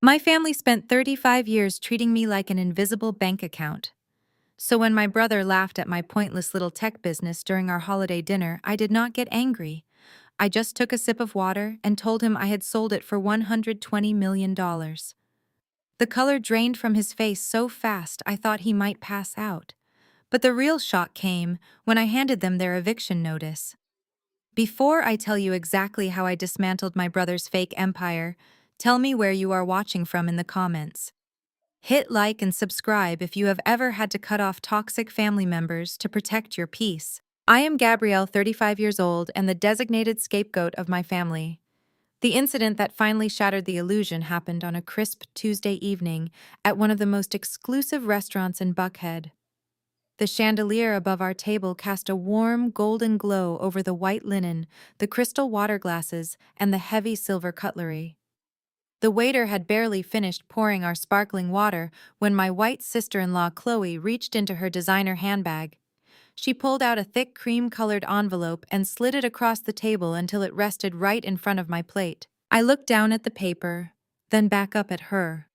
My family spent 35 years treating me like an invisible bank account. So when my brother laughed at my pointless little tech business during our holiday dinner, I did not get angry. I just took a sip of water and told him I had sold it for $120 million. The color drained from his face so fast I thought he might pass out. But the real shock came when I handed them their eviction notice. Before I tell you exactly how I dismantled my brother's fake empire, tell me where you are watching from in the comments. Hit like and subscribe if you have ever had to cut off toxic family members to protect your peace. I am Gabrielle, 35 years old, and the designated scapegoat of my family. The incident that finally shattered the illusion happened on a crisp Tuesday evening at one of the most exclusive restaurants in Buckhead. The chandelier above our table cast a warm, golden glow over the white linen, the crystal water glasses, and the heavy silver cutlery. The waiter had barely finished pouring our sparkling water when my white sister-in-law Chloe reached into her designer handbag. She pulled out a thick cream-colored envelope and slid it across the table until it rested right in front of my plate. I looked down at the paper, then back up at her.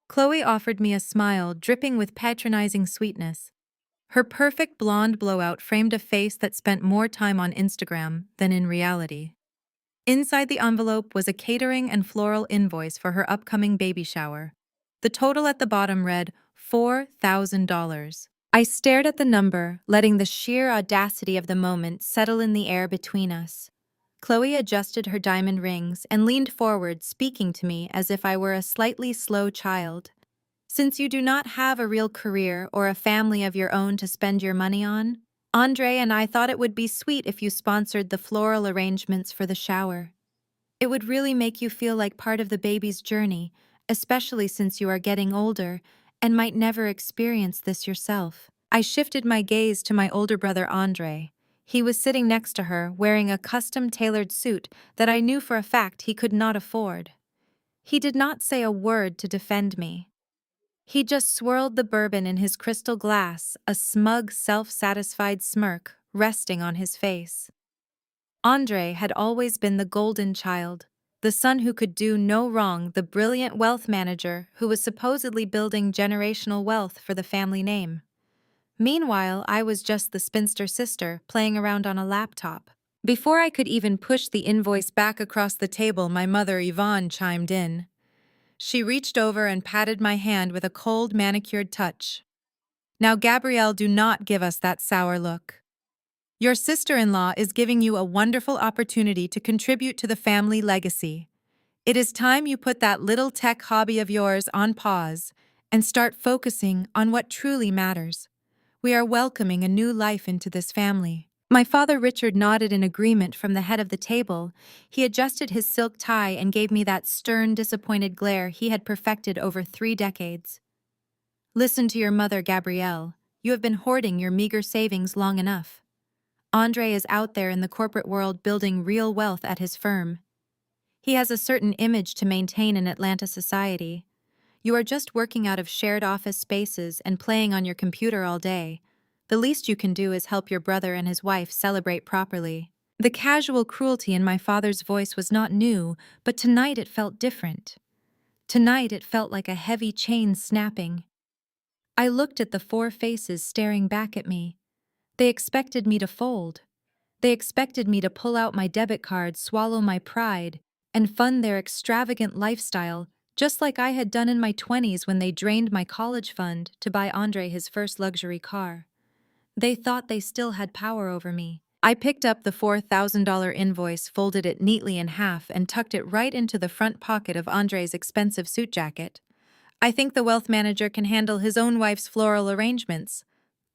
Chloe offered me a smile dripping with patronizing sweetness. Her perfect blonde blowout framed a face that spent more time on Instagram than in reality. Inside the envelope was a catering and floral invoice for her upcoming baby shower. The total at the bottom read $4,000. I stared at the number, letting the sheer audacity of the moment settle in the air between us. Chloe adjusted her diamond rings and leaned forward, speaking to me as if I were a slightly slow child. Since you do not have a real career or a family of your own to spend your money on, Andre and I thought it would be sweet if you sponsored the floral arrangements for the shower. It would really make you feel like part of the baby's journey, especially since you are getting older and might never experience this yourself. I shifted my gaze to my older brother Andre. He was sitting next to her, wearing a custom-tailored suit that I knew for a fact he could not afford. He did not say a word to defend me. He just swirled the bourbon in his crystal glass, a smug, self-satisfied smirk resting on his face. Andre had always been the golden child, the son who could do no wrong, the brilliant wealth manager who was supposedly building generational wealth for the family name. Meanwhile, I was just the spinster sister playing around on a laptop. Before I could even push the invoice back across the table, my mother Yvonne chimed in. She reached over and patted my hand with a cold, manicured touch. Now, Gabrielle, do not give us that sour look. Your sister-in-law is giving you a wonderful opportunity to contribute to the family legacy. It is time you put that little tech hobby of yours on pause and start focusing on what truly matters. We are welcoming a new life into this family. My father Richard nodded in agreement from the head of the table. He adjusted his silk tie and gave me that stern, disappointed glare he had perfected over 3 decades. Listen to your mother, Gabrielle. You have been hoarding your meager savings long enough. Andre is out there in the corporate world building real wealth at his firm. He has a certain image to maintain in Atlanta society. You are just working out of shared office spaces and playing on your computer all day. The least you can do is help your brother and his wife celebrate properly. The casual cruelty in my father's voice was not new, but tonight it felt different. Tonight it felt like a heavy chain snapping. I looked at the 4 faces staring back at me. They expected me to fold. They expected me to pull out my debit card, swallow my pride, and fund their extravagant lifestyle, just like I had done in my 20s when they drained my college fund to buy Andre his first luxury car. They thought they still had power over me. I picked up the $4,000 invoice, folded it neatly in half, and tucked it right into the front pocket of Andre's expensive suit jacket. I think the wealth manager can handle his own wife's floral arrangements,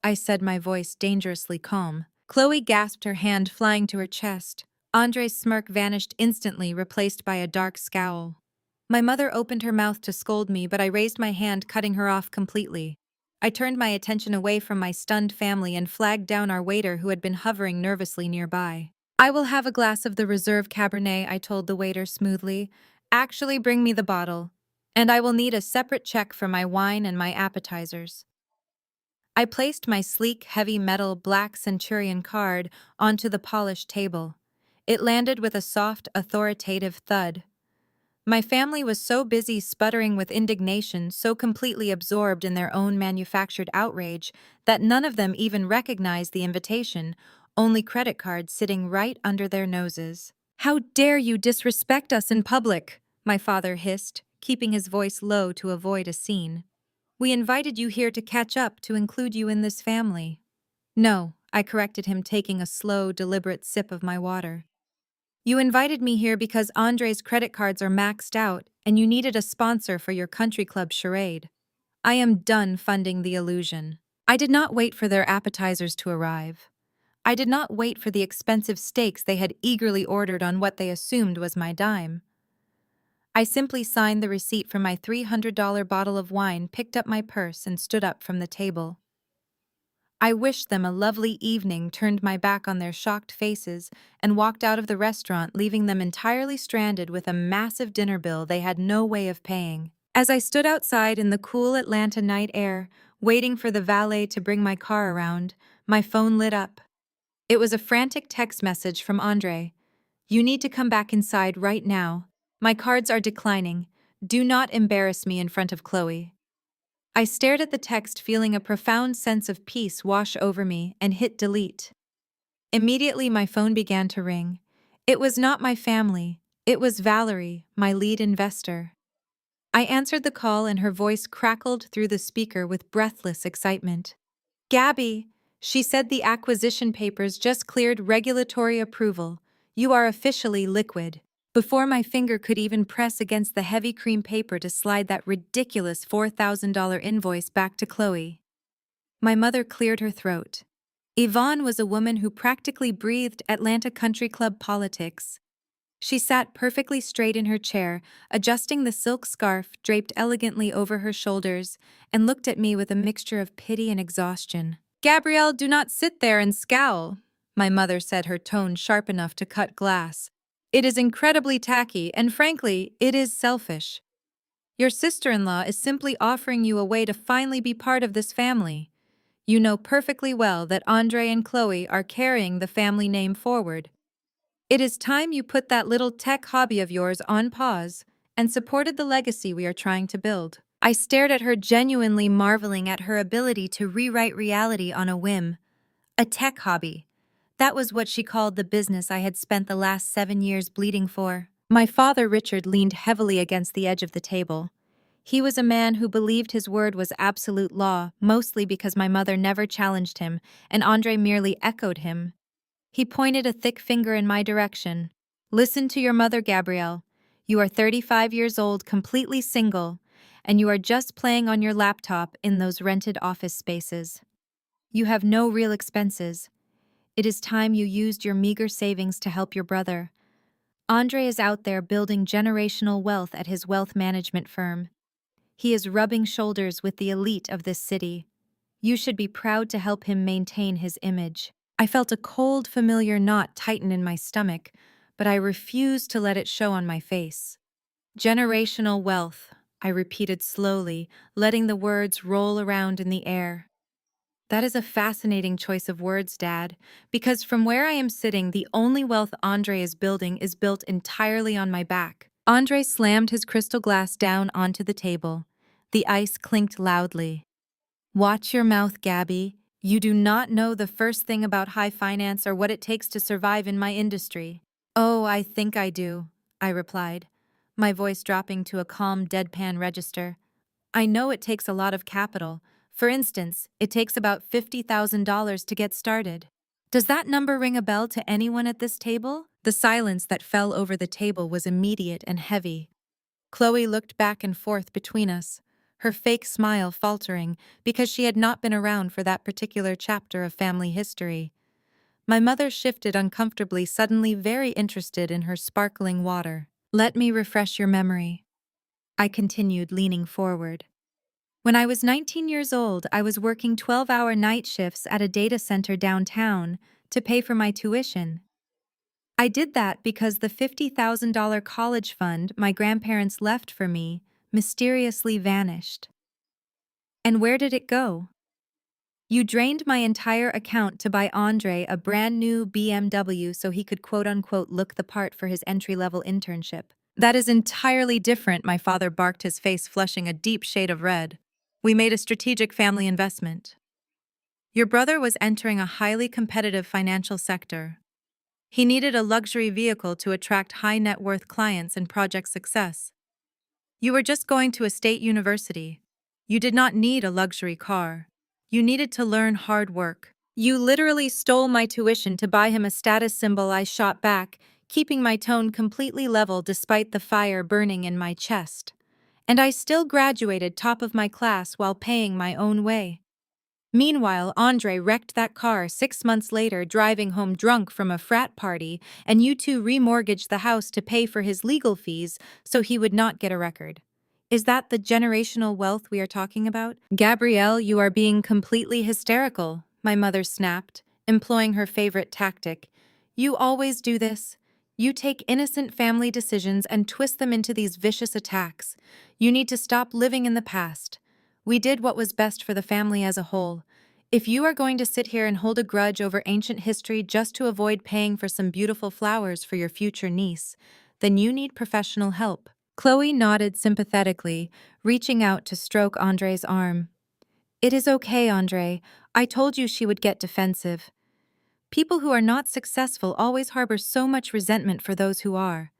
I said, my voice dangerously calm. Chloe gasped, her hand flying to her chest. Andre's smirk vanished instantly, replaced by a dark scowl. My mother opened her mouth to scold me, but I raised my hand, cutting her off completely. I turned my attention away from my stunned family and flagged down our waiter who had been hovering nervously nearby. I will have a glass of the reserve Cabernet, I told the waiter smoothly. Actually, bring me the bottle. And I will need a separate check for my wine and my appetizers. I placed my sleek, heavy metal black Centurion card onto the polished table. It landed with a soft, authoritative thud. My family was so busy sputtering with indignation, so completely absorbed in their own manufactured outrage, that none of them even recognized the invitation, only credit cards sitting right under their noses. "How dare you disrespect us in public?" my father hissed, keeping his voice low to avoid a scene. "We invited you here to catch up, to include you in this family." "No," I corrected him, taking a slow, deliberate sip of my water. "You invited me here because Andre's credit cards are maxed out and you needed a sponsor for your country club charade. I am done funding the illusion." I did not wait for their appetizers to arrive. I did not wait for the expensive steaks they had eagerly ordered on what they assumed was my dime. I simply signed the receipt for my $300 bottle of wine, picked up my purse, and stood up from the table. I wished them a lovely evening, turned my back on their shocked faces, and walked out of the restaurant, leaving them entirely stranded with a massive dinner bill they had no way of paying. As I stood outside in the cool Atlanta night air, waiting for the valet to bring my car around, my phone lit up. It was a frantic text message from Andre. "You need to come back inside right now. My cards are declining. Do not embarrass me in front of Chloe." I stared at the text, feeling a profound sense of peace wash over me, and hit delete. Immediately, my phone began to ring. It was not my family. It was Valerie, my lead investor. I answered the call, and her voice crackled through the speaker with breathless excitement. "Gabby," she said, "the acquisition papers just cleared regulatory approval. You are officially liquid." Before my finger could even press against the heavy cream paper to slide that ridiculous $4,000 invoice back to Chloe, my mother cleared her throat. Yvonne was a woman who practically breathed Atlanta Country Club politics. She sat perfectly straight in her chair, adjusting the silk scarf draped elegantly over her shoulders, and looked at me with a mixture of pity and exhaustion. "Gabrielle, do not sit there and scowl," my mother said, her tone sharp enough to cut glass. "It is incredibly tacky, and frankly, it is selfish. Your sister-in-law is simply offering you a way to finally be part of this family. You know perfectly well that Andre and Chloe are carrying the family name forward. It is time you put that little tech hobby of yours on pause and supported the legacy we are trying to build." I stared at her, genuinely marveling at her ability to rewrite reality on a whim. A tech hobby. That was what she called the business I had spent the last 7 years bleeding for. My father, Richard, leaned heavily against the edge of the table. He was a man who believed his word was absolute law, mostly because my mother never challenged him, and Andre merely echoed him. He pointed a thick finger in my direction. "Listen to your mother, Gabrielle. You are 35 years old, completely single, and you are just playing on your laptop in those rented office spaces. You have no real expenses. It is time you used your meager savings to help your brother. Andre is out there building generational wealth at his wealth management firm. He is rubbing shoulders with the elite of this city. You should be proud to help him maintain his image." I felt a cold, familiar knot tighten in my stomach, but I refused to let it show on my face. "Generational wealth," I repeated slowly, letting the words roll around in the air. "That is a fascinating choice of words, Dad, because from where I am sitting, the only wealth Andre is building is built entirely on my back." Andre slammed his crystal glass down onto the table. The ice clinked loudly. "Watch your mouth, Gabby. You do not know the first thing about high finance or what it takes to survive in my industry." "Oh, I think I do," I replied, my voice dropping to a calm, deadpan register. "I know it takes a lot of capital. For instance, it takes about $50,000 to get started." Does that number ring a bell to anyone at this table? The silence that fell over the table was immediate and heavy. Chloe looked back and forth between us, her fake smile faltering because she had not been around for that particular chapter of family history. My mother shifted uncomfortably, suddenly very interested in her sparkling water. "Let me refresh your memory," I continued, leaning forward. "When I was 19 years old, I was working 12-hour night shifts at a data center downtown to pay for my tuition. I did that because the $50,000 college fund my grandparents left for me mysteriously vanished. And where did it go? You drained my entire account to buy Andre a brand new BMW so he could quote-unquote look the part for his entry-level internship. That is entirely different, my father barked, his face flushing a deep shade of red. We made a strategic family investment. Your brother was entering a highly competitive financial sector. He needed a luxury vehicle to attract high net worth clients and project success. You were just going to a state university. You did not need a luxury car. You needed to learn hard work. You literally stole my tuition to buy him a status symbol, I shot back, keeping my tone completely level despite the fire burning in my chest. And I still graduated top of my class while paying my own way. Meanwhile, Andre wrecked that car 6 months later, driving home drunk from a frat party, and you two remortgaged the house to pay for his legal fees so he would not get a record. Is that the generational wealth we are talking about? Gabrielle, you are being completely hysterical, my mother snapped, employing her favorite tactic. You always do this. You take innocent family decisions and twist them into these vicious attacks. You need to stop living in the past. We did what was best for the family as a whole. If you are going to sit here and hold a grudge over ancient history just to avoid paying for some beautiful flowers for your future niece, then you need professional help. Chloe nodded sympathetically, reaching out to stroke Andre's arm. It is okay, Andre. I told you she would get defensive. People who are not successful always harbor so much resentment for those who are.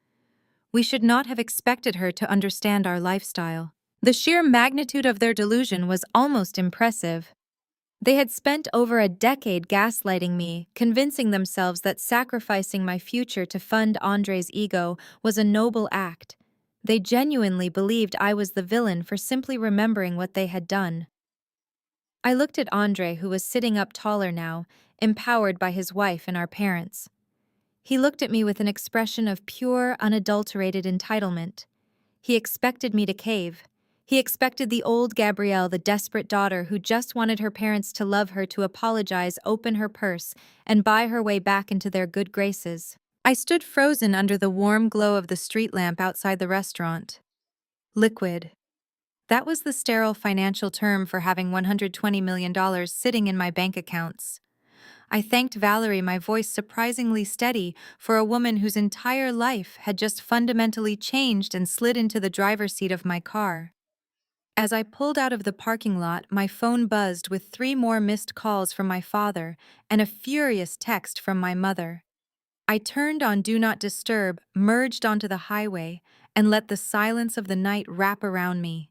We should not have expected her to understand our lifestyle. The sheer magnitude of their delusion was almost impressive. They had spent over a decade gaslighting me, convincing themselves that sacrificing my future to fund Andre's ego was a noble act. They genuinely believed I was the villain for simply remembering what they had done. I looked at Andre, who was sitting up taller now, empowered by his wife and our parents. He looked at me with an expression of pure, unadulterated entitlement. He expected me to cave. He expected the old Gabrielle, the desperate daughter who just wanted her parents to love her, to apologize, open her purse, and buy her way back into their good graces. I stood frozen under the warm glow of the street lamp outside the restaurant. Liquid. That was the sterile financial term for having $120 million sitting in my bank accounts. I thanked Valerie, my voice surprisingly steady, for a woman whose entire life had just fundamentally changed, and slid into the driver's seat of my car. As I pulled out of the parking lot, my phone buzzed with 3 more missed calls from my father and a furious text from my mother. I turned on Do Not Disturb, merged onto the highway, and let the silence of the night wrap around me.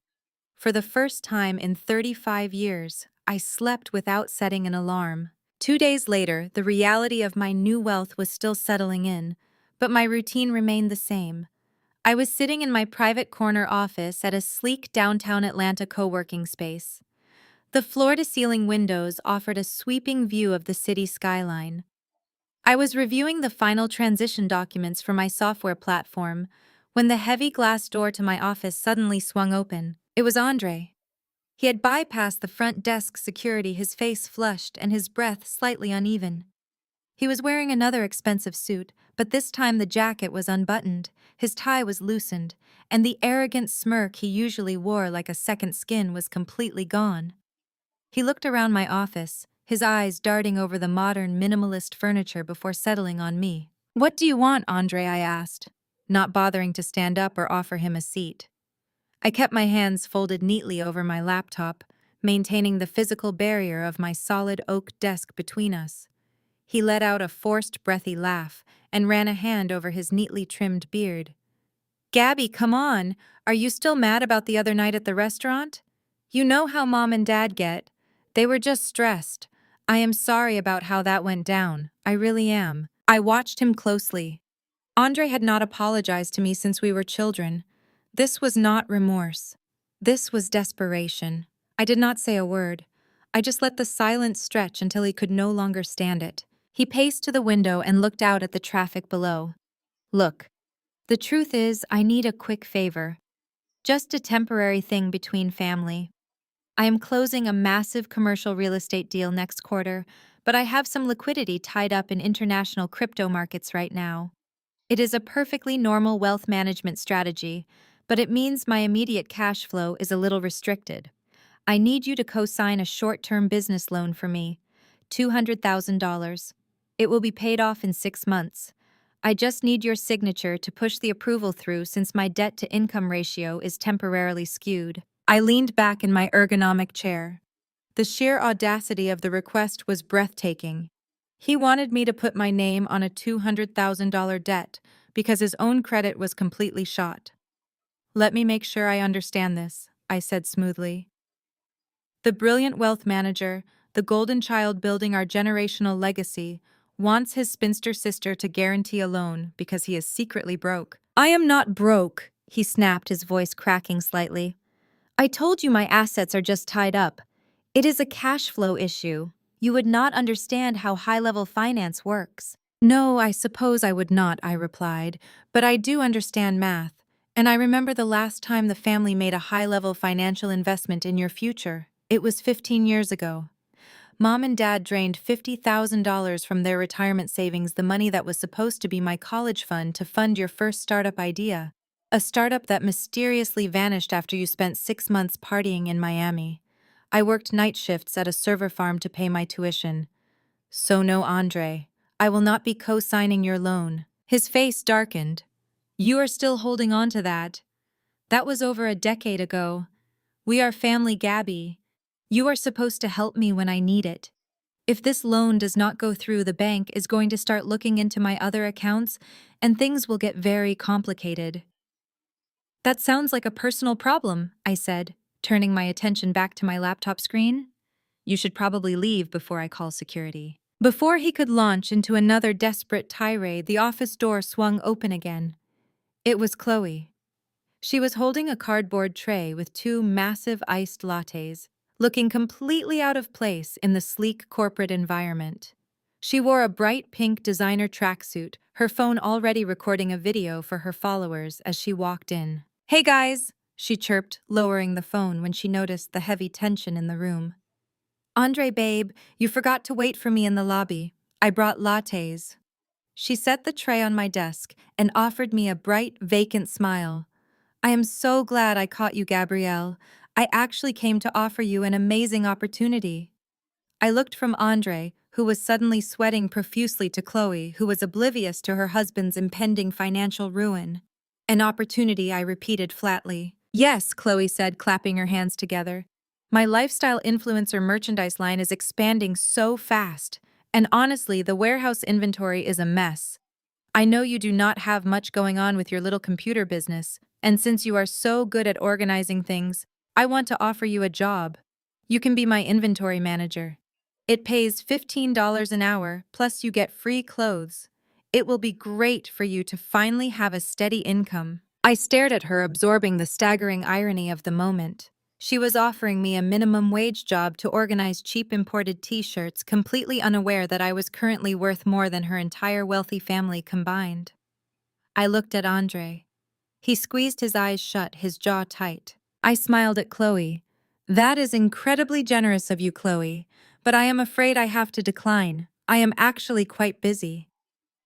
For the first time in 35 years, I slept without setting an alarm. 2 days later, the reality of my new wealth was still settling in, but my routine remained the same. I was sitting in my private corner office at a sleek downtown Atlanta co-working space. The floor-to-ceiling windows offered a sweeping view of the city skyline. I was reviewing the final transition documents for my software platform when the heavy glass door to my office suddenly swung open. It was Andre. He had bypassed the front desk security, his face flushed and his breath slightly uneven. He was wearing another expensive suit, but this time the jacket was unbuttoned, his tie was loosened, and the arrogant smirk he usually wore like a second skin was completely gone. He looked around my office, his eyes darting over the modern minimalist furniture before settling on me. "What do you want, Andre?" I asked, not bothering to stand up or offer him a seat. I kept my hands folded neatly over my laptop, maintaining the physical barrier of my solid oak desk between us. He let out a forced, breathy laugh and ran a hand over his neatly trimmed beard. "Gabby, come on! Are you still mad about the other night at the restaurant? You know how Mom and Dad get. They were just stressed. I am sorry about how that went down. I really am." I watched him closely. Andre had not apologized to me since we were children. This was not remorse. This was desperation. I did not say a word. I just let the silence stretch until he could no longer stand it. He paced to the window and looked out at the traffic below. "Look, the truth is, I need a quick favor. Just a temporary thing between family. I am closing a massive commercial real estate deal next quarter, but I have some liquidity tied up in international crypto markets right now. It is a perfectly normal wealth management strategy, but it means my immediate cash flow is a little restricted. I need you to co-sign a short-term business loan for me, $200,000. It will be paid off in 6 months. I just need your signature to push the approval through since my debt-to-income ratio is temporarily skewed. I leaned back in my ergonomic chair. The sheer audacity of the request was breathtaking. He wanted me to put my name on a $200,000 debt because his own credit was completely shot. Let me make sure I understand this, I said smoothly. The brilliant wealth manager, the golden child building our generational legacy, wants his spinster sister to guarantee a loan because he is secretly broke. I am not broke, he snapped, his voice cracking slightly. I told you my assets are just tied up. It is a cash flow issue. You would not understand how high-level finance works. No, I suppose I would not, I replied, but I do understand math, and I remember the last time the family made a high-level financial investment in your future. It was 15 years ago. Mom and Dad drained $50,000 from their retirement savings, the money that was supposed to be my college fund, to fund your first startup idea. A startup that mysteriously vanished after you spent 6 months partying in Miami. I worked night shifts at a server farm to pay my tuition. So no, Andre, I will not be co-signing your loan. His face darkened. You are still holding on to that. That was over a decade ago. We are family, Gabby. You are supposed to help me when I need it. If this loan does not go through, the bank is going to start looking into my other accounts, and things will get very complicated. That sounds like a personal problem, I said, turning my attention back to my laptop screen. You should probably leave before I call security. Before he could launch into another desperate tirade, the office door swung open again. It was Chloe. She was holding a cardboard tray with 2 massive iced lattes, looking completely out of place in the sleek corporate environment. She wore a bright pink designer tracksuit, her phone already recording a video for her followers as she walked in. "Hey guys," she chirped, lowering the phone when she noticed the heavy tension in the room. "Andre, babe, you forgot to wait for me in the lobby. I brought lattes." She set the tray on my desk and offered me a bright, vacant smile. "I am so glad I caught you, Gabrielle. I actually came to offer you an amazing opportunity." I looked from Andre, who was suddenly sweating profusely, to Chloe, who was oblivious to her husband's impending financial ruin. "An opportunity," I repeated flatly. "Yes," Chloe said, clapping her hands together. "My lifestyle influencer merchandise line is expanding so fast, and honestly, the warehouse inventory is a mess. I know you do not have much going on with your little computer business, and since you are so good at organizing things, I want to offer you a job. You can be my inventory manager. It pays $15 an hour, plus you get free clothes. It will be great for you to finally have a steady income." I stared at her, absorbing the staggering irony of the moment. She was offering me a minimum wage job to organize cheap imported t-shirts, completely unaware that I was currently worth more than her entire wealthy family combined. I looked at Andre. He squeezed his eyes shut, his jaw tight. I smiled at Chloe. "That is incredibly generous of you, Chloe, but I am afraid I have to decline. I am actually quite busy."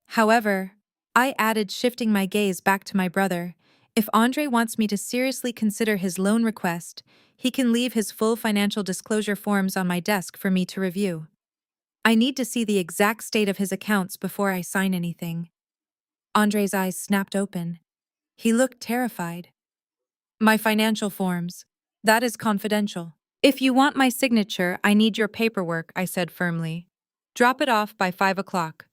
However, I added, shifting my gaze back to my brother, "if Andre wants me to seriously consider his loan request, he can leave his full financial disclosure forms on my desk for me to review. I need to see the exact state of his accounts before I sign anything." Andre's eyes snapped open. He looked terrified. "My financial forms. That is confidential. If you want my signature, I need your paperwork," I said firmly. "Drop it off by 5 o'clock.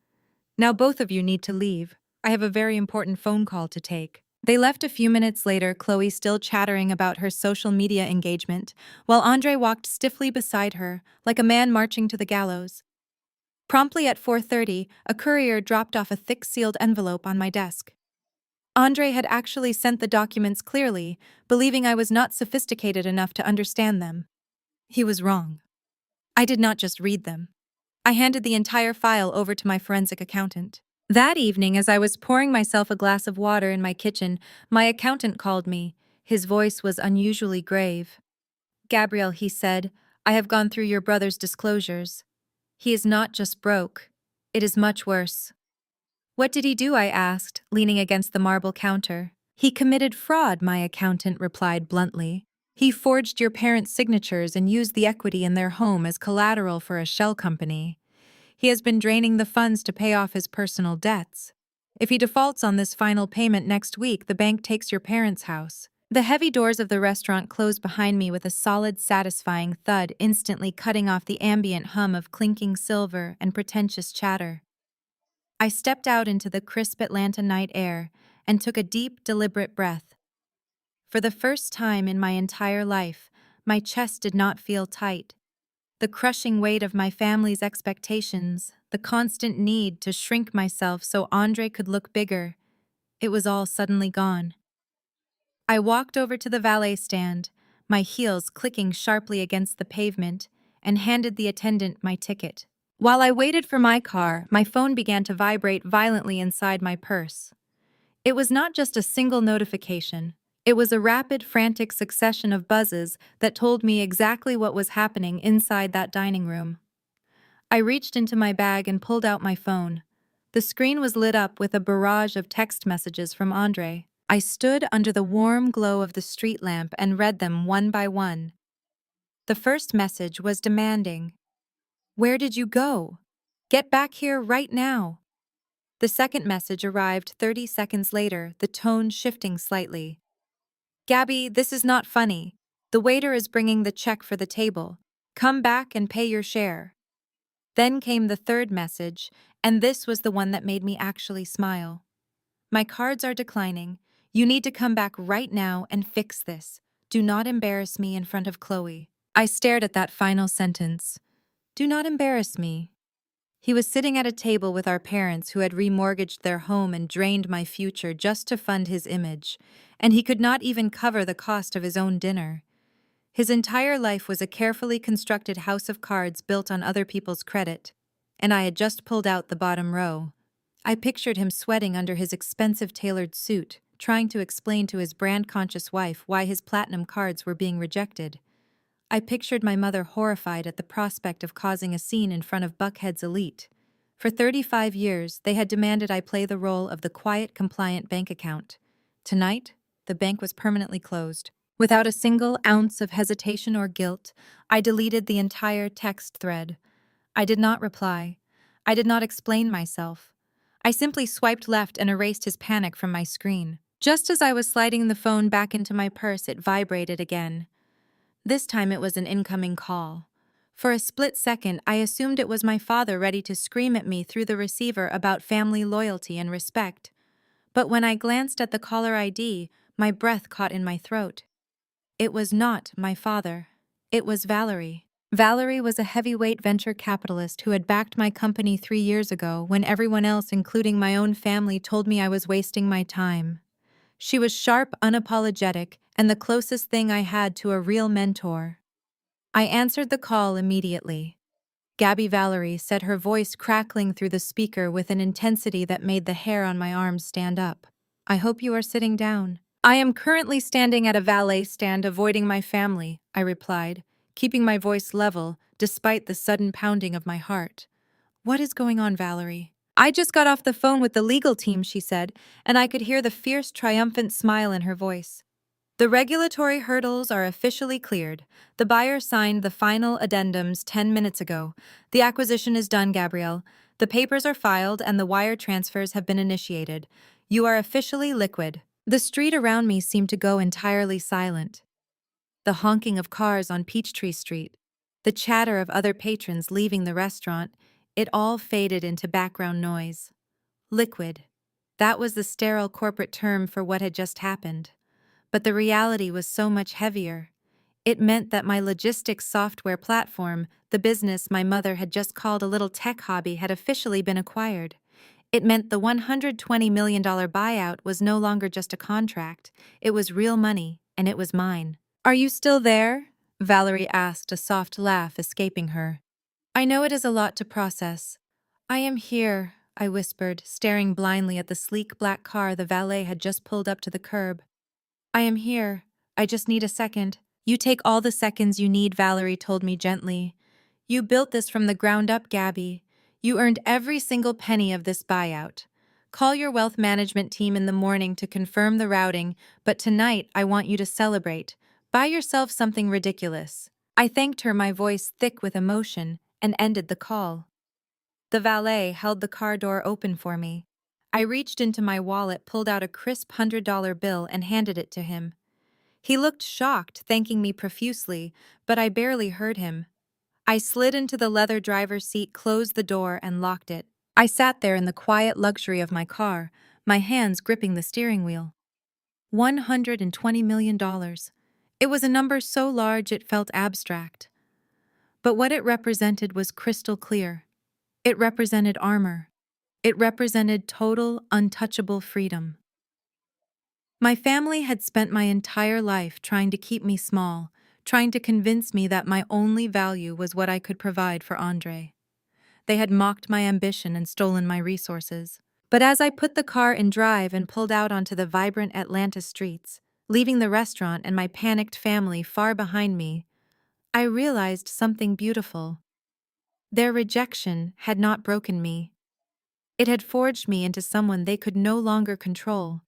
Now both of you need to leave. I have a very important phone call to take." They left a few minutes later, Chloe still chattering about her social media engagement, while Andre walked stiffly beside her, like a man marching to the gallows. Promptly at 4:30, a courier dropped off a thick sealed envelope on my desk. Andre had actually sent the documents clearly, believing I was not sophisticated enough to understand them. He was wrong. I did not just read them. I handed the entire file over to my forensic accountant. That evening, as I was pouring myself a glass of water in my kitchen, my accountant called me. His voice was unusually grave. "Gabrielle," he said, "I have gone through your brother's disclosures. He is not just broke. It is much worse." "What did he do?" I asked, leaning against the marble counter. "He committed fraud," my accountant replied bluntly. "He forged your parents' signatures and used the equity in their home as collateral for a shell company. He has been draining the funds to pay off his personal debts." If he defaults on this final payment next week, the bank takes your parents' house. The heavy doors of the restaurant closed behind me with a solid, satisfying thud, instantly cutting off the ambient hum of clinking silver and pretentious chatter. I stepped out into the crisp Atlanta night air and took a deep, deliberate breath. For the first time in my entire life, my chest did not feel tight. The crushing weight of my family's expectations, the constant need to shrink myself so Andre could look bigger, it was all suddenly gone. I walked over to the valet stand, my heels clicking sharply against the pavement, and handed the attendant my ticket. While I waited for my car, my phone began to vibrate violently inside my purse. It was not just a single notification. It was a rapid, frantic succession of buzzes that told me exactly what was happening inside that dining room. I reached into my bag and pulled out my phone. The screen was lit up with a barrage of text messages from Andre. I stood under the warm glow of the street lamp and read them one by one. The first message was demanding. "Where did you go? Get back here right now." The second message arrived 30 seconds later, the tone shifting slightly. "Gabby, this is not funny. The waiter is bringing the check for the table. Come back and pay your share." Then came the third message, and this was the one that made me actually smile. "My cards are declining. You need to come back right now and fix this. Do not embarrass me in front of Chloe." I stared at that final sentence. Do not embarrass me. He was sitting at a table with our parents who had remortgaged their home and drained my future just to fund his image, and he could not even cover the cost of his own dinner. His entire life was a carefully constructed house of cards built on other people's credit, and I had just pulled out the bottom row. I pictured him sweating under his expensive tailored suit, trying to explain to his brand-conscious wife why his platinum cards were being rejected. I pictured my mother horrified at the prospect of causing a scene in front of Buckhead's elite. For 35 years, they had demanded I play the role of the quiet, compliant bank account. Tonight, the bank was permanently closed. Without a single ounce of hesitation or guilt, I deleted the entire text thread. I did not reply. I did not explain myself. I simply swiped left and erased his panic from my screen. Just as I was sliding the phone back into my purse, it vibrated again. This time it was an incoming call. For a split second, I assumed it was my father ready to scream at me through the receiver about family loyalty and respect. But when I glanced at the caller ID, my breath caught in my throat. It was not my father. It was Valerie. Valerie was a heavyweight venture capitalist who had backed my company 3 years ago when everyone else, including my own family, told me I was wasting my time. She was sharp, unapologetic, and the closest thing I had to a real mentor. I answered the call immediately. "Gabby Valerie," said, her voice crackling through the speaker with an intensity that made the hair on my arms stand up. "I hope you are sitting down." "I am currently standing at a valet stand avoiding my family," I replied, keeping my voice level despite the sudden pounding of my heart. "What is going on, Valerie?" "I just got off the phone with the legal team," she said, and I could hear the fierce, triumphant smile in her voice. "The regulatory hurdles are officially cleared. The buyer signed the final addendums 10 minutes ago. The acquisition is done, Gabrielle. The papers are filed and the wire transfers have been initiated. You are officially liquid." The street around me seemed to go entirely silent. The honking of cars on Peachtree Street, the chatter of other patrons leaving the restaurant, it all faded into background noise. Liquid. That was the sterile corporate term for what had just happened. But the reality was so much heavier. It meant that my logistics software platform, the business my mother had just called a little tech hobby, had officially been acquired. It meant the $120 million buyout was no longer just a contract. It was real money, and it was mine. "Are you still there?" Valerie asked, a soft laugh escaping her. "I know it is a lot to process." "I am here," I whispered, staring blindly at the sleek black car the valet had just pulled up to the curb. "I am here. I just need a second." "You take all the seconds you need," Valerie told me gently. "You built this from the ground up, Gabby. You earned every single penny of this buyout. Call your wealth management team in the morning to confirm the routing, but tonight I want you to celebrate. Buy yourself something ridiculous." I thanked her, my voice thick with emotion, and ended the call. The valet held the car door open for me. I reached into my wallet, pulled out a crisp $100 bill, and handed it to him. He looked shocked, thanking me profusely, but I barely heard him. I slid into the leather driver's seat, closed the door, and locked it. I sat there in the quiet luxury of my car, my hands gripping the steering wheel. $120 million. It was a number so large it felt abstract. But what it represented was crystal clear. It represented armor. It represented total, untouchable freedom. My family had spent my entire life trying to keep me small, trying to convince me that my only value was what I could provide for Andre. They had mocked my ambition and stolen my resources. But as I put the car in drive and pulled out onto the vibrant Atlanta streets, leaving the restaurant and my panicked family far behind me, I realized something beautiful. Their rejection had not broken me. It had forged me into someone they could no longer control.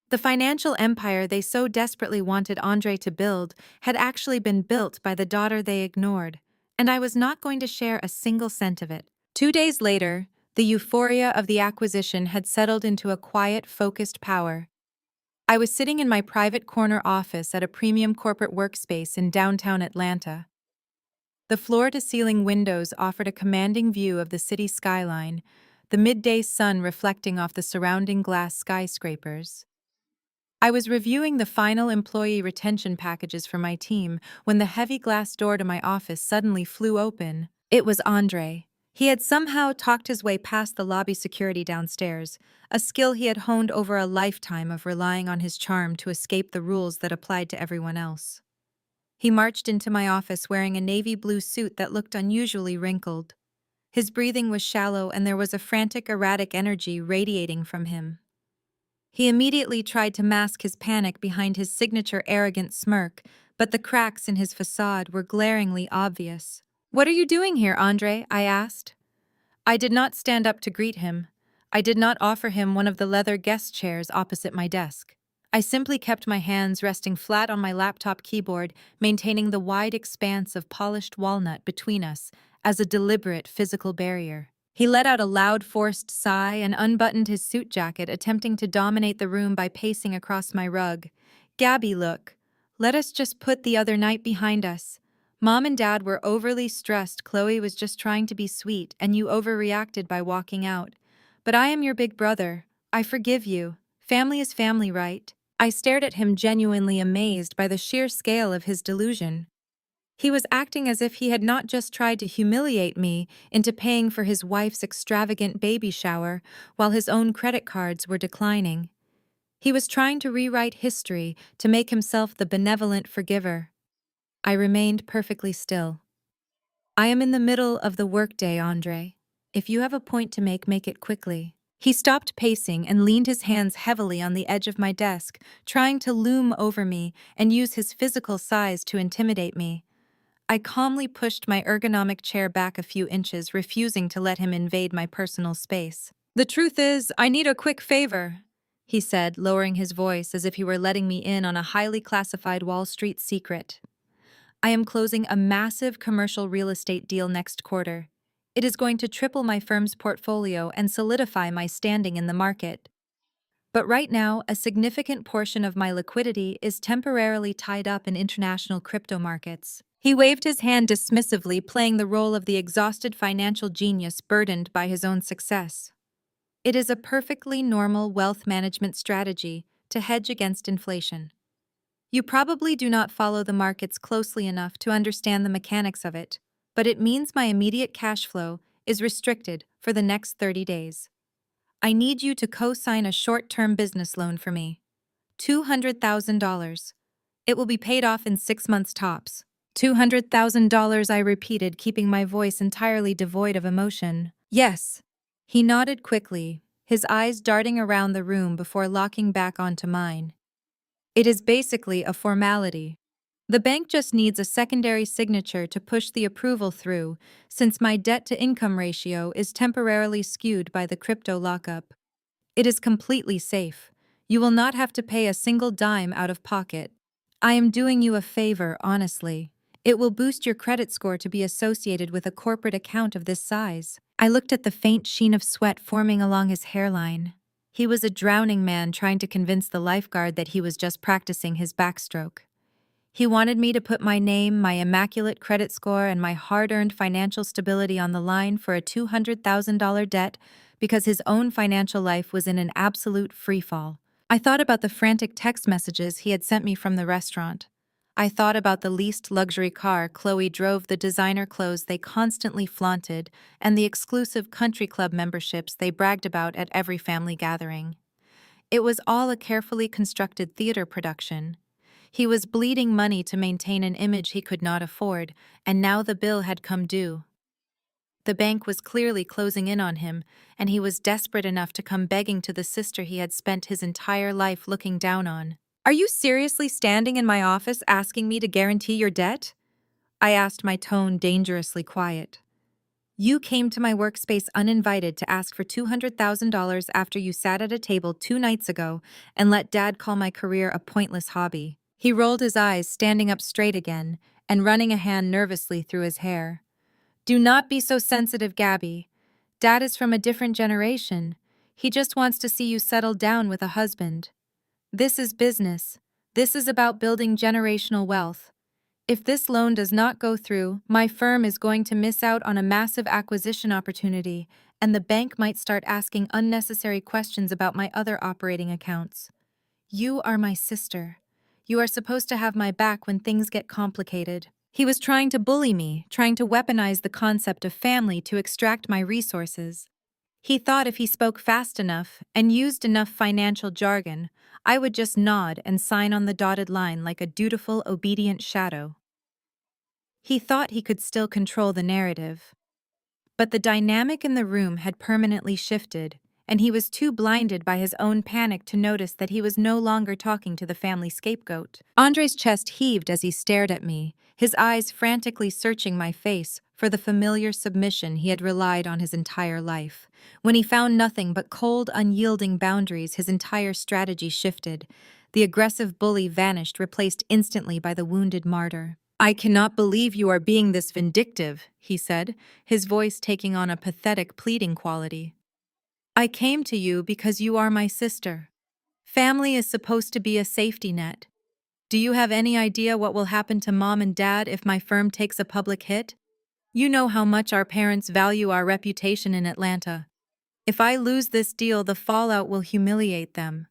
The financial empire they so desperately wanted Andre to build had actually been built by the daughter they ignored, and I was not going to share a single cent of it. 2 days later, the euphoria of the acquisition had settled into a quiet, focused power. I was sitting in my private corner office at a premium corporate workspace in downtown Atlanta. The floor-to-ceiling windows offered a commanding view of the city skyline, the midday sun reflecting off the surrounding glass skyscrapers. I was reviewing the final employee retention packages for my team when the heavy glass door to my office suddenly flew open. It was Andre. He had somehow talked his way past the lobby security downstairs, a skill he had honed over a lifetime of relying on his charm to escape the rules that applied to everyone else. He marched into my office wearing a navy blue suit that looked unusually wrinkled. His breathing was shallow and there was a frantic, erratic energy radiating from him. He immediately tried to mask his panic behind his signature arrogant smirk, but the cracks in his facade were glaringly obvious. "What are you doing here, Andre?" I asked. I did not stand up to greet him. I did not offer him one of the leather guest chairs opposite my desk. I simply kept my hands resting flat on my laptop keyboard, maintaining the wide expanse of polished walnut between us as a deliberate physical barrier. He let out a loud, forced sigh and unbuttoned his suit jacket, attempting to dominate the room by pacing across my rug. "Gabby, look. Let us just put the other night behind us. Mom and Dad were overly stressed. Chloe was just trying to be sweet, and you overreacted by walking out. But I am your big brother. I forgive you. Family is family, right?" I stared at him, genuinely amazed by the sheer scale of his delusion. He was acting as if he had not just tried to humiliate me into paying for his wife's extravagant baby shower while his own credit cards were declining. He was trying to rewrite history to make himself the benevolent forgiver. I remained perfectly still. "I am in the middle of the workday, Andre. If you have a point to make it quickly." He stopped pacing and leaned his hands heavily on the edge of my desk, trying to loom over me and use his physical size to intimidate me. I calmly pushed my ergonomic chair back a few inches, refusing to let him invade my personal space. "The truth is, I need a quick favor," he said, lowering his voice as if he were letting me in on a highly classified Wall Street secret. "I am closing a massive commercial real estate deal next quarter. It is going to triple my firm's portfolio and solidify my standing in the market. But right now, a significant portion of my liquidity is temporarily tied up in international crypto markets." He waved his hand dismissively, playing the role of the exhausted financial genius burdened by his own success. "It is a perfectly normal wealth management strategy to hedge against inflation. You probably do not follow the markets closely enough to understand the mechanics of it, but it means my immediate cash flow is restricted for the next 30 days. I need you to co-sign a short-term business loan for me. $200,000. It will be paid off in 6 months tops." $200,000, I repeated, keeping my voice entirely devoid of emotion. "Yes." He nodded quickly, his eyes darting around the room before locking back onto mine. "It is basically a formality. The bank just needs a secondary signature to push the approval through, since my debt-to-income ratio is temporarily skewed by the crypto lockup. It is completely safe. You will not have to pay a single dime out of pocket. I am doing you a favor, honestly. It will boost your credit score to be associated with a corporate account of this size." I looked at the faint sheen of sweat forming along his hairline. He was a drowning man trying to convince the lifeguard that he was just practicing his backstroke. He wanted me to put my name, my immaculate credit score, and my hard-earned financial stability on the line for a $200,000 debt because his own financial life was in an absolute freefall. I thought about the frantic text messages he had sent me from the restaurant. I thought about the leased luxury car Chloe drove, the designer clothes they constantly flaunted, and the exclusive country club memberships they bragged about at every family gathering. It was all a carefully constructed theater production. He was bleeding money to maintain an image he could not afford, and now the bill had come due. The bank was clearly closing in on him, and he was desperate enough to come begging to the sister he had spent his entire life looking down on. "Are you seriously standing in my office asking me to guarantee your debt?" I asked, my tone dangerously quiet. "You came to my workspace uninvited to ask for $200,000 after you sat at a table 2 nights ago and let Dad call my career a pointless hobby." He rolled his eyes, standing up straight again, and running a hand nervously through his hair. "Do not be so sensitive, Gabby. Dad is from a different generation. He just wants to see you settle down with a husband. This is business. This is about building generational wealth. If this loan does not go through, my firm is going to miss out on a massive acquisition opportunity, and the bank might start asking unnecessary questions about my other operating accounts. You are my sister. You are supposed to have my back when things get complicated." He was trying to bully me, trying to weaponize the concept of family to extract my resources. He thought if he spoke fast enough and used enough financial jargon, I would just nod and sign on the dotted line like a dutiful, obedient shadow. He thought he could still control the narrative. But the dynamic in the room had permanently shifted, and he was too blinded by his own panic to notice that he was no longer talking to the family scapegoat. Andre's chest heaved as he stared at me, his eyes frantically searching my face for the familiar submission he had relied on his entire life. When he found nothing but cold, unyielding boundaries, his entire strategy shifted. The aggressive bully vanished, replaced instantly by the wounded martyr. "I cannot believe you are being this vindictive," he said, his voice taking on a pathetic, pleading quality. "I came to you because you are my sister. Family is supposed to be a safety net. Do you have any idea what will happen to Mom and Dad if my firm takes a public hit? You know how much our parents value our reputation in Atlanta. If I lose this deal, the fallout will humiliate them.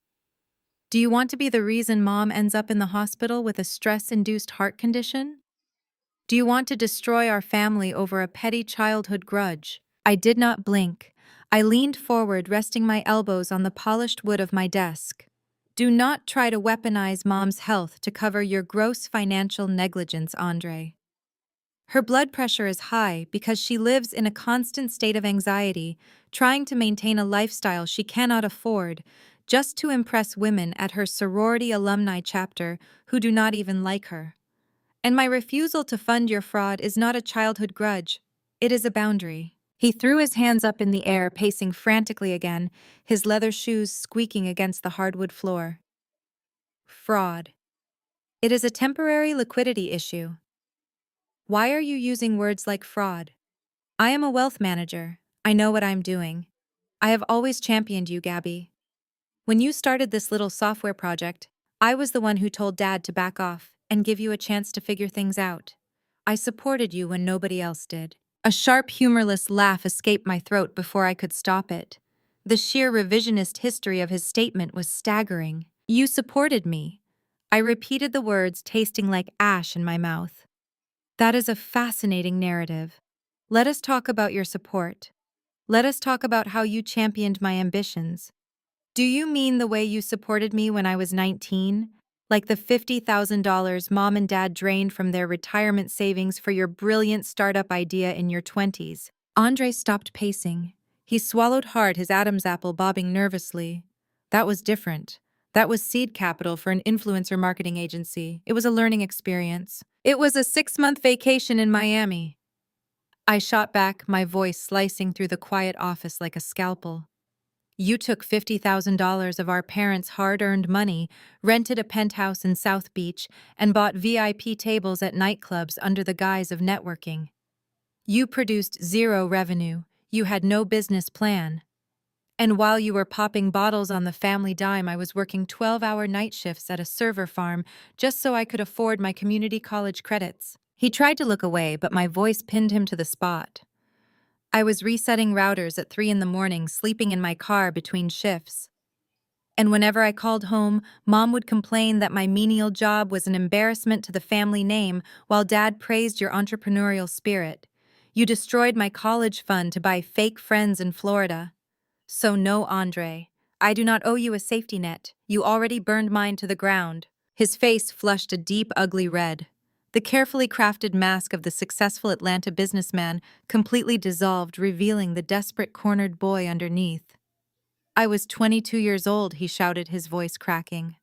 Do you want to be the reason Mom ends up in the hospital with a stress-induced heart condition? Do you want to destroy our family over a petty childhood grudge?" I did not blink. I leaned forward, resting my elbows on the polished wood of my desk. "Do not try to weaponize Mom's health to cover your gross financial negligence, Andre. Her blood pressure is high because she lives in a constant state of anxiety, trying to maintain a lifestyle she cannot afford, just to impress women at her sorority alumni chapter who do not even like her. And my refusal to fund your fraud is not a childhood grudge. It is a boundary." He threw his hands up in the air, pacing frantically again, his leather shoes squeaking against the hardwood floor. "Fraud. It is a temporary liquidity issue. Why are you using words like fraud? I am a wealth manager. I know what I'm doing. I have always championed you, Gabby. When you started this little software project, I was the one who told Dad to back off and give you a chance to figure things out. I supported you when nobody else did." A sharp, humorless laugh escaped my throat before I could stop it. The sheer revisionist history of his statement was staggering. "You supported me." I repeated the words, tasting like ash in my mouth. "That is a fascinating narrative. Let us talk about your support. Let us talk about how you championed my ambitions. Do you mean the way you supported me when I was 19? Like the $50,000 Mom and Dad drained from their retirement savings for your brilliant startup idea in your 20s? Andre stopped pacing. He swallowed hard, his Adam's apple bobbing nervously. "That was different. That was seed capital for an influencer marketing agency. It was a learning experience. It was a 6-month vacation in Miami." I shot back, my voice slicing through the quiet office like a scalpel. "You took $50,000 of our parents' hard-earned money, rented a penthouse in South Beach, and bought VIP tables at nightclubs under the guise of networking. You produced zero revenue. You had no business plan. And while you were popping bottles on the family dime, I was working 12-hour night shifts at a server farm just so I could afford my community college credits. He tried to look away, but my voice pinned him to the spot. I was resetting routers at 3 in the morning, sleeping in my car between shifts. And whenever I called home, Mom would complain that my menial job was an embarrassment to the family name, while Dad praised your entrepreneurial spirit. You destroyed my college fund to buy fake friends in Florida. So no, Andre. I do not owe you a safety net. You already burned mine to the ground. His face flushed a deep, ugly red. The carefully crafted mask of the successful Atlanta businessman completely dissolved, revealing the desperate cornered boy underneath. I was 22 years old, he shouted, his voice cracking.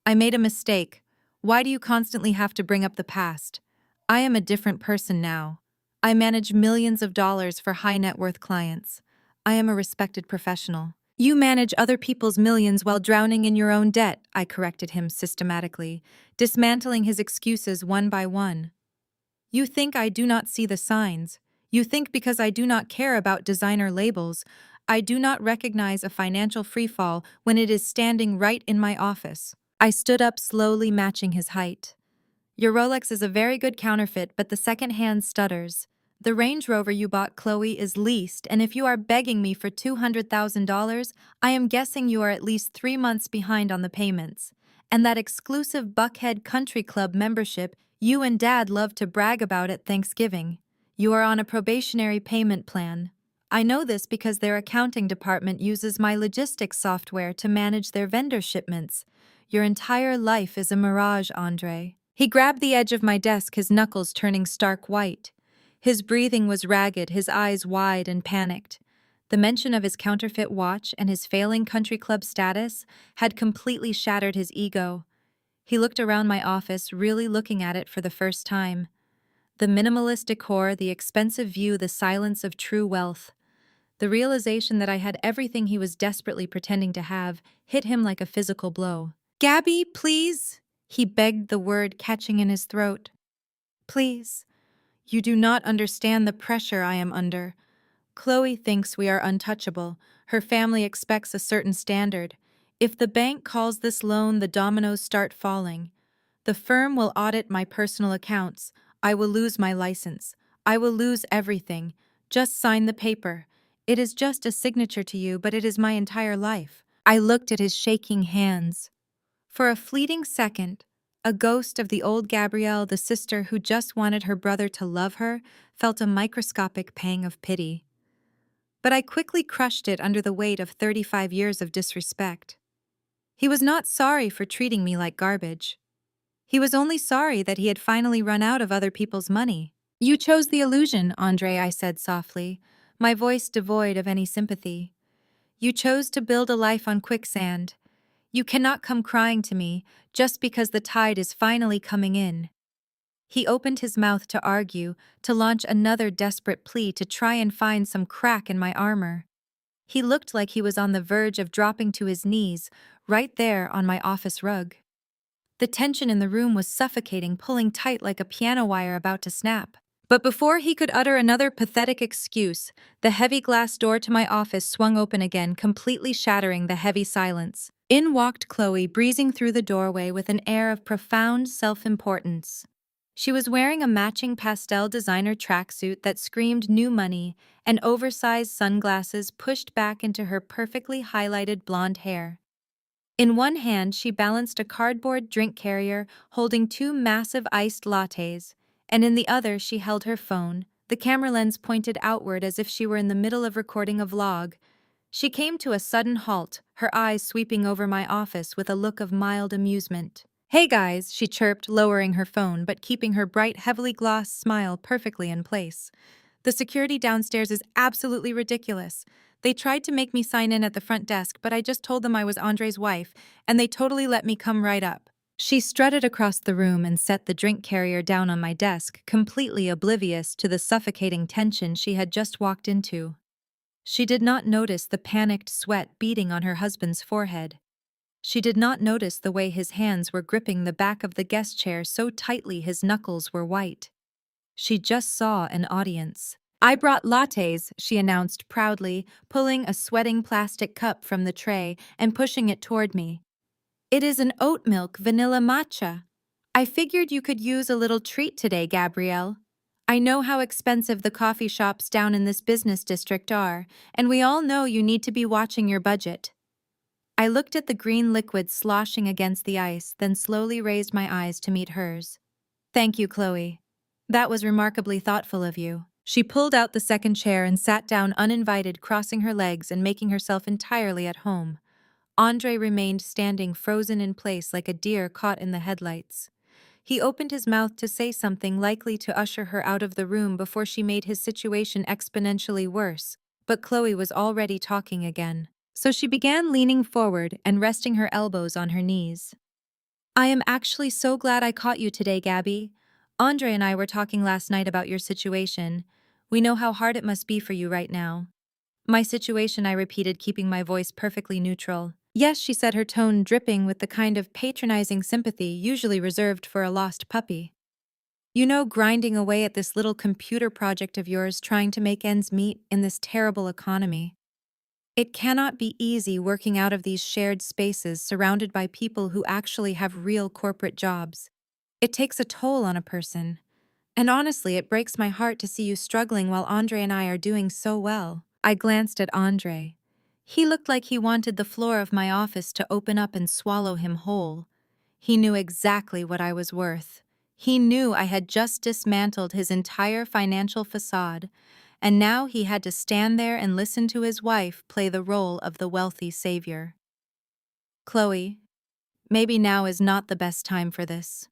I made a mistake. Why do you constantly have to bring up the past? I am a different person now. I manage millions of dollars for high net worth clients. I am a respected professional. You manage other people's millions while drowning in your own debt, I corrected him systematically, dismantling his excuses one by one. You think I do not see the signs. You think because I do not care about designer labels, I do not recognize a financial freefall when it is standing right in my office. I stood up slowly, matching his height. Your Rolex is a very good counterfeit, but the second hand stutters. The Range Rover you bought, Chloe, is leased, and if you are begging me for $200,000, I am guessing you are at least 3 months behind on the payments. And that exclusive Buckhead Country Club membership you and Dad love to brag about at Thanksgiving. You are on a probationary payment plan. I know this because their accounting department uses my logistics software to manage their vendor shipments. Your entire life is a mirage, Andre. He grabbed the edge of my desk, his knuckles turning stark white. His breathing was ragged, his eyes wide and panicked. The mention of his counterfeit watch and his failing country club status had completely shattered his ego. He looked around my office, really looking at it for the first time. The minimalist decor, the expensive view, the silence of true wealth. The realization that I had everything he was desperately pretending to have hit him like a physical blow. "Gabby, please," he begged, the word catching in his throat. "Please. You do not understand the pressure I am under. Chloe thinks we are untouchable. Her family expects a certain standard. If the bank calls this loan, the dominoes start falling. The firm will audit my personal accounts. I will lose my license. I will lose everything. Just sign the paper. It is just a signature to you, but it is my entire life." I looked at his shaking hands. For a fleeting second, a ghost of the old Gabrielle, the sister who just wanted her brother to love her, felt a microscopic pang of pity. But I quickly crushed it under the weight of 35 years of disrespect. He was not sorry for treating me like garbage. He was only sorry that he had finally run out of other people's money. "You chose the illusion, Andre," I said softly, my voice devoid of any sympathy. "You chose to build a life on quicksand. You cannot come crying to me just because the tide is finally coming in." He opened his mouth to argue, to launch another desperate plea to try and find some crack in my armor. He looked like he was on the verge of dropping to his knees, right there on my office rug. The tension in the room was suffocating, pulling tight like a piano wire about to snap. But before he could utter another pathetic excuse, the heavy glass door to my office swung open again, completely shattering the heavy silence. In walked Chloe, breezing through the doorway with an air of profound self-importance. She was wearing a matching pastel designer tracksuit that screamed new money, and oversized sunglasses pushed back into her perfectly highlighted blonde hair. In one hand, she balanced a cardboard drink carrier holding 2 massive iced lattes, and in the other she held her phone, the camera lens pointed outward as if she were in the middle of recording a vlog. She came to a sudden halt, her eyes sweeping over my office with a look of mild amusement. "Hey guys," she chirped, lowering her phone but keeping her bright, heavily glossed smile perfectly in place. "The security downstairs is absolutely ridiculous. They tried to make me sign in at the front desk, but I just told them I was Andre's wife, and they totally let me come right up." She strutted across the room and set the drink carrier down on my desk, completely oblivious to the suffocating tension she had just walked into. She did not notice the panicked sweat beading on her husband's forehead. She did not notice the way his hands were gripping the back of the guest chair so tightly his knuckles were white. She just saw an audience. I brought lattes, she announced proudly, pulling a sweating plastic cup from the tray and pushing it toward me. It is an oat milk vanilla matcha. I figured you could use a little treat today, Gabrielle. I know how expensive the coffee shops down in this business district are, and we all know you need to be watching your budget. I looked at the green liquid sloshing against the ice, then slowly raised my eyes to meet hers. Thank you, Chloe. That was remarkably thoughtful of you. She pulled out the second chair and sat down uninvited, crossing her legs and making herself entirely at home. Andre remained standing frozen in place like a deer caught in the headlights. He opened his mouth to say something likely to usher her out of the room before she made his situation exponentially worse, but Chloe was already talking again. So she began leaning forward and resting her elbows on her knees. I am actually so glad I caught you today, Gabby. Andre and I were talking last night about your situation. We know how hard it must be for you right now. My situation, I repeated, keeping my voice perfectly neutral. Yes, she said, her tone dripping with the kind of patronizing sympathy usually reserved for a lost puppy. You know, grinding away at this little computer project of yours, trying to make ends meet in this terrible economy. It cannot be easy working out of these shared spaces surrounded by people who actually have real corporate jobs. It takes a toll on a person. And honestly, it breaks my heart to see you struggling while Andre and I are doing so well. I glanced at Andre. He looked like he wanted the floor of my office to open up and swallow him whole. He knew exactly what I was worth. He knew I had just dismantled his entire financial facade, and now he had to stand there and listen to his wife play the role of the wealthy savior. Chloe, maybe now is not the best time for this.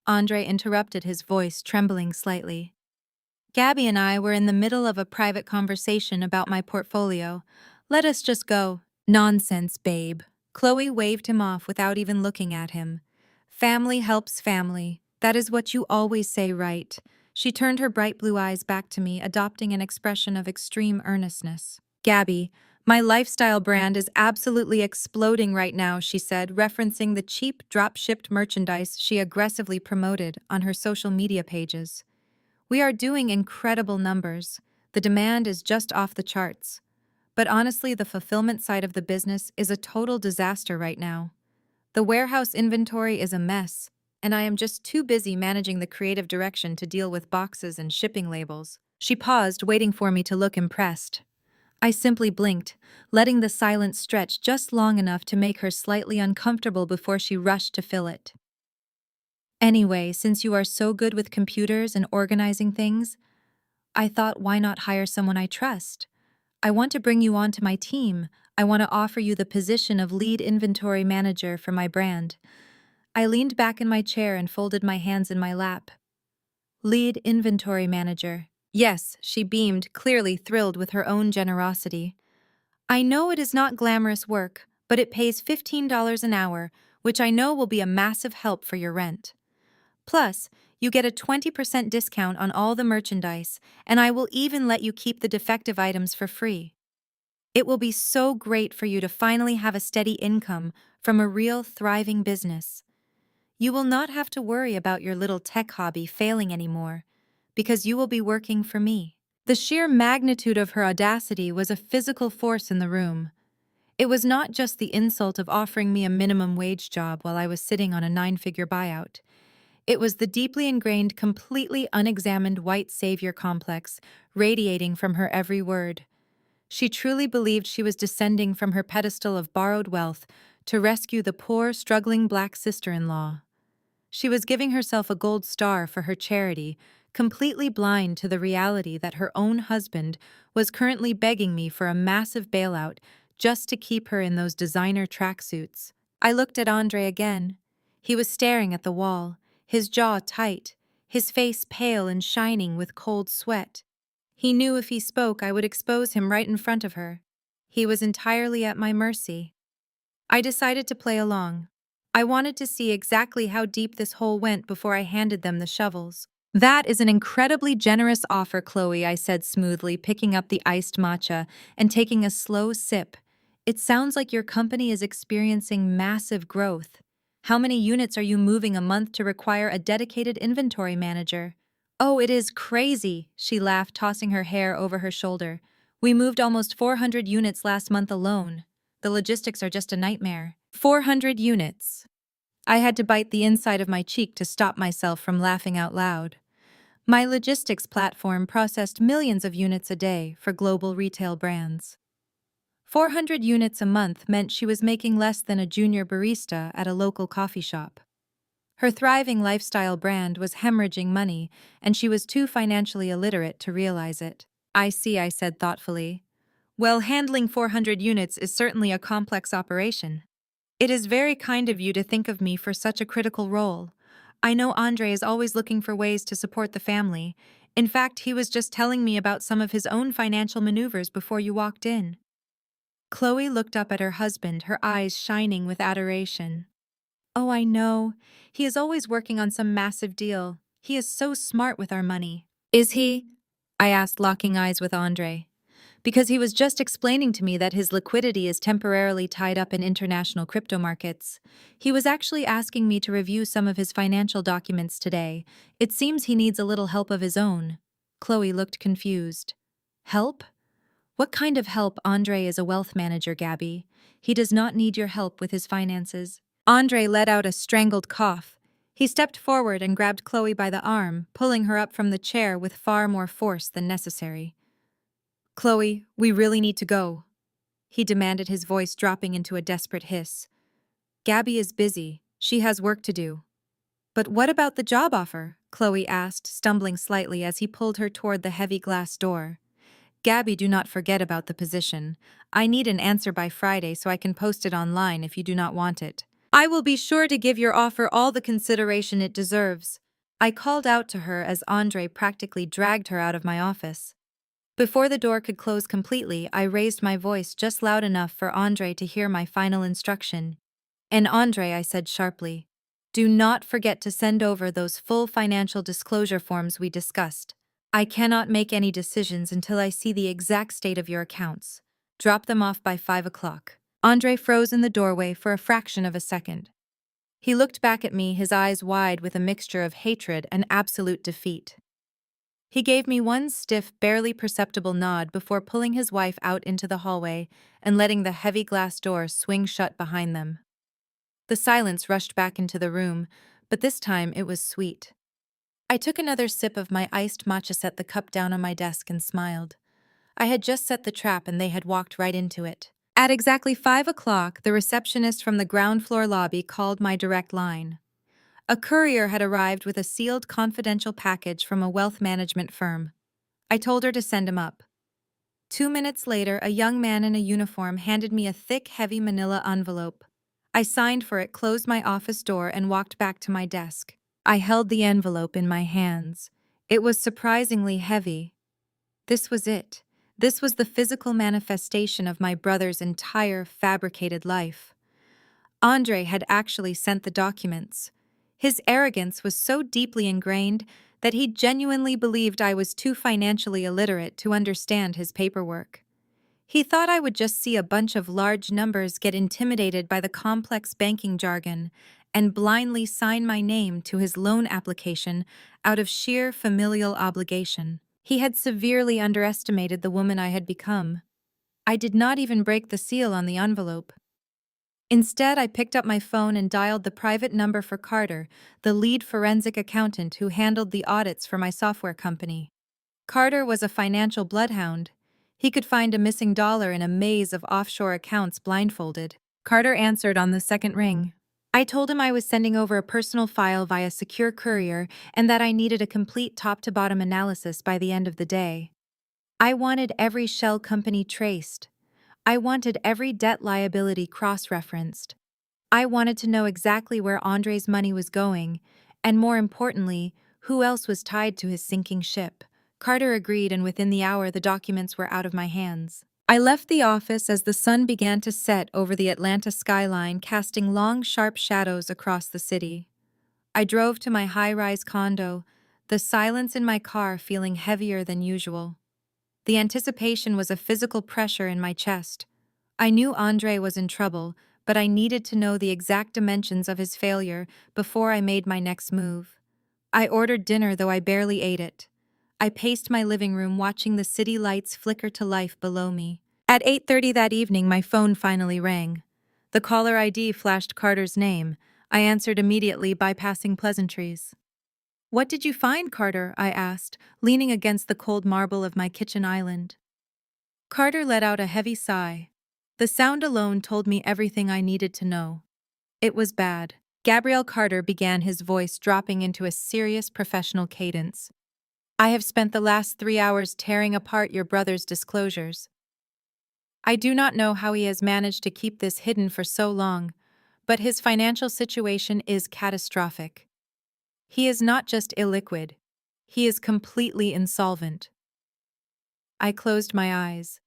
Andre interrupted, his voice trembling slightly. Gabby and I were in the middle of a private conversation about my portfolio. Let us just go. Nonsense, babe. Chloe waved him off without even looking at him. Family helps family. That is what you always say, right? She turned her bright blue eyes back to me, adopting an expression of extreme earnestness. Gabby, my lifestyle brand is absolutely exploding right now, she said, referencing the cheap drop-shipped merchandise she aggressively promoted on her social media pages. We are doing incredible numbers. The demand is just off the charts. But honestly, the fulfillment side of the business is a total disaster right now. The warehouse inventory is a mess, and I am just too busy managing the creative direction to deal with boxes and shipping labels. She paused, waiting for me to look impressed. I simply blinked, letting the silence stretch just long enough to make her slightly uncomfortable before she rushed to fill it. Anyway, since you are so good with computers and organizing things, I thought, why not hire someone I trust? I want to bring you onto my team. I want to offer you the position of lead inventory manager for my brand. I leaned back in my chair and folded my hands in my lap. Lead inventory manager. Yes, she beamed, clearly thrilled with her own generosity. I know it is not glamorous work, but it pays $15 an hour, which I know will be a massive help for your rent. Plus, you get a 20% discount on all the merchandise, and I will even let you keep the defective items for free. It will be so great for you to finally have a steady income from a real thriving business. You will not have to worry about your little tech hobby failing anymore, because you will be working for me. The sheer magnitude of her audacity was a physical force in the room. It was not just the insult of offering me a minimum wage job while I was sitting on a 9-figure buyout. It was the deeply ingrained, completely unexamined white savior complex radiating from her every word. She truly believed she was descending from her pedestal of borrowed wealth to rescue the poor, struggling black sister-in-law. She was giving herself a gold star for her charity, completely blind to the reality that her own husband was currently begging me for a massive bailout just to keep her in those designer tracksuits. I looked at Andre again. He was staring at the wall, his jaw tight, his face pale and shining with cold sweat. He knew if he spoke, I would expose him right in front of her. He was entirely at my mercy. I decided to play along. I wanted to see exactly how deep this hole went before I handed them the shovels. That is an incredibly generous offer, Chloe, I said smoothly, picking up the iced matcha and taking a slow sip. It sounds like your company is experiencing massive growth. How many units are you moving a month to require a dedicated inventory manager? Oh, it is crazy, she laughed, tossing her hair over her shoulder. We moved almost 400 units last month alone. The logistics are just a nightmare. 400 units. I had to bite the inside of my cheek to stop myself from laughing out loud. My logistics platform processed millions of units a day for global retail brands. 400 units a month meant she was making less than a junior barista at a local coffee shop. Her thriving lifestyle brand was hemorrhaging money, and she was too financially illiterate to realize it. I see, I said thoughtfully. Well, handling 400 units is certainly a complex operation. It is very kind of you to think of me for such a critical role. I know Andre is always looking for ways to support the family. In fact, he was just telling me about some of his own financial maneuvers before you walked in. Chloe looked up at her husband, her eyes shining with adoration. Oh, I know. He is always working on some massive deal. He is so smart with our money. Is he? I asked, locking eyes with Andre. Because he was just explaining to me that his liquidity is temporarily tied up in international crypto markets. He was actually asking me to review some of his financial documents today. It seems he needs a little help of his own. Chloe looked confused. Help? What kind of help? Andre is a wealth manager, Gabby. He does not need your help with his finances. Andre let out a strangled cough. He stepped forward and grabbed Chloe by the arm, pulling her up from the chair with far more force than necessary. Chloe, we really need to go, he demanded, his voice dropping into a desperate hiss. Gabby is busy. She has work to do. But what about the job offer? Chloe asked, stumbling slightly as he pulled her toward the heavy glass door. Gabby, do not forget about the position. I need an answer by Friday so I can post it online if you do not want it. I will be sure to give your offer all the consideration it deserves. I called out to her as Andre practically dragged her out of my office. Before the door could close completely, I raised my voice just loud enough for Andre to hear my final instruction. And Andre, I said sharply, do not forget to send over those full financial disclosure forms we discussed. I cannot make any decisions until I see the exact state of your accounts. Drop them off by 5 o'clock. Andre froze in the doorway for a fraction of a second. He looked back at me, his eyes wide with a mixture of hatred and absolute defeat. He gave me one stiff, barely perceptible nod before pulling his wife out into the hallway and letting the heavy glass door swing shut behind them. The silence rushed back into the room, but this time it was sweet. I took another sip of my iced matcha, set the cup down on my desk, and smiled. I had just set the trap and they had walked right into it. At exactly 5 o'clock, the receptionist from the ground floor lobby called my direct line. A courier had arrived with a sealed confidential package from a wealth management firm. I told her to send him up. 2 minutes later, a young man in a uniform handed me a thick, heavy manila envelope. I signed for it, closed my office door, and walked back to my desk. I held the envelope in my hands. It was surprisingly heavy. This was it. This was the physical manifestation of my brother's entire fabricated life. Andre had actually sent the documents. His arrogance was so deeply ingrained that he genuinely believed I was too financially illiterate to understand his paperwork. He thought I would just see a bunch of large numbers, get intimidated by the complex banking jargon, and blindly sign my name to his loan application out of sheer familial obligation. He had severely underestimated the woman I had become. I did not even break the seal on the envelope. Instead, I picked up my phone and dialed the private number for Carter, the lead forensic accountant who handled the audits for my software company. Carter was a financial bloodhound. He could find a missing dollar in a maze of offshore accounts blindfolded. Carter answered on the second ring. I told him I was sending over a personal file via secure courier and that I needed a complete top-to-bottom analysis by the end of the day. I wanted every shell company traced. I wanted every debt liability cross-referenced. I wanted to know exactly where Andre's money was going, and more importantly, who else was tied to his sinking ship. Carter agreed, and within the hour the documents were out of my hands. I left the office as the sun began to set over the Atlanta skyline, casting long, sharp shadows across the city. I drove to my high-rise condo, the silence in my car feeling heavier than usual. The anticipation was a physical pressure in my chest. I knew Andre was in trouble, but I needed to know the exact dimensions of his failure before I made my next move. I ordered dinner, though I barely ate it. I paced my living room, watching the city lights flicker to life below me. At 8:30 that evening, my phone finally rang. The caller ID flashed Carter's name. I answered immediately, bypassing pleasantries. "What did you find, Carter?" I asked, leaning against the cold marble of my kitchen island. Carter let out a heavy sigh. The sound alone told me everything I needed to know. It was bad. Gabrielle, Carter began, his voice dropping into a serious professional cadence. "I have spent the last 3 hours tearing apart your brother's disclosures. I do not know how he has managed to keep this hidden for so long, but his financial situation is catastrophic. He is not just illiquid, he is completely insolvent." I closed my eyes.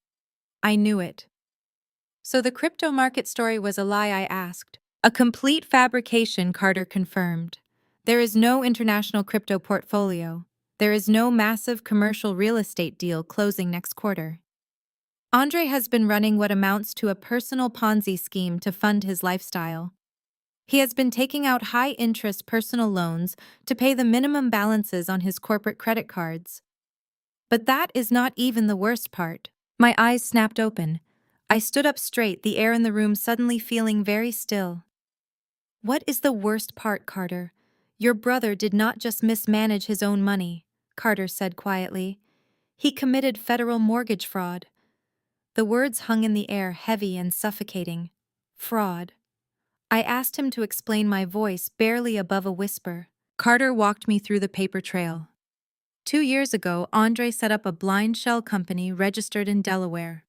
I knew it. "So the crypto market story was a lie?" I asked. "A complete fabrication," Carter confirmed. "There is no international crypto portfolio. There is no massive commercial real estate deal closing next quarter. Andre has been running what amounts to a personal Ponzi scheme to fund his lifestyle. He has been taking out high-interest personal loans to pay the minimum balances on his corporate credit cards. But that is not even the worst part." My eyes snapped open. I stood up straight, the air in the room suddenly feeling very still. "What is the worst part, Carter? Your brother did not just mismanage his own money," Carter said quietly. "He committed federal mortgage fraud." The words hung in the air, heavy and suffocating. Fraud. I asked him to explain, my voice barely above a whisper. Carter walked me through the paper trail. 2 years ago, Andre set up a blind shell company registered in Delaware.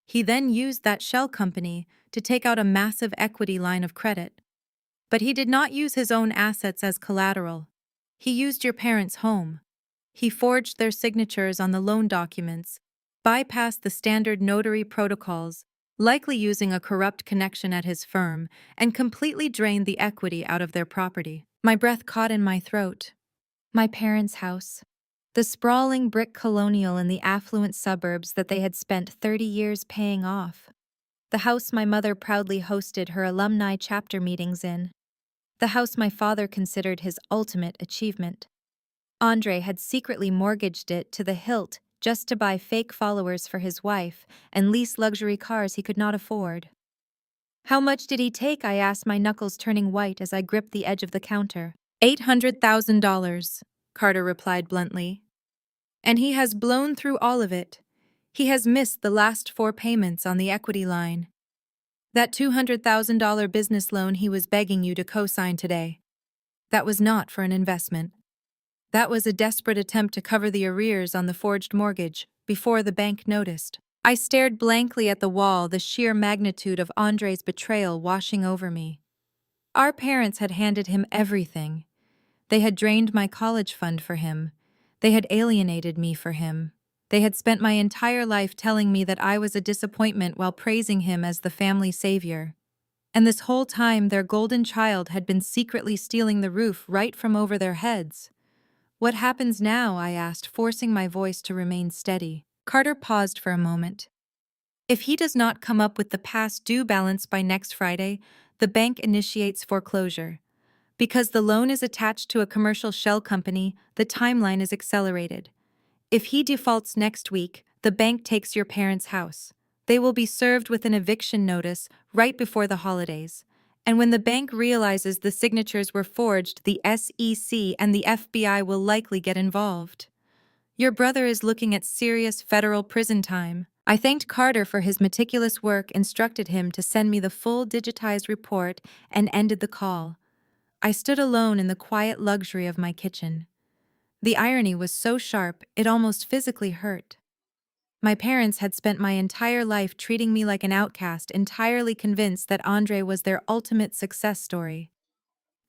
He then used that shell company to take out a massive equity line of credit. But he did not use his own assets as collateral. He used your parents' home. He forged their signatures on the loan documents, bypassed the standard notary protocols, likely using a corrupt connection at his firm, and completely drained the equity out of their property. My breath caught in my throat. My parents' house. The sprawling brick colonial in the affluent suburbs that they had spent 30 years paying off. The house my mother proudly hosted her alumni chapter meetings in. The house my father considered his ultimate achievement. Andre had secretly mortgaged it to the hilt just to buy fake followers for his wife and lease luxury cars he could not afford. "How much did he take?" I asked, my knuckles turning white as I gripped the edge of the counter. $800,000, Carter replied bluntly. "And he has blown through all of it. He has missed the last 4 payments on the equity line. That $200,000 business loan he was begging you to co-sign today. That was not for an investment. That was a desperate attempt to cover the arrears on the forged mortgage before the bank noticed." I stared blankly at the wall, the sheer magnitude of Andre's betrayal washing over me. Our parents had handed him everything. They had drained my college fund for him. They had alienated me for him. They had spent my entire life telling me that I was a disappointment while praising him as the family savior. And this whole time, their golden child had been secretly stealing the roof right from over their heads. "What happens now?" I asked, forcing my voice to remain steady. Carter paused for a moment. "If he does not come up with the past due balance by next Friday, the bank initiates foreclosure. Because the loan is attached to a commercial shell company, the timeline is accelerated. If he defaults next week, the bank takes your parents' house. They will be served with an eviction notice right before the holidays. And when the bank realizes the signatures were forged, the SEC and the FBI will likely get involved. Your brother is looking at serious federal prison time." I thanked Carter for his meticulous work, instructed him to send me the full digitized report, and ended the call. I stood alone in the quiet luxury of my kitchen. The irony was so sharp, it almost physically hurt. My parents had spent my entire life treating me like an outcast, entirely convinced that Andre was their ultimate success story.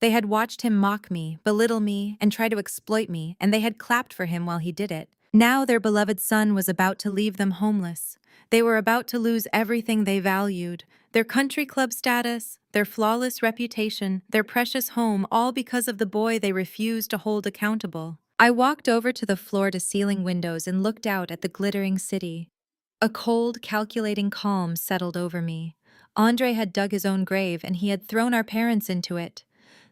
They had watched him mock me, belittle me, and try to exploit me, and they had clapped for him while he did it. Now their beloved son was about to leave them homeless. They were about to lose everything they valued: their country club status, their flawless reputation, their precious home, all because of the boy they refused to hold accountable. I walked over to the floor-to-ceiling windows and looked out at the glittering city. A cold, calculating calm settled over me. Andre had dug his own grave, and he had thrown our parents into it.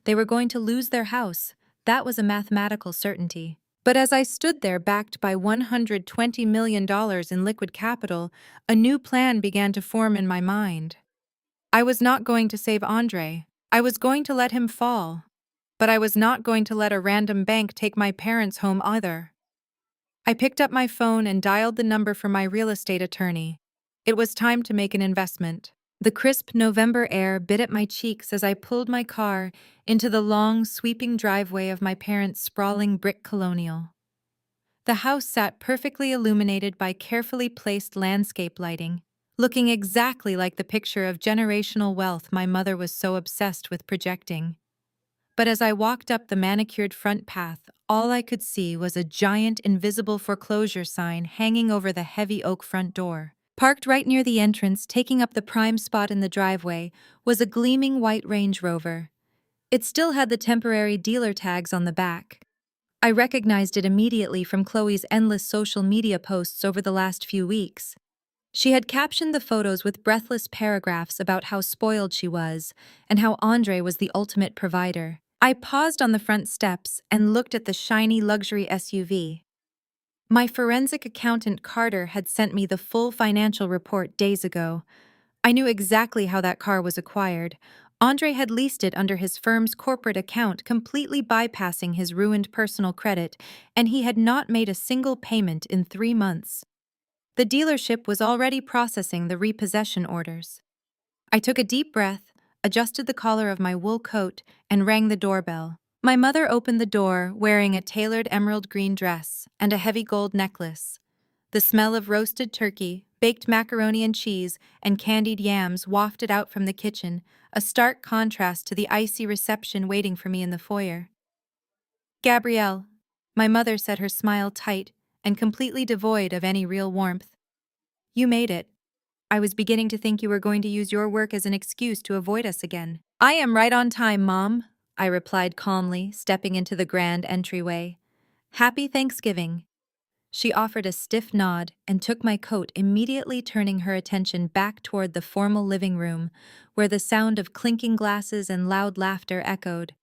They were going to lose their house, That was a mathematical certainty. But as I stood there backed by $120 million in liquid capital, a new plan began to form in my mind. I was not going to save Andre. I was going to let him fall. But I was not going to let a random bank take my parents home either. I picked up my phone and dialed the number for my real estate attorney. It was time to make an investment. The crisp November air bit at my cheeks as I pulled my car into the long, sweeping driveway of my parents' sprawling brick colonial. The house sat perfectly illuminated by carefully placed landscape lighting, looking exactly like the picture of generational wealth my mother was so obsessed with projecting. But as I walked up the manicured front path, all I could see was a giant invisible foreclosure sign hanging over the heavy oak front door. Parked right near the entrance, taking up the prime spot in the driveway, was a gleaming white Range Rover. It still had the temporary dealer tags on the back. I recognized it immediately from Chloe's endless social media posts over the last few weeks. She had captioned the photos with breathless paragraphs about how spoiled she was and how Andre was the ultimate provider. I paused on the front steps and looked at the shiny luxury SUV. My forensic accountant Carter had sent me the full financial report days ago. I knew exactly how that car was acquired. Andre had leased it under his firm's corporate account, completely bypassing his ruined personal credit, and he had not made a single payment in 3 months. The dealership was already processing the repossession orders. I took a deep breath, adjusted the collar of my wool coat, and rang the doorbell. My mother opened the door, wearing a tailored emerald green dress and a heavy gold necklace. The smell of roasted turkey, baked macaroni and cheese, and candied yams wafted out from the kitchen, a stark contrast to the icy reception waiting for me in the foyer. "Gabrielle," my mother said, her smile tight and completely devoid of any real warmth. "You made it. I was beginning to think you were going to use your work as an excuse to avoid us again." "I am right on time, Mom," I replied calmly, stepping into the grand entryway. "Happy Thanksgiving." She offered a stiff nod and took my coat, immediately turning her attention back toward the formal living room, where the sound of clinking glasses and loud laughter echoed.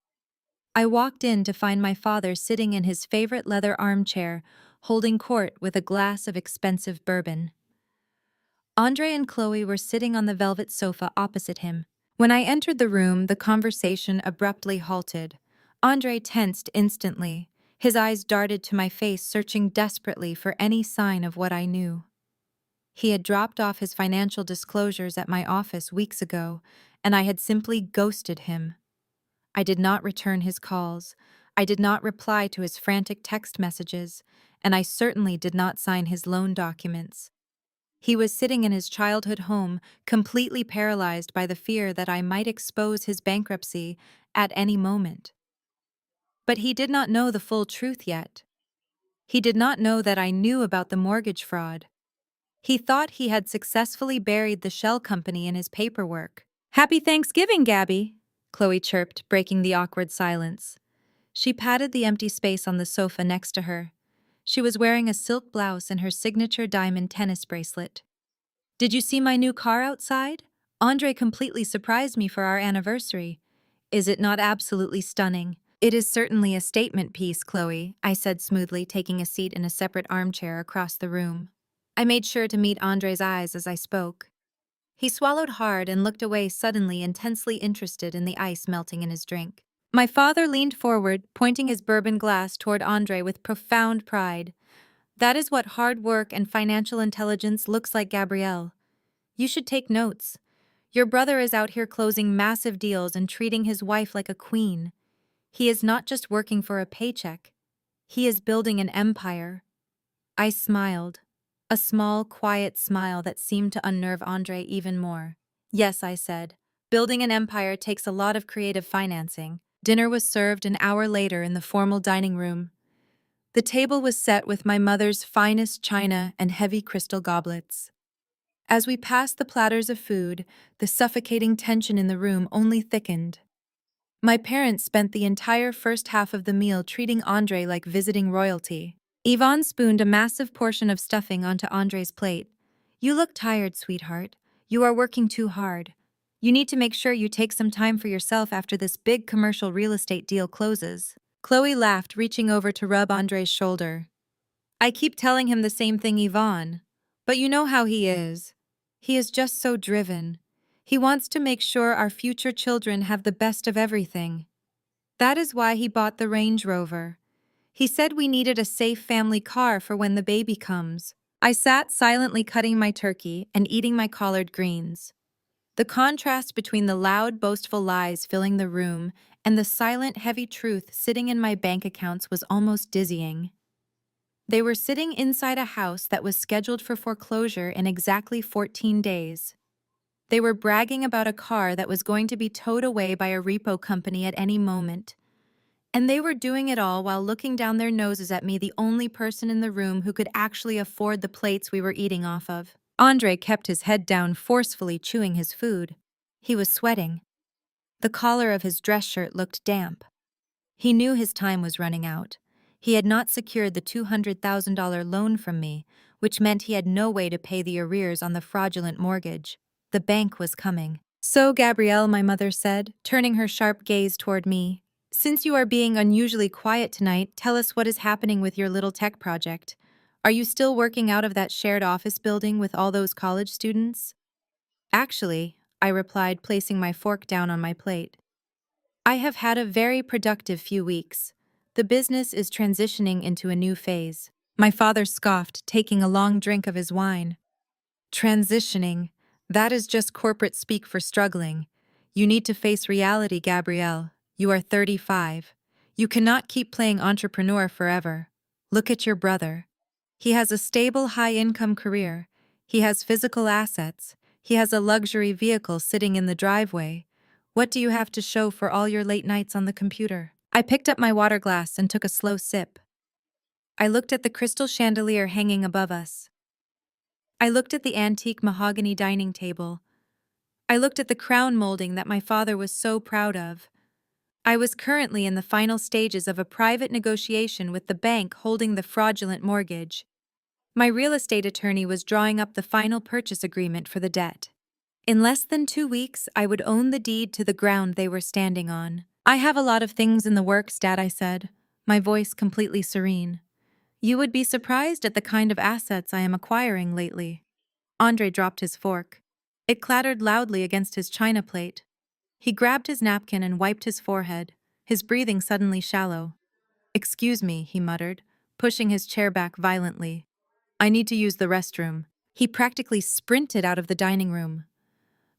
I walked in to find my father sitting in his favorite leather armchair, holding court with a glass of expensive bourbon. Andre and Chloe were sitting on the velvet sofa opposite him. When I entered the room, the conversation abruptly halted. Andre tensed instantly. His eyes darted to my face, searching desperately for any sign of what I knew. He had dropped off his financial disclosures at my office weeks ago, and I had simply ghosted him. I did not return his calls. I did not reply to his frantic text messages, and I certainly did not sign his loan documents. He was sitting in his childhood home, completely paralyzed by the fear that I might expose his bankruptcy at any moment. But he did not know the full truth yet. He did not know that I knew about the mortgage fraud. He thought he had successfully buried the shell company in his paperwork. "Happy Thanksgiving, Gabby," Chloe chirped, breaking the awkward silence. She patted the empty space on the sofa next to her. She was wearing a silk blouse and her signature diamond tennis bracelet. "Did you see my new car outside? Andre completely surprised me for our anniversary. Is it not absolutely stunning?" "It is certainly a statement piece, Chloe," I said smoothly, taking a seat in a separate armchair across the room. I made sure to meet Andre's eyes as I spoke. He swallowed hard and looked away, suddenly intensely interested in the ice melting in his drink. My father leaned forward, pointing his bourbon glass toward Andre with profound pride. "That is what hard work and financial intelligence looks like, Gabrielle. You should take notes. Your brother is out here closing massive deals and treating his wife like a queen. He is not just working for a paycheck. He is building an empire." I smiled. A small, quiet smile that seemed to unnerve Andre even more. "Yes," I said. "Building an empire takes a lot of creative financing." Dinner was served an hour later in the formal dining room. The table was set with my mother's finest china and heavy crystal goblets. As we passed the platters of food, the suffocating tension in the room only thickened. My parents spent the entire first half of the meal treating Andre like visiting royalty. Yvonne spooned a massive portion of stuffing onto Andre's plate. "You look tired, sweetheart. You are working too hard. You need to make sure you take some time for yourself after this big commercial real estate deal closes." Chloe laughed, reaching over to rub Andre's shoulder. I keep telling him the same thing, Yvonne. But you know how he is. He is just so driven. He wants to make sure our future children have the best of everything. That is why he bought the Range Rover. He said we needed a safe family car for when the baby comes. I sat silently cutting my turkey and eating my collard greens. The contrast between the loud, boastful lies filling the room and the silent, heavy truth sitting in my bank accounts was almost dizzying. They were sitting inside a house that was scheduled for foreclosure in exactly 14 days. They were bragging about a car that was going to be towed away by a repo company at any moment. And they were doing it all while looking down their noses at me, the only person in the room who could actually afford the plates we were eating off of. Andre kept his head down, forcefully chewing his food. He was sweating. The collar of his dress shirt looked damp. He knew his time was running out. He had not secured the $200,000 loan from me, which meant he had no way to pay the arrears on the fraudulent mortgage. The bank was coming. So, Gabrielle, my mother said, turning her sharp gaze toward me, since you are being unusually quiet tonight, tell us what is happening with your little tech project. Are you still working out of that shared office building with all those college students? Actually, I replied, placing my fork down on my plate. I have had a very productive few weeks. The business is transitioning into a new phase. My father scoffed, taking a long drink of his wine. Transitioning. That is just corporate speak for struggling. You need to face reality, Gabrielle. You are 35. You cannot keep playing entrepreneur forever. Look at your brother. He has a stable, high-income career. He has physical assets. He has a luxury vehicle sitting in the driveway. What do you have to show for all your late nights on the computer? I picked up my water glass and took a slow sip. I looked at the crystal chandelier hanging above us. I looked at the antique mahogany dining table. I looked at the crown molding that my father was so proud of. I was currently in the final stages of a private negotiation with the bank holding the fraudulent mortgage. My real estate attorney was drawing up the final purchase agreement for the debt. In less than 2 weeks, I would own the deed to the ground they were standing on. I have a lot of things in the works, Dad, I said, my voice completely serene. You would be surprised at the kind of assets I am acquiring lately. Andre dropped his fork. It clattered loudly against his china plate. He grabbed his napkin and wiped his forehead, his breathing suddenly shallow. Excuse me, he muttered, pushing his chair back violently. I need to use the restroom. He practically sprinted out of the dining room.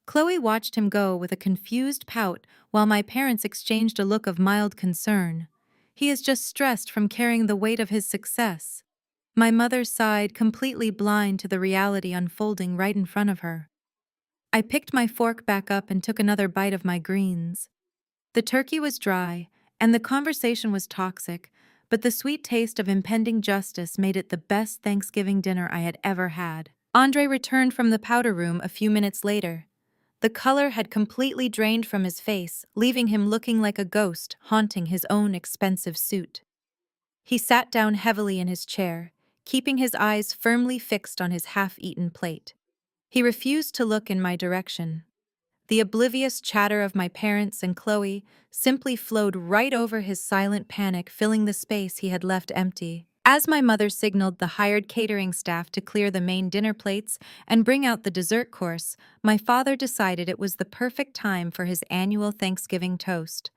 Chloe watched him go with a confused pout while my parents exchanged a look of mild concern. He is just stressed from carrying the weight of his success. My mother sighed, completely blind to the reality unfolding right in front of her. I picked my fork back up and took another bite of my greens. The turkey was dry, and the conversation was toxic, but the sweet taste of impending justice made it the best Thanksgiving dinner I had ever had. Andre returned from the powder room a few minutes later. The color had completely drained from his face, leaving him looking like a ghost haunting his own expensive suit. He sat down heavily in his chair, keeping his eyes firmly fixed on his half-eaten plate. He refused to look in my direction. The oblivious chatter of my parents and Chloe simply flowed right over his silent panic, filling the space he had left empty. As my mother signaled the hired catering staff to clear the main dinner plates and bring out the dessert course, my father decided it was the perfect time for his annual Thanksgiving toast.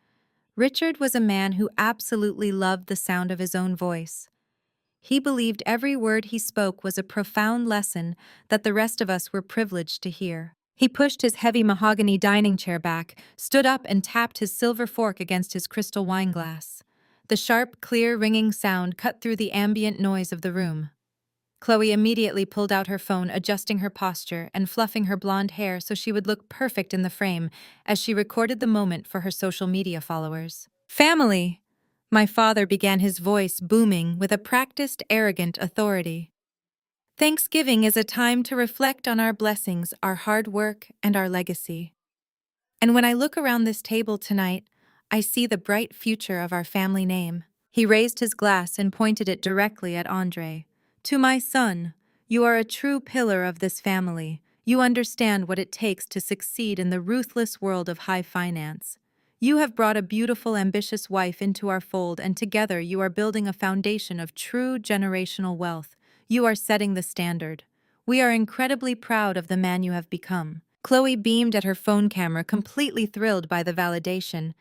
Richard was a man who absolutely loved the sound of his own voice. He believed every word he spoke was a profound lesson that the rest of us were privileged to hear. He pushed his heavy mahogany dining chair back, stood up and tapped his silver fork against his crystal wine glass. The sharp, clear, ringing sound cut through the ambient noise of the room. Chloe immediately pulled out her phone, adjusting her posture and fluffing her blonde hair so she would look perfect in the frame as she recorded the moment for her social media followers. Family! My father began, his voice booming with a practiced, arrogant authority. Thanksgiving is a time to reflect on our blessings, our hard work, and our legacy. And when I look around this table tonight, I see the bright future of our family name. He raised his glass and pointed it directly at Andre. To my son, you are a true pillar of this family. You understand what it takes to succeed in the ruthless world of high finance. You have brought a beautiful, ambitious wife into our fold, and together you are building a foundation of true generational wealth. You are setting the standard. We are incredibly proud of the man you have become." Chloe beamed at her phone camera, completely thrilled by the validation.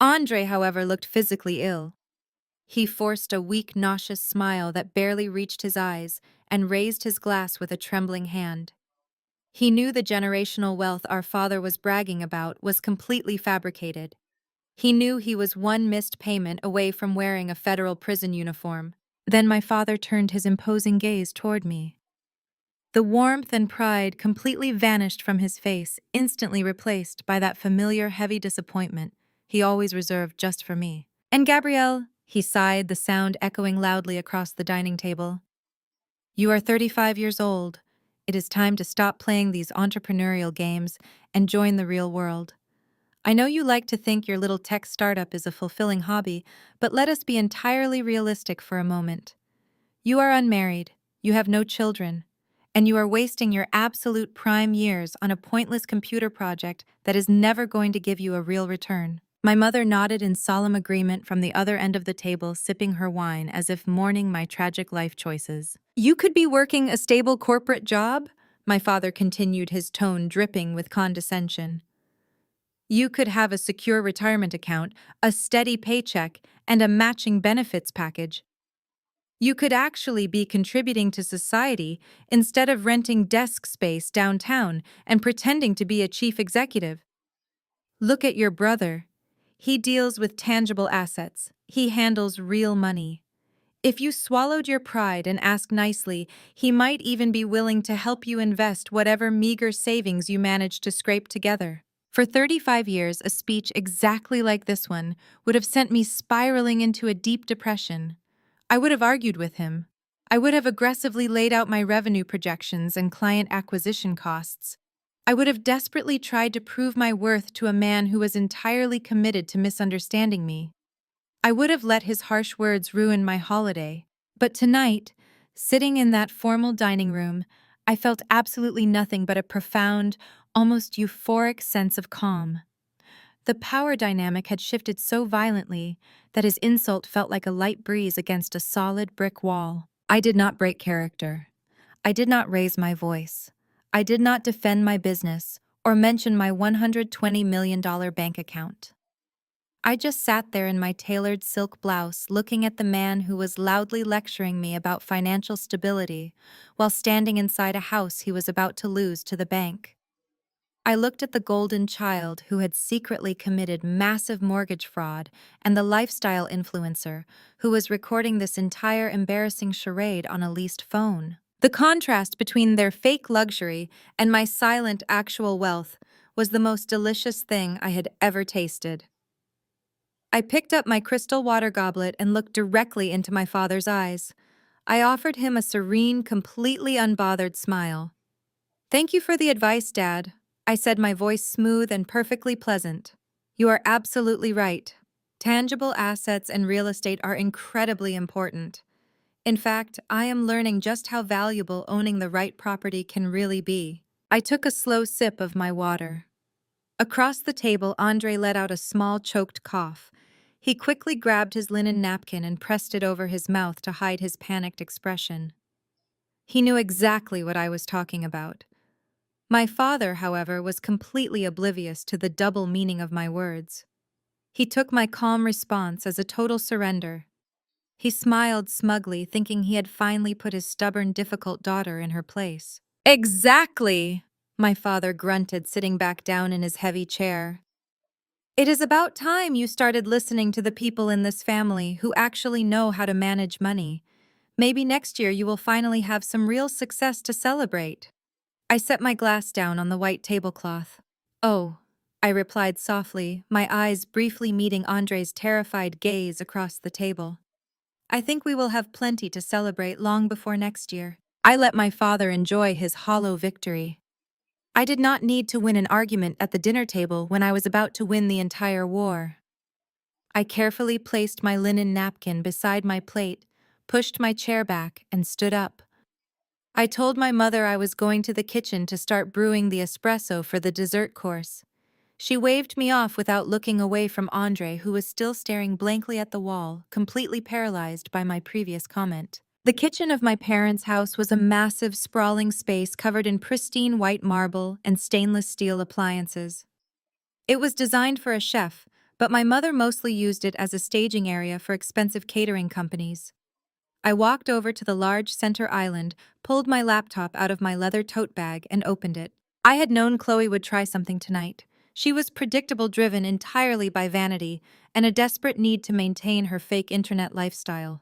Andre, however, looked physically ill. He forced a weak, nauseous smile that barely reached his eyes and raised his glass with a trembling hand. He knew the generational wealth our father was bragging about was completely fabricated. He knew he was one missed payment away from wearing a federal prison uniform. Then my father turned his imposing gaze toward me. The warmth and pride completely vanished from his face, instantly replaced by that familiar heavy disappointment he always reserved just for me. "And Gabrielle," he sighed, the sound echoing loudly across the dining table. "You are 35 years old. It is time to stop playing these entrepreneurial games and join the real world. I know you like to think your little tech startup is a fulfilling hobby, but let us be entirely realistic for a moment. You are unmarried, you have no children, and you are wasting your absolute prime years on a pointless computer project that is never going to give you a real return." My mother nodded in solemn agreement from the other end of the table, sipping her wine as if mourning my tragic life choices. "You could be working a stable corporate job," my father continued, his tone dripping with condescension. "You could have a secure retirement account, a steady paycheck, and a matching benefits package. You could actually be contributing to society instead of renting desk space downtown and pretending to be a chief executive. Look at your brother. He deals with tangible assets. He handles real money. If you swallowed your pride and asked nicely, he might even be willing to help you invest whatever meager savings you manage to scrape together." For 35 years, a speech exactly like this one would have sent me spiraling into a deep depression. I would have argued with him. I would have aggressively laid out my revenue projections and client acquisition costs. I would have desperately tried to prove my worth to a man who was entirely committed to misunderstanding me. I would have let his harsh words ruin my holiday. But tonight, sitting in that formal dining room, I felt absolutely nothing but a profound, almost euphoric sense of calm. The power dynamic had shifted so violently that his insult felt like a light breeze against a solid brick wall. I did not break character. I did not raise my voice. I did not defend my business or mention my $120 million bank account. I just sat there in my tailored silk blouse, looking at the man who was loudly lecturing me about financial stability while standing inside a house he was about to lose to the bank. I looked at the golden child who had secretly committed massive mortgage fraud and the lifestyle influencer who was recording this entire embarrassing charade on a leased phone. The contrast between their fake luxury and my silent actual wealth was the most delicious thing I had ever tasted. I picked up my crystal water goblet and looked directly into my father's eyes. I offered him a serene, completely unbothered smile. "Thank you for the advice, Dad," I said, my voice smooth and perfectly pleasant. "You are absolutely right. Tangible assets and real estate are incredibly important. In fact, I am learning just how valuable owning the right property can really be." I took a slow sip of my water. Across the table, Andre let out a small, choked cough. He quickly grabbed his linen napkin and pressed it over his mouth to hide his panicked expression. He knew exactly what I was talking about. My father, however, was completely oblivious to the double meaning of my words. He took my calm response as a total surrender. He smiled smugly, thinking he had finally put his stubborn, difficult daughter in her place. "Exactly," my father grunted, sitting back down in his heavy chair. "It is about time you started listening to the people in this family who actually know how to manage money. Maybe next year you will finally have some real success to celebrate." I set my glass down on the white tablecloth. "Oh," I replied softly, my eyes briefly meeting Andre's terrified gaze across the table. "I think we will have plenty to celebrate long before next year." I let my father enjoy his hollow victory. I did not need to win an argument at the dinner table when I was about to win the entire war. I carefully placed my linen napkin beside my plate, pushed my chair back, and stood up. I told my mother I was going to the kitchen to start brewing the espresso for the dessert course. She waved me off without looking away from Andre, who was still staring blankly at the wall, completely paralyzed by my previous comment. The kitchen of my parents' house was a massive, sprawling space covered in pristine white marble and stainless steel appliances. It was designed for a chef, but my mother mostly used it as a staging area for expensive catering companies. I walked over to the large center island, pulled my laptop out of my leather tote bag, and opened it. I had known Chloe would try something tonight. She was predictable, driven entirely by vanity and a desperate need to maintain her fake internet lifestyle.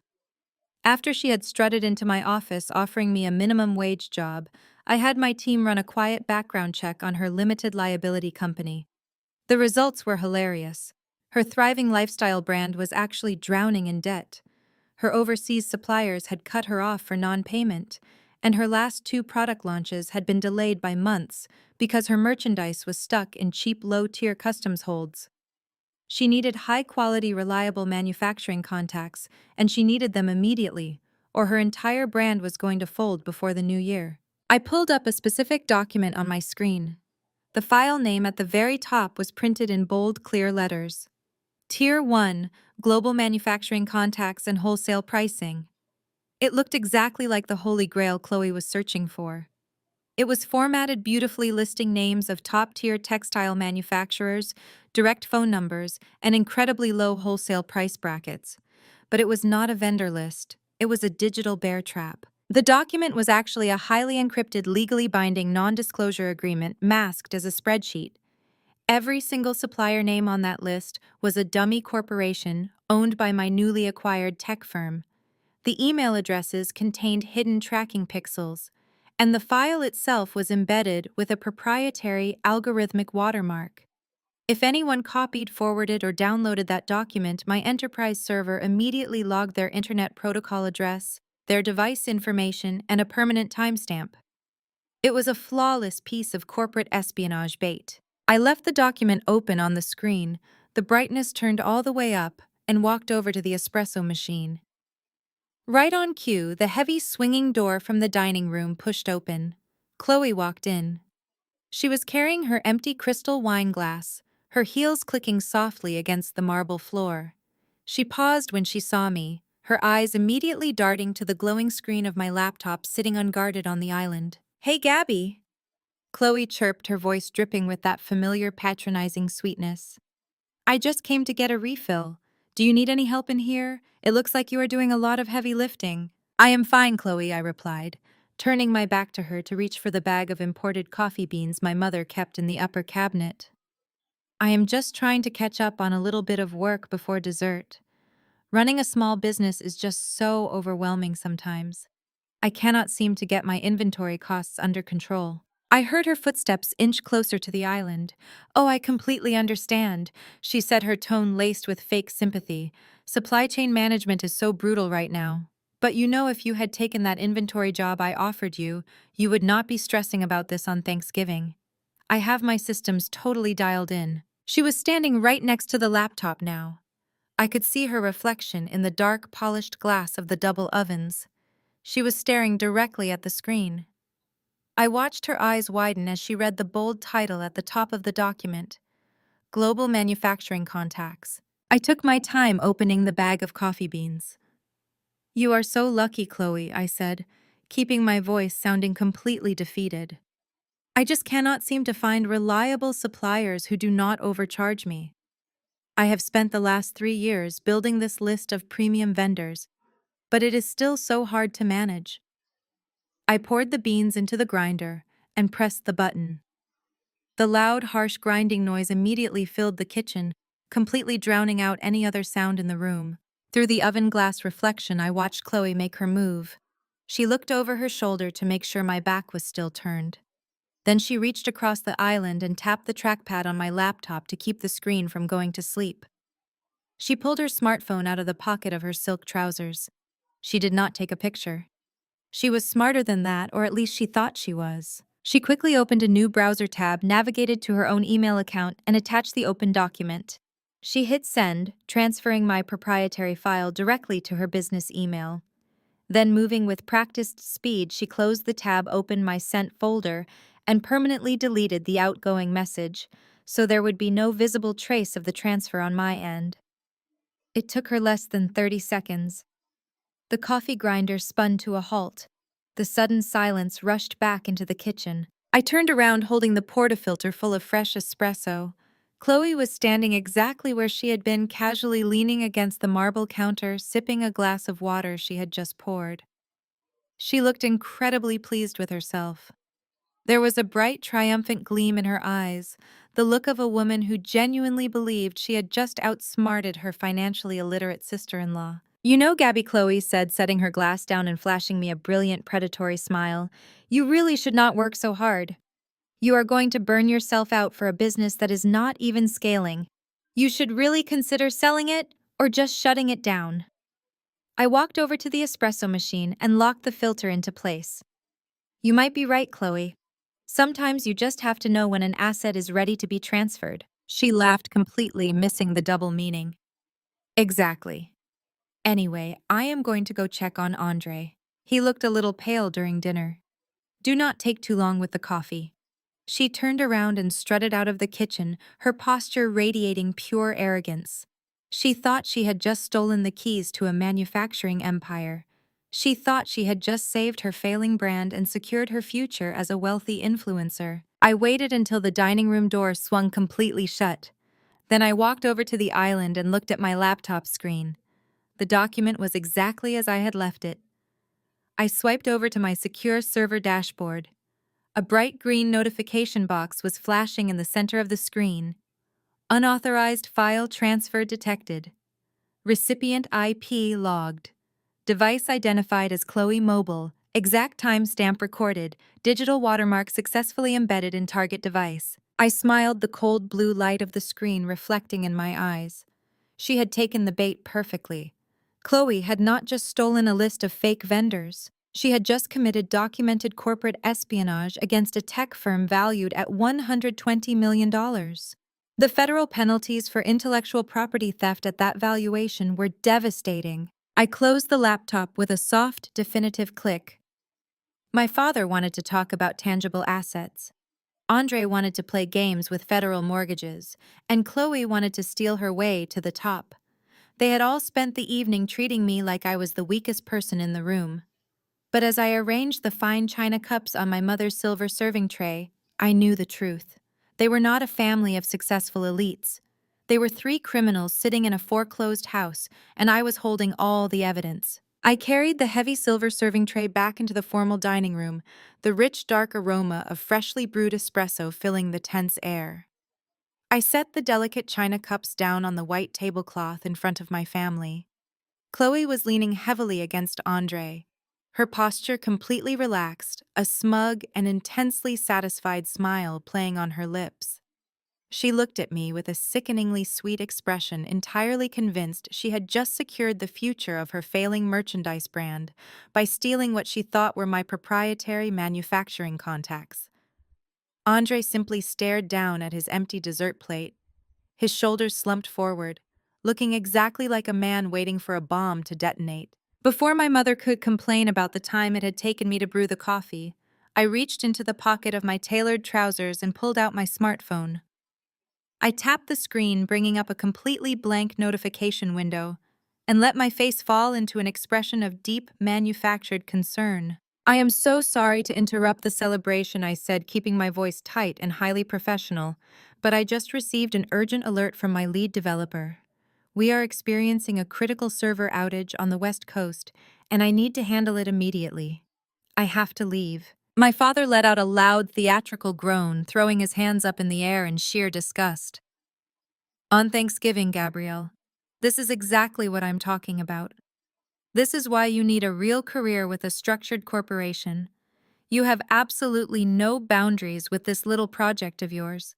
After she had strutted into my office offering me a minimum wage job, I had my team run a quiet background check on her limited liability company. The results were hilarious. Her thriving lifestyle brand was actually drowning in debt. Her overseas suppliers had cut her off for non-payment, and her last two product launches had been delayed by months because her merchandise was stuck in cheap low-tier customs holds. She needed high-quality, reliable manufacturing contacts, and she needed them immediately, or her entire brand was going to fold before the new year. I pulled up a specific document on my screen. The file name at the very top was printed in bold, clear letters. Tier 1, Global Manufacturing Contacts and Wholesale Pricing. It looked exactly like the holy grail Chloe was searching for. It was formatted beautifully, listing names of top-tier textile manufacturers, direct phone numbers, and incredibly low wholesale price brackets. But it was not a vendor list. It was a digital bear trap. The document was actually a highly encrypted, legally binding non-disclosure agreement masked as a spreadsheet. Every single supplier name on that list was a dummy corporation owned by my newly acquired tech firm. The email addresses contained hidden tracking pixels, and the file itself was embedded with a proprietary algorithmic watermark. If anyone copied, forwarded, or downloaded that document, my enterprise server immediately logged their internet protocol address, their device information, and a permanent timestamp. It was a flawless piece of corporate espionage bait. I left the document open on the screen, the brightness turned all the way up, and walked over to the espresso machine. Right on cue, the heavy swinging door from the dining room pushed open. Chloe walked in. She was carrying her empty crystal wine glass, her heels clicking softly against the marble floor. She paused when she saw me, her eyes immediately darting to the glowing screen of my laptop sitting unguarded on the island. "Hey, Gabby," Chloe chirped, her voice dripping with that familiar patronizing sweetness. "I just came to get a refill. Do you need any help in here? It looks like you are doing a lot of heavy lifting." "I am fine, Chloe," I replied, turning my back to her to reach for the bag of imported coffee beans my mother kept in the upper cabinet. "I am just trying to catch up on a little bit of work before dessert. Running a small business is just so overwhelming sometimes. I cannot seem to get my inventory costs under control." I heard her footsteps inch closer to the island. "Oh, I completely understand," she said, her tone laced with fake sympathy. "Supply chain management is so brutal right now. But you know, if you had taken that inventory job I offered you, you would not be stressing about this on Thanksgiving. I have my systems totally dialed in." She was standing right next to the laptop now. I could see her reflection in the dark, polished glass of the double ovens. She was staring directly at the screen. I watched her eyes widen as she read the bold title at the top of the document, Global Manufacturing Contacts. I took my time opening the bag of coffee beans. "You are so lucky, Chloe," I said, keeping my voice sounding completely defeated. "I just cannot seem to find reliable suppliers who do not overcharge me. I have spent the last 3 years building this list of premium vendors, but it is still so hard to manage." I poured the beans into the grinder and pressed the button. The loud, harsh grinding noise immediately filled the kitchen, completely drowning out any other sound in the room. Through the oven glass reflection, I watched Chloe make her move. She looked over her shoulder to make sure my back was still turned. Then she reached across the island and tapped the trackpad on my laptop to keep the screen from going to sleep. She pulled her smartphone out of the pocket of her silk trousers. She did not take a picture. She was smarter than that, or at least she thought she was. She quickly opened a new browser tab, navigated to her own email account, and attached the open document. She hit send, transferring my proprietary file directly to her business email. Then, moving with practiced speed, she closed the tab, opened my sent folder, and permanently deleted the outgoing message, so there would be no visible trace of the transfer on my end. It took her less than 30 seconds. The coffee grinder spun to a halt. The sudden silence rushed back into the kitchen. I turned around holding the portafilter full of fresh espresso. Chloe was standing exactly where she had been, casually leaning against the marble counter, sipping a glass of water she had just poured. She looked incredibly pleased with herself. There was a bright, triumphant gleam in her eyes, the look of a woman who genuinely believed she had just outsmarted her financially illiterate sister-in-law. "You know, Gabby," Chloe said, setting her glass down and flashing me a brilliant, predatory smile, "you really should not work so hard. You are going to burn yourself out for a business that is not even scaling. You should really consider selling it or just shutting it down." I walked over to the espresso machine and locked the filter into place. "You might be right, Chloe. Sometimes you just have to know when an asset is ready to be transferred." She laughed, completely missing the double meaning. "Exactly. Anyway, I am going to go check on Andre. He looked a little pale during dinner. Do not take too long with the coffee." She turned around and strutted out of the kitchen, her posture radiating pure arrogance. She thought she had just stolen the keys to a manufacturing empire. She thought she had just saved her failing brand and secured her future as a wealthy influencer. I waited until the dining room door swung completely shut. Then I walked over to the island and looked at my laptop screen. The document was exactly as I had left it. I swiped over to my secure server dashboard. A bright green notification box was flashing in the center of the screen. "Unauthorized file transfer detected. Recipient IP logged. Device identified as Chloe Mobile. Exact timestamp recorded. Digital watermark successfully embedded in target device." I smiled, the cold blue light of the screen reflecting in my eyes. She had taken the bait perfectly. Chloe had not just stolen a list of fake vendors. She had just committed documented corporate espionage against a tech firm valued at $120 million. The federal penalties for intellectual property theft at that valuation were devastating. I closed the laptop with a soft, definitive click. My father wanted to talk about tangible assets. Andre wanted to play games with federal mortgages, and Chloe wanted to steal her way to the top. They had all spent the evening treating me like I was the weakest person in the room. But as I arranged the fine china cups on my mother's silver serving tray, I knew the truth. They were not a family of successful elites. They were three criminals sitting in a foreclosed house, and I was holding all the evidence. I carried the heavy silver serving tray back into the formal dining room, the rich, dark aroma of freshly brewed espresso filling the tense air. I set the delicate china cups down on the white tablecloth in front of my family. Chloe was leaning heavily against Andre, her posture completely relaxed, a smug and intensely satisfied smile playing on her lips. She looked at me with a sickeningly sweet expression, entirely convinced she had just secured the future of her failing merchandise brand by stealing what she thought were my proprietary manufacturing contacts. Andre simply stared down at his empty dessert plate, his shoulders slumped forward, looking exactly like a man waiting for a bomb to detonate. Before my mother could complain about the time it had taken me to brew the coffee, I reached into the pocket of my tailored trousers and pulled out my smartphone. I tapped the screen, bringing up a completely blank notification window, and let my face fall into an expression of deep, manufactured concern. "I am so sorry to interrupt the celebration," I said, keeping my voice tight and highly professional, "but I just received an urgent alert from my lead developer. We are experiencing a critical server outage on the West Coast, and I need to handle it immediately. I have to leave." My father let out a loud, theatrical groan, throwing his hands up in the air in sheer disgust. "On Thanksgiving, Gabrielle. This is exactly what I'm talking about. This is why you need a real career with a structured corporation. You have absolutely no boundaries with this little project of yours.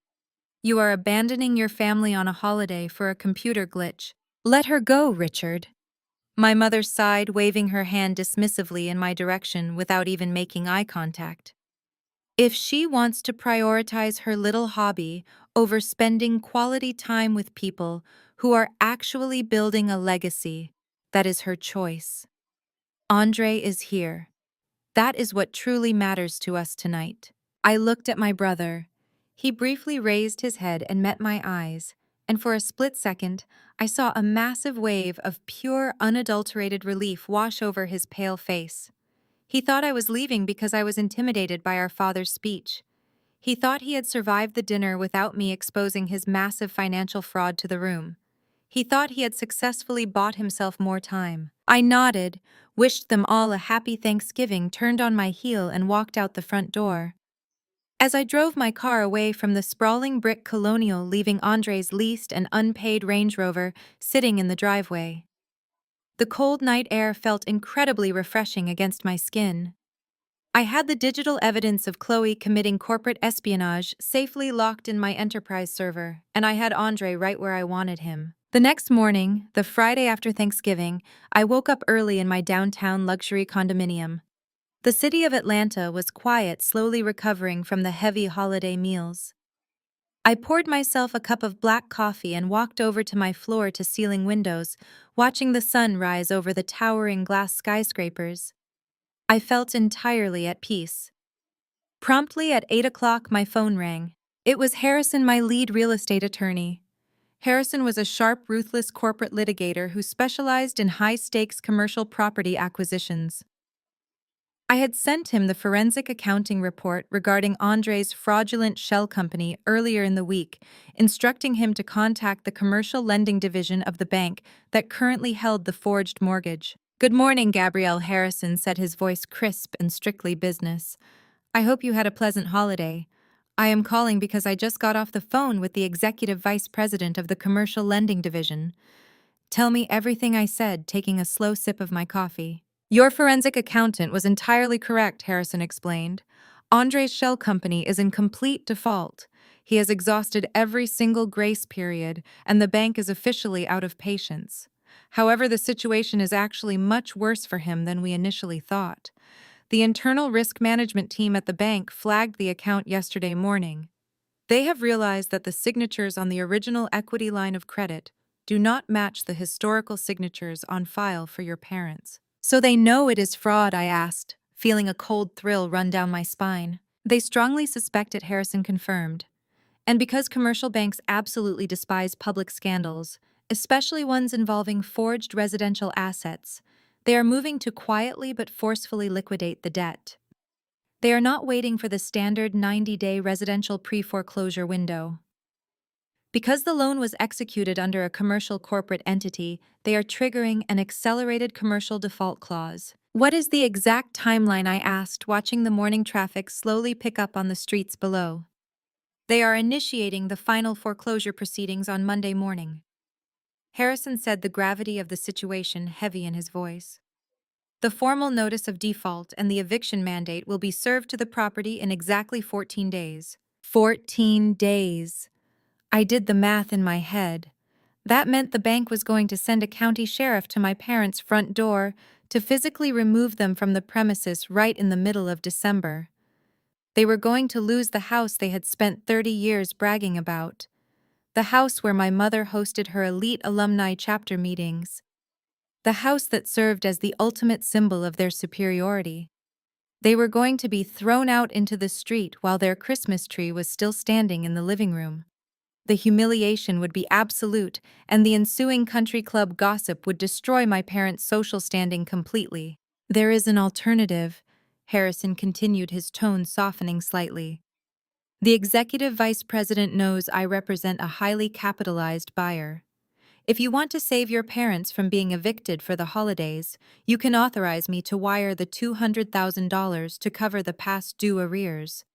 You are abandoning your family on a holiday for a computer glitch. Let her go, Richard." My mother sighed, waving her hand dismissively in my direction without even making eye contact. If she wants to prioritize her little hobby over spending quality time with people who are actually building a legacy, that is her choice. Andre is here. That is what truly matters to us tonight. I looked at my brother. He briefly raised his head and met my eyes, and for a split second, I saw a massive wave of pure, unadulterated relief wash over his pale face. He thought I was leaving because I was intimidated by our father's speech. He thought he had survived the dinner without me exposing his massive financial fraud to the room. He thought he had successfully bought himself more time. I nodded, wished them all a happy Thanksgiving, turned on my heel, and walked out the front door. As I drove my car away from the sprawling brick colonial, leaving Andre's leased and unpaid Range Rover sitting in the driveway, the cold night air felt incredibly refreshing against my skin. I had the digital evidence of Chloe committing corporate espionage safely locked in my enterprise server, and I had Andre right where I wanted him. The next morning, the Friday after Thanksgiving, I woke up early in my downtown luxury condominium. The city of Atlanta was quiet, slowly recovering from the heavy holiday meals. I poured myself a cup of black coffee and walked over to my floor-to-ceiling windows, watching the sun rise over the towering glass skyscrapers. I felt entirely at peace. Promptly at 8 o'clock, my phone rang. It was Harrison, my lead real estate attorney. Harrison was a sharp, ruthless corporate litigator who specialized in high-stakes commercial property acquisitions. I had sent him the forensic accounting report regarding Andre's fraudulent shell company earlier in the week, instructing him to contact the commercial lending division of the bank that currently held the forged mortgage. "Good morning, Gabrielle," Harrison said, his voice crisp and strictly business. "I hope you had a pleasant holiday. I am calling because I just got off the phone with the executive vice president of the commercial lending division. Tell me everything," I said, taking a slow sip of my coffee. "Your forensic accountant was entirely correct," Harrison explained. "Andre's shell company is in complete default. He has exhausted every single grace period, and the bank is officially out of patience. However, the situation is actually much worse for him than we initially thought. The internal risk management team at the bank flagged the account yesterday morning. They have realized that the signatures on the original equity line of credit do not match the historical signatures on file for your parents." "So they know it is fraud?" I asked, feeling a cold thrill run down my spine. "They strongly suspect it," Harrison confirmed. "And because commercial banks absolutely despise public scandals, especially ones involving forged residential assets, they are moving to quietly but forcefully liquidate the debt. They are not waiting for the standard 90-day residential pre-foreclosure window. Because the loan was executed under a commercial corporate entity, they are triggering an accelerated commercial default clause." "What is the exact timeline?" I asked, watching the morning traffic slowly pick up on the streets below. "They are initiating the final foreclosure proceedings on Monday morning." Harrison said, the gravity of the situation heavy in his voice. "The formal notice of default and the eviction mandate will be served to the property in exactly 14 days. 14 days. I did the math in my head. That meant the bank was going to send a county sheriff to my parents' front door to physically remove them from the premises right in the middle of December. They were going to lose the house they had spent 30 years bragging about. The house where my mother hosted her elite alumni chapter meetings. The house that served as the ultimate symbol of their superiority. They were going to be thrown out into the street while their Christmas tree was still standing in the living room. The humiliation would be absolute, and the ensuing country club gossip would destroy my parents' social standing completely. There is an alternative," Harrison continued, his tone softening slightly. "The executive vice president knows I represent a highly capitalized buyer. If you want to save your parents from being evicted for the holidays, you can authorize me to wire the $200,000 to cover the past due arrears.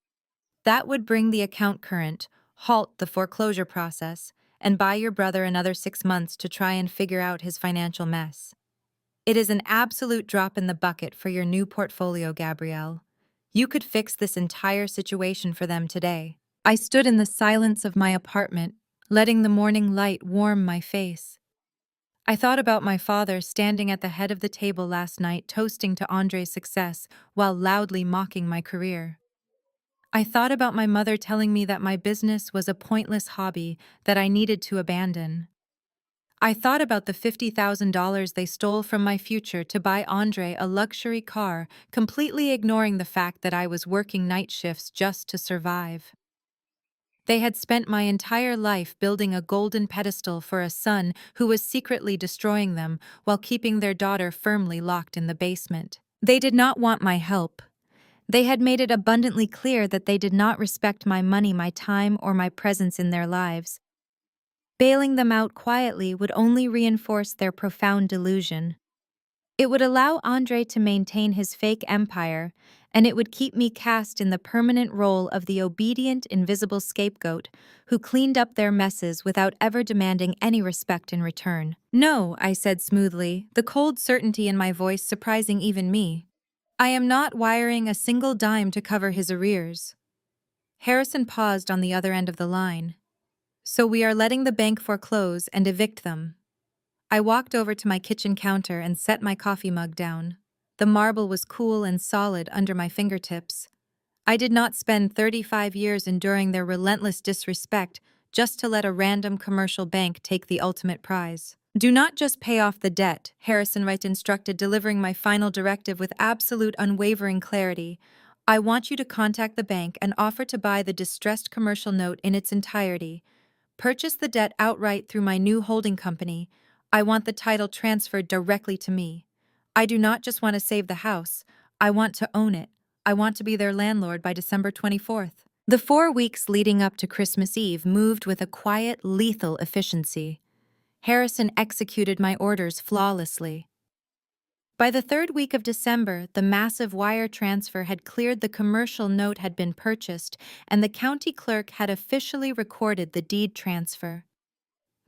That would bring the account current, halt the foreclosure process, and buy your brother another 6 months to try and figure out his financial mess. It is an absolute drop in the bucket for your new portfolio, Gabrielle. You could fix this entire situation for them today." I stood in the silence of my apartment, letting the morning light warm my face. I thought about my father standing at the head of the table last night, toasting to Andre's success while loudly mocking my career. I thought about my mother telling me that my business was a pointless hobby that I needed to abandon. I thought about the $50,000 they stole from my future to buy Andre a luxury car, completely ignoring the fact that I was working night shifts just to survive. They had spent my entire life building a golden pedestal for a son who was secretly destroying them while keeping their daughter firmly locked in the basement. They did not want my help. They had made it abundantly clear that they did not respect my money, my time, or my presence in their lives. Bailing them out quietly would only reinforce their profound delusion. It would allow Andre to maintain his fake empire, and it would keep me cast in the permanent role of the obedient, invisible scapegoat who cleaned up their messes without ever demanding any respect in return. "No," I said smoothly, the cold certainty in my voice surprising even me. "I am not wiring a single dime to cover his arrears." Harrison paused on the other end of the line. "So we are letting the bank foreclose and evict them." I walked over to my kitchen counter and set my coffee mug down. The marble was cool and solid under my fingertips. I did not spend 35 years enduring their relentless disrespect just to let a random commercial bank take the ultimate prize. "Do not just pay off the debt," Harrison Wright instructed, delivering my final directive with absolute unwavering clarity. "I want you to contact the bank and offer to buy the distressed commercial note in its entirety. Purchase the debt outright through my new holding company. I want the title transferred directly to me. I do not just want to save the house. I want to own it. I want to be their landlord by December 24th. The 4 weeks leading up to Christmas Eve moved with a quiet, lethal efficiency. Harrison executed my orders flawlessly. By the 3rd week of December, the massive wire transfer had cleared, the commercial note had been purchased, and the county clerk had officially recorded the deed transfer.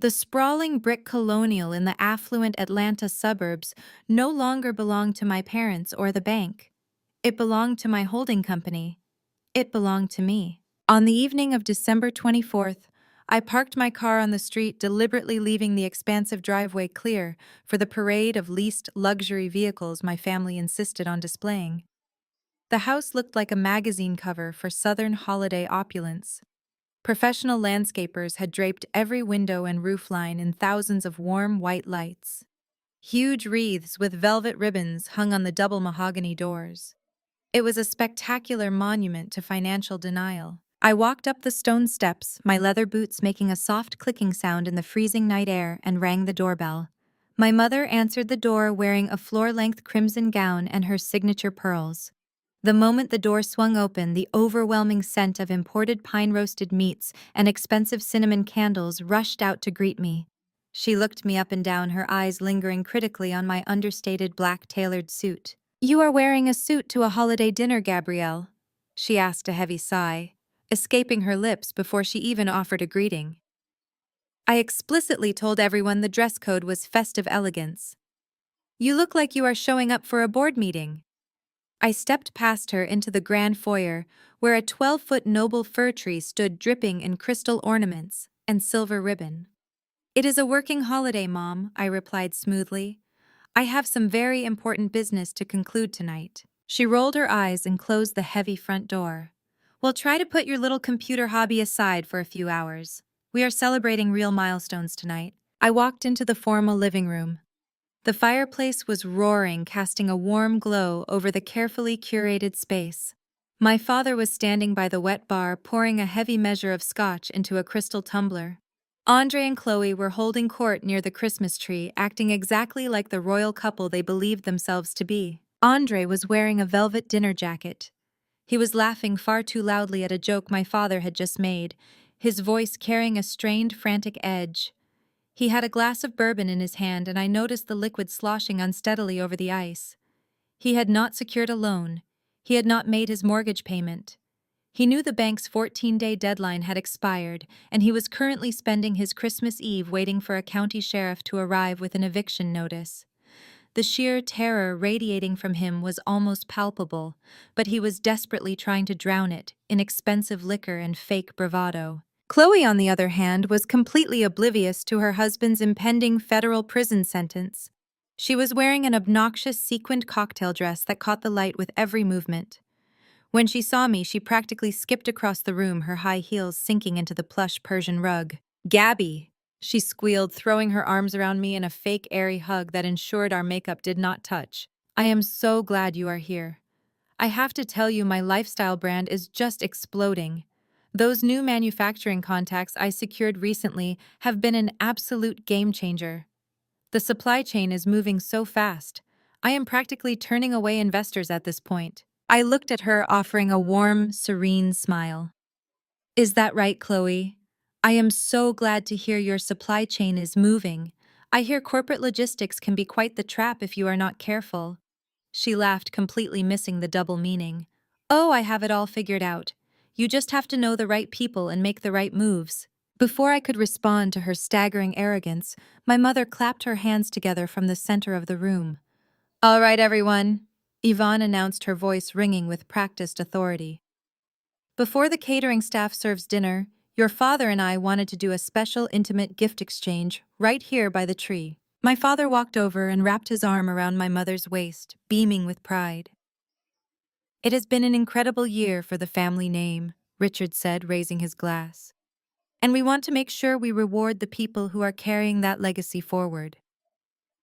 The sprawling brick colonial in the affluent Atlanta suburbs no longer belonged to my parents or the bank. It belonged to my holding company. It belonged to me. On the evening of December 24th, I parked my car on the street, deliberately leaving the expansive driveway clear for the parade of leased luxury vehicles my family insisted on displaying. The house looked like a magazine cover for Southern holiday opulence. Professional landscapers had draped every window and roofline in thousands of warm white lights. Huge wreaths with velvet ribbons hung on the double mahogany doors. It was a spectacular monument to financial denial. I walked up the stone steps, my leather boots making a soft clicking sound in the freezing night air, and rang the doorbell. My mother answered the door wearing a floor-length crimson gown and her signature pearls. The moment the door swung open, the overwhelming scent of imported pine-roasted meats and expensive cinnamon candles rushed out to greet me. She looked me up and down, her eyes lingering critically on my understated black tailored suit. "You are wearing a suit to a holiday dinner, Gabrielle?" she asked, a heavy sigh, escaping her lips before she even offered a greeting. I explicitly told everyone the dress code was festive elegance. "You look like you are showing up for a board meeting." I stepped past her into the grand foyer, where a 12-foot noble fir tree stood dripping in crystal ornaments and silver ribbon. "It is a working holiday, Mom," I replied smoothly. "I have some very important business to conclude tonight." She rolled her eyes and closed the heavy front door. "Well, try to put your little computer hobby aside for a few hours. We are celebrating real milestones tonight." I walked into the formal living room. The fireplace was roaring, casting a warm glow over the carefully curated space. My father was standing by the wet bar, pouring a heavy measure of scotch into a crystal tumbler. Andre and Chloe were holding court near the Christmas tree, acting exactly like the royal couple they believed themselves to be. Andre was wearing a velvet dinner jacket. He was laughing far too loudly at a joke my father had just made, his voice carrying a strained, frantic edge. He had a glass of bourbon in his hand, and I noticed the liquid sloshing unsteadily over the ice. He had not secured a loan. He had not made his mortgage payment. He knew the bank's 14-day deadline had expired, and he was currently spending his Christmas Eve waiting for a county sheriff to arrive with an eviction notice. The sheer terror radiating from him was almost palpable, but he was desperately trying to drown it in expensive liquor and fake bravado. Chloe, on the other hand, was completely oblivious to her husband's impending federal prison sentence. She was wearing an obnoxious sequined cocktail dress that caught the light with every movement. When she saw me, she practically skipped across the room, her high heels sinking into the plush Persian rug. "Gabby!" she squealed, throwing her arms around me in a fake airy hug that ensured our makeup did not touch. "I am so glad you are here. I have to tell you, my lifestyle brand is just exploding. Those new manufacturing contacts I secured recently have been an absolute game changer. The supply chain is moving so fast. I am practically turning away investors at this point. I looked at her, offering a warm, serene smile. Is that right, Chloe? I am so glad to hear your supply chain is moving. I hear corporate logistics can be quite the trap if you are not careful. She laughed, completely missing the double meaning. Oh, I have it all figured out. You just have to know the right people and make the right moves. Before I could respond to her staggering arrogance, my mother clapped her hands together from the center of the room. All right, everyone, Yvonne announced, her voice ringing with practiced authority. Before the catering staff serves dinner, your father and I wanted to do a special intimate gift exchange right here by the tree. My father walked over and wrapped his arm around my mother's waist, beaming with pride. It has been an incredible year for the family name, Richard said, raising his glass. And we want to make sure we reward the people who are carrying that legacy forward.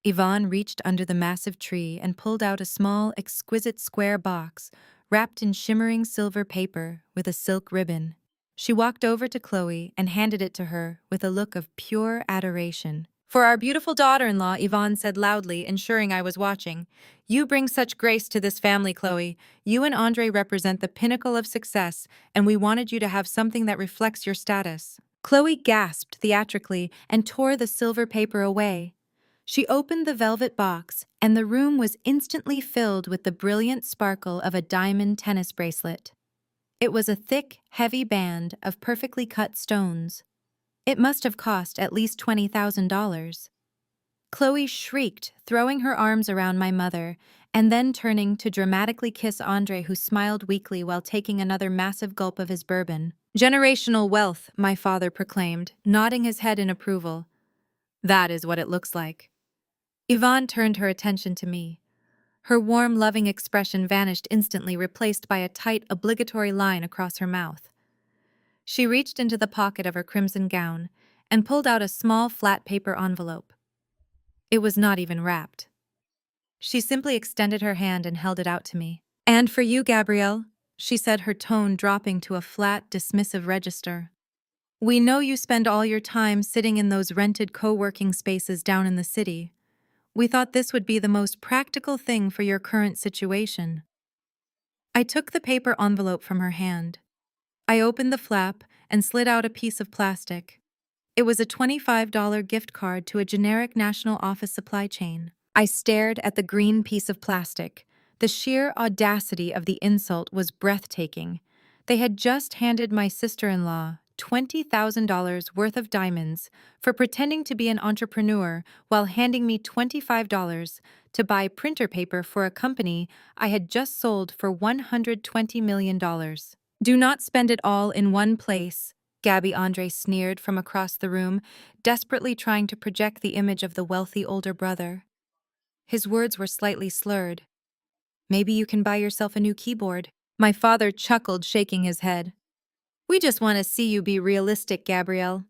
Yvonne reached under the massive tree and pulled out a small, exquisite square box wrapped in shimmering silver paper with a silk ribbon. She walked over to Chloe and handed it to her with a look of pure adoration. For our beautiful daughter-in-law, Yvonne said loudly, ensuring I was watching. You bring such grace to this family, Chloe. You and Andre represent the pinnacle of success, and we wanted you to have something that reflects your status. Chloe gasped theatrically and tore the silver paper away. She opened the velvet box, and the room was instantly filled with the brilliant sparkle of a diamond tennis bracelet. It was a thick, heavy band of perfectly cut stones. It must have cost at least $20,000. Chloe shrieked, throwing her arms around my mother, and then turning to dramatically kiss Andre, who smiled weakly while taking another massive gulp of his bourbon. Generational wealth, my father proclaimed, nodding his head in approval. That is what it looks like. Yvonne turned her attention to me. Her warm, loving expression vanished instantly, replaced by a tight, obligatory line across her mouth. She reached into the pocket of her crimson gown and pulled out a small, flat paper envelope. It was not even wrapped. She simply extended her hand and held it out to me. And for you, Gabrielle, she said, her tone dropping to a flat, dismissive register. We know you spend all your time sitting in those rented co-working spaces down in the city. We thought this would be the most practical thing for your current situation. I took the paper envelope from her hand. I opened the flap and slid out a piece of plastic. It was a $25 gift card to a generic national office supply chain. I stared at the green piece of plastic. The sheer audacity of the insult was breathtaking. They had just handed my sister-in-law $20,000 worth of diamonds for pretending to be an entrepreneur while handing me $25 to buy printer paper for a company I had just sold for $120 million. Do not spend it all in one place, Gabby Andre sneered from across the room, desperately trying to project the image of the wealthy older brother. His words were slightly slurred. Maybe you can buy yourself a new keyboard. My father chuckled, shaking his head. We just want to see you be realistic, Gabrielle.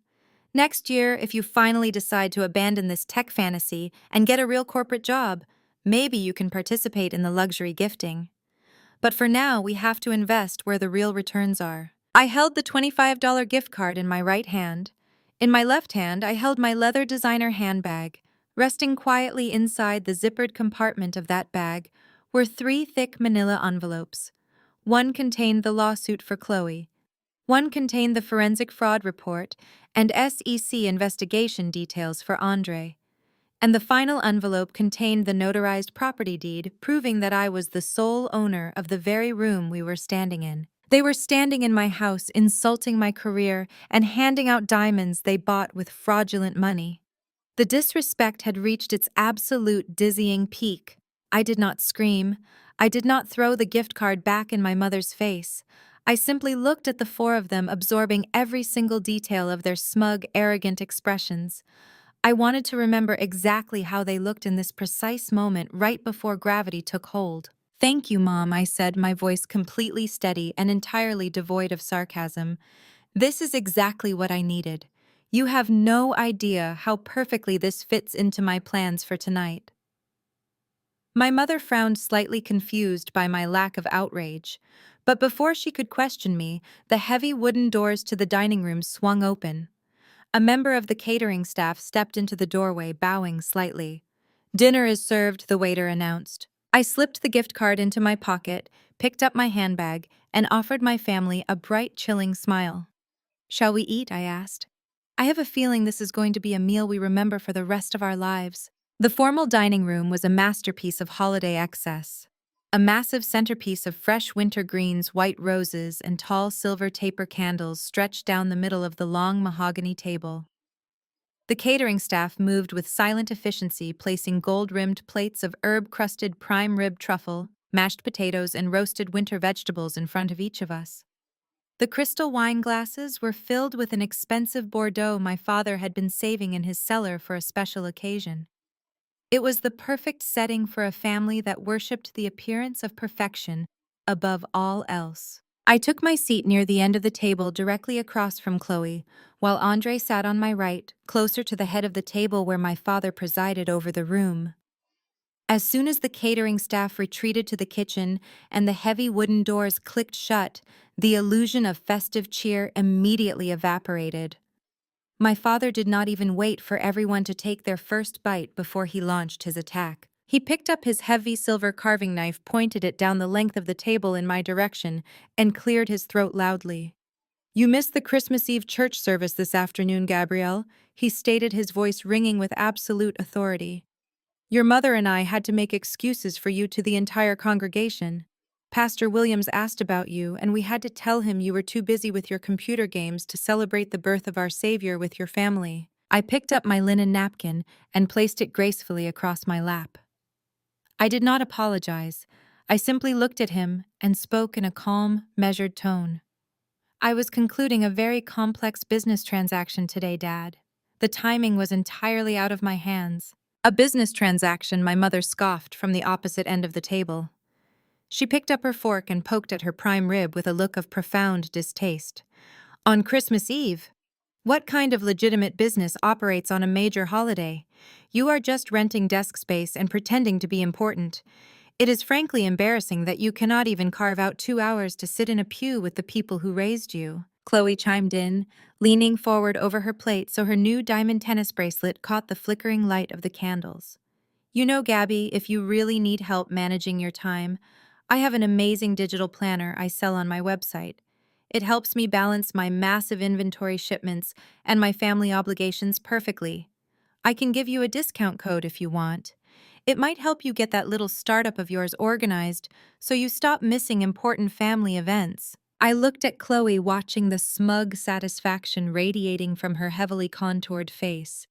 Next year, if you finally decide to abandon this tech fantasy and get a real corporate job, maybe you can participate in the luxury gifting. But for now, we have to invest where the real returns are. I held the $25 gift card in my right hand. In my left hand, I held my leather designer handbag. Resting quietly inside the zippered compartment of that bag were 3 thick manila envelopes. One contained the lawsuit for Chloe. One contained the forensic fraud report and SEC investigation details for Andre. And the final envelope contained the notarized property deed proving that I was the sole owner of the very room we were standing in. They were standing in my house, insulting my career and handing out diamonds they bought with fraudulent money. The disrespect had reached its absolute dizzying peak. I did not scream. I did not throw the gift card back in my mother's face. I simply looked at the 4 of them, absorbing every single detail of their smug, arrogant expressions. I wanted to remember exactly how they looked in this precise moment right before gravity took hold. Thank you, Mom, I said, my voice completely steady and entirely devoid of sarcasm. This is exactly what I needed. You have no idea how perfectly this fits into my plans for tonight. My mother frowned, slightly confused by my lack of outrage. But before she could question me, the heavy wooden doors to the dining room swung open. A member of the catering staff stepped into the doorway, bowing slightly. "Dinner is served," the waiter announced. I slipped the gift card into my pocket, picked up my handbag, and offered my family a bright, chilling smile. "Shall we eat?" I asked. "I have a feeling this is going to be a meal we remember for the rest of our lives." The formal dining room was a masterpiece of holiday excess. A massive centerpiece of fresh winter greens, white roses, and tall silver taper candles stretched down the middle of the long mahogany table. The catering staff moved with silent efficiency, placing gold-rimmed plates of herb-crusted prime rib truffle, mashed potatoes, and roasted winter vegetables in front of each of us. The crystal wine glasses were filled with an expensive Bordeaux my father had been saving in his cellar for a special occasion. It was the perfect setting for a family that worshipped the appearance of perfection above all else. I took my seat near the end of the table directly across from Chloe, while Andre sat on my right, closer to the head of the table where my father presided over the room. As soon as the catering staff retreated to the kitchen and the heavy wooden doors clicked shut, the illusion of festive cheer immediately evaporated. My father did not even wait for everyone to take their first bite before he launched his attack. He picked up his heavy silver carving knife, pointed it down the length of the table in my direction, and cleared his throat loudly. "You missed the Christmas Eve church service this afternoon, Gabrielle," he stated, his voice ringing with absolute authority. "Your mother and I had to make excuses for you to the entire congregation. Pastor Williams asked about you, and we had to tell him you were too busy with your computer games to celebrate the birth of our Savior with your family." I picked up my linen napkin and placed it gracefully across my lap. I did not apologize. I simply looked at him and spoke in a calm, measured tone. "I was concluding a very complex business transaction today, Dad. The timing was entirely out of my hands." "A business transaction," my mother scoffed from the opposite end of the table. She picked up her fork and poked at her prime rib with a look of profound distaste. "On Christmas Eve? What kind of legitimate business operates on a major holiday? You are just renting desk space and pretending to be important. It is frankly embarrassing that you cannot even carve out 2 hours to sit in a pew with the people who raised you." Chloe chimed in, leaning forward over her plate so her new diamond tennis bracelet caught the flickering light of the candles. "You know, Gabby, if you really need help managing your time, I have an amazing digital planner I sell on my website. It helps me balance my massive inventory shipments and my family obligations perfectly. I can give you a discount code if you want. It might help you get that little startup of yours organized so you stop missing important family events." I looked at Chloe, watching the smug satisfaction radiating from her heavily contoured face.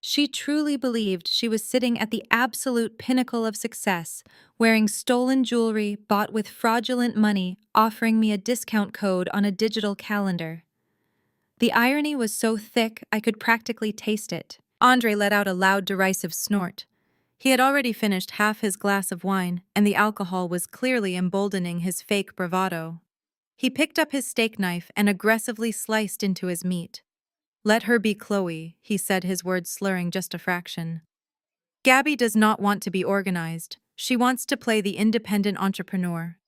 She truly believed she was sitting at the absolute pinnacle of success, wearing stolen jewelry bought with fraudulent money, offering me a discount code on a digital calendar. The irony was so thick I could practically taste it. Andre let out a loud, derisive snort. He had already finished half his glass of wine, and the alcohol was clearly emboldening his fake bravado. He picked up his steak knife and aggressively sliced into his meat. "Let her be Chloe," he said, his words slurring just a fraction. "Gabby does not want to be organized. She wants to play the independent entrepreneur.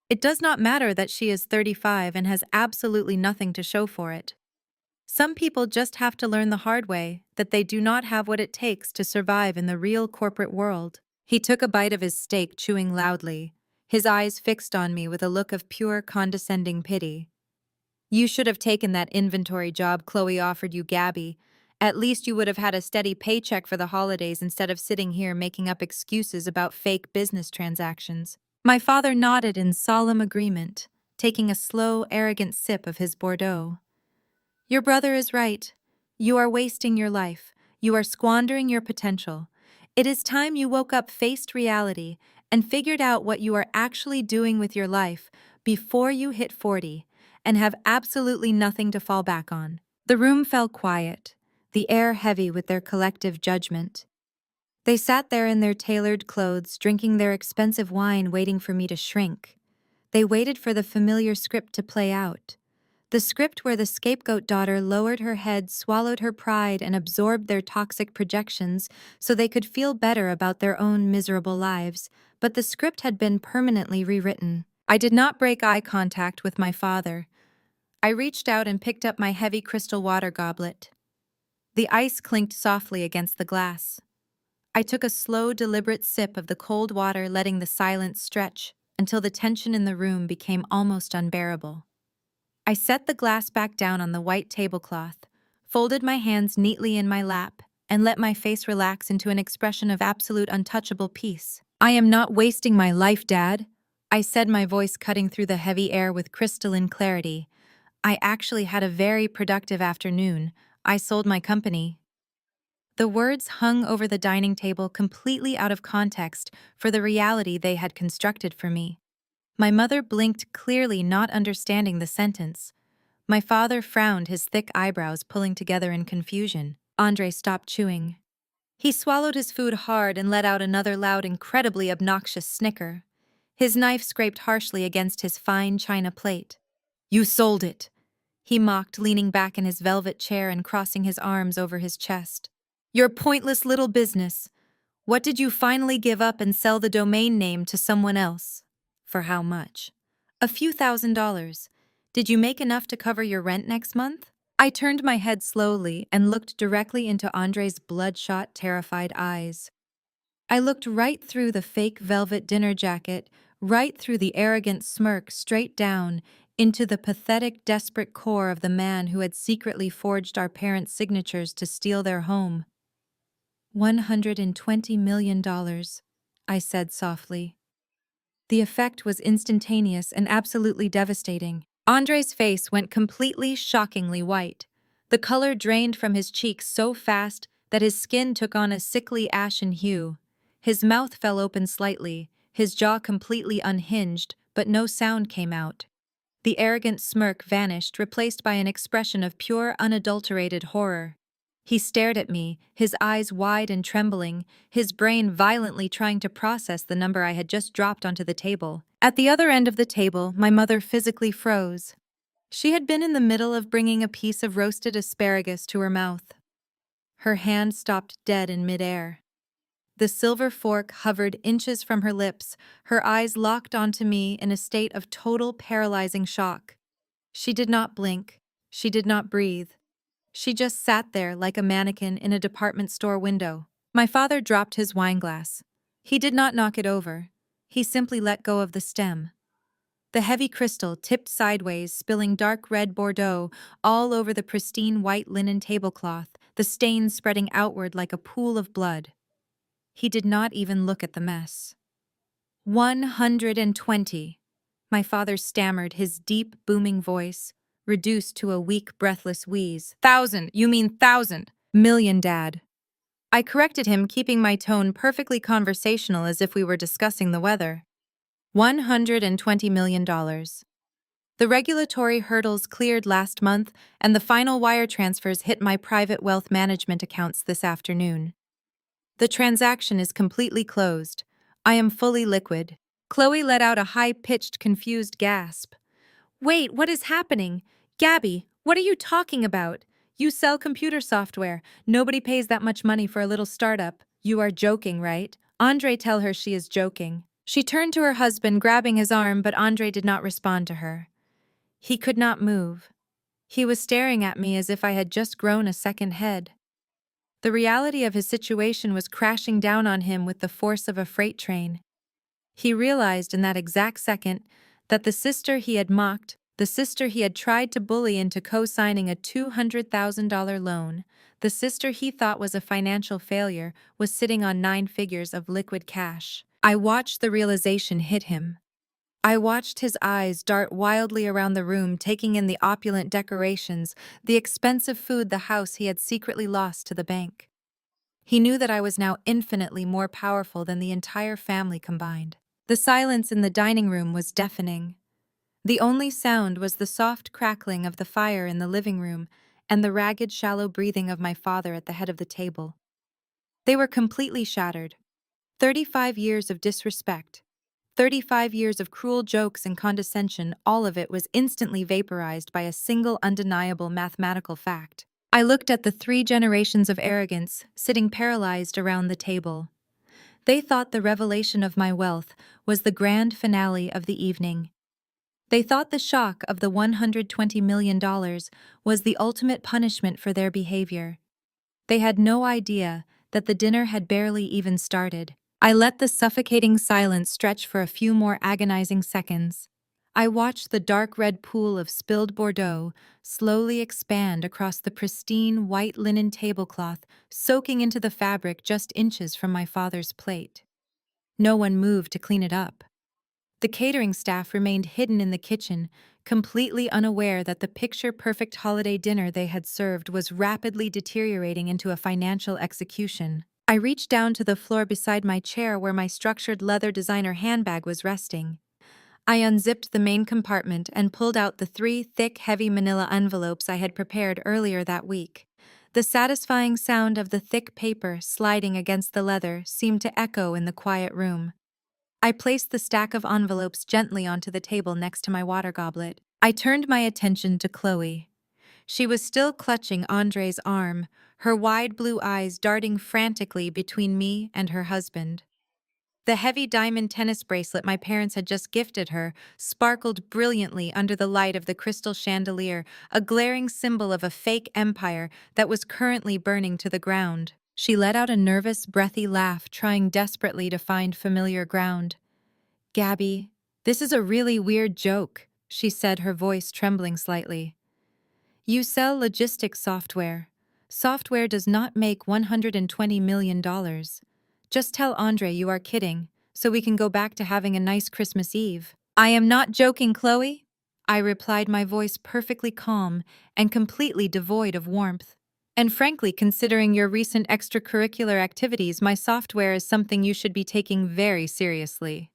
It does not matter that she is 35 and has absolutely nothing to show for it. Some people just have to learn the hard way that they do not have what it takes to survive in the real corporate world." He took a bite of his steak, chewing loudly, his eyes fixed on me with a look of pure, condescending pity. "You should have taken that inventory job Chloe offered you, Gabby. At least you would have had a steady paycheck for the holidays instead of sitting here making up excuses about fake business transactions." My father nodded in solemn agreement, taking a slow, arrogant sip of his Bordeaux. "Your brother is right. You are wasting your life. You are squandering your potential. It is time you woke up, faced reality, and figured out what you are actually doing with your life before you hit 40 and have absolutely nothing to fall back on." The room fell quiet, the air heavy with their collective judgment. They sat there in their tailored clothes, drinking their expensive wine, waiting for me to shrink. They waited for the familiar script to play out. The script where the scapegoat daughter lowered her head, swallowed her pride, and absorbed their toxic projections so they could feel better about their own miserable lives, but the script had been permanently rewritten. I did not break eye contact with my father. I reached out and picked up my heavy crystal water goblet. The ice clinked softly against the glass. I took a slow, deliberate sip of the cold water, letting the silence stretch until the tension in the room became almost unbearable. I set the glass back down on the white tablecloth, folded my hands neatly in my lap, and let my face relax into an expression of absolute untouchable peace. "I am not wasting my life, Dad," I said, my voice cutting through the heavy air with crystalline clarity. "I actually had a very productive afternoon. I sold my company." The words hung over the dining table completely out of context for the reality they had constructed for me. My mother blinked, clearly not understanding the sentence. My father frowned, his thick eyebrows pulling together in confusion. Andre stopped chewing. He swallowed his food hard and let out another loud, incredibly obnoxious snicker. His knife scraped harshly against his fine china plate. "You sold it," he mocked, leaning back in his velvet chair and crossing his arms over his chest. "Your pointless little business. What did you finally give up and sell the domain name to someone else? For how much?" "A few $1,000s. Did you make enough to cover your rent next month?" I turned my head slowly and looked directly into Andre's bloodshot, terrified eyes. I looked right through the fake velvet dinner jacket, right through the arrogant smirk, straight down into the pathetic, desperate core of the man who had secretly forged our parents' signatures to steal their home. $120 million, I said softly. The effect was instantaneous and absolutely devastating. Andre's face went completely, shockingly white. The color drained from his cheeks so fast that his skin took on a sickly ashen hue. His mouth fell open slightly, his jaw completely unhinged, but no sound came out. The arrogant smirk vanished, replaced by an expression of pure, unadulterated horror. He stared at me, his eyes wide and trembling, his brain violently trying to process the number I had just dropped onto the table. At the other end of the table, my mother physically froze. She had been in the middle of bringing a piece of roasted asparagus to her mouth. Her hand stopped dead in midair. The silver fork hovered inches from her lips, her eyes locked onto me in a state of total paralyzing shock. She did not blink. She did not breathe. She just sat there like a mannequin in a department store window. My father dropped his wineglass. He did not knock it over. He simply let go of the stem. The heavy crystal tipped sideways, spilling dark red Bordeaux all over the pristine white linen tablecloth, the stains spreading outward like a pool of blood. He did not even look at the mess. 120, my father stammered, his deep, booming voice reduced to a weak, breathless wheeze. 1,000, you mean 1,000. Million, Dad. I corrected him, keeping my tone perfectly conversational as if we were discussing the weather. $120 million. The regulatory hurdles cleared last month, and the final wire transfers hit my private wealth management accounts this afternoon. The transaction is completely closed. I am fully liquid. Chloe let out a high-pitched, confused gasp. "Wait, what is happening? Gabby, what are you talking about? You sell computer software. Nobody pays that much money for a little startup. You are joking, right?" Andre, tell her she is joking. She turned to her husband, grabbing his arm, but Andre did not respond to her. He could not move. He was staring at me as if I had just grown a second head. The reality of his situation was crashing down on him with the force of a freight train. He realized in that exact second that the sister he had mocked, the sister he had tried to bully into co-signing a $200,000 loan, the sister he thought was a financial failure, was sitting on 9 figures of liquid cash. I watched the realization hit him. I watched his eyes dart wildly around the room, taking in the opulent decorations, the expensive food, the house he had secretly lost to the bank. He knew that I was now infinitely more powerful than the entire family combined. The silence in the dining room was deafening. The only sound was the soft crackling of the fire in the living room and the ragged, shallow breathing of my father at the head of the table. They were completely shattered. 35 years of disrespect. 35 years of cruel jokes and condescension, all of it was instantly vaporized by a single undeniable mathematical fact. I looked at the 3 generations of arrogance sitting paralyzed around the table. They thought the revelation of my wealth was the grand finale of the evening. They thought the shock of the $120 million was the ultimate punishment for their behavior. They had no idea that the dinner had barely even started. I let the suffocating silence stretch for a few more agonizing seconds. I watched the dark red pool of spilled Bordeaux slowly expand across the pristine white linen tablecloth, soaking into the fabric just inches from my father's plate. No one moved to clean it up. The catering staff remained hidden in the kitchen, completely unaware that the picture-perfect holiday dinner they had served was rapidly deteriorating into a financial execution. I reached down to the floor beside my chair where my structured leather designer handbag was resting. I unzipped the main compartment and pulled out the 3 thick, heavy manila envelopes I had prepared earlier that week. The satisfying sound of the thick paper sliding against the leather seemed to echo in the quiet room. I placed the stack of envelopes gently onto the table next to my water goblet. I turned my attention to Chloe. She was still clutching Andre's arm, her wide blue eyes darting frantically between me and her husband. The heavy diamond tennis bracelet my parents had just gifted her sparkled brilliantly under the light of the crystal chandelier, a glaring symbol of a fake empire that was currently burning to the ground. She let out a nervous, breathy laugh, trying desperately to find familiar ground. "Gabby, this is a really weird joke," she said, her voice trembling slightly. "You sell logistics software. Software does not make $120 million. Just tell Andre you are kidding, so we can go back to having a nice Christmas Eve." "I am not joking, Chloe," I replied, my voice perfectly calm and completely devoid of warmth. "And frankly, considering your recent extracurricular activities, my software is something you should be taking very seriously."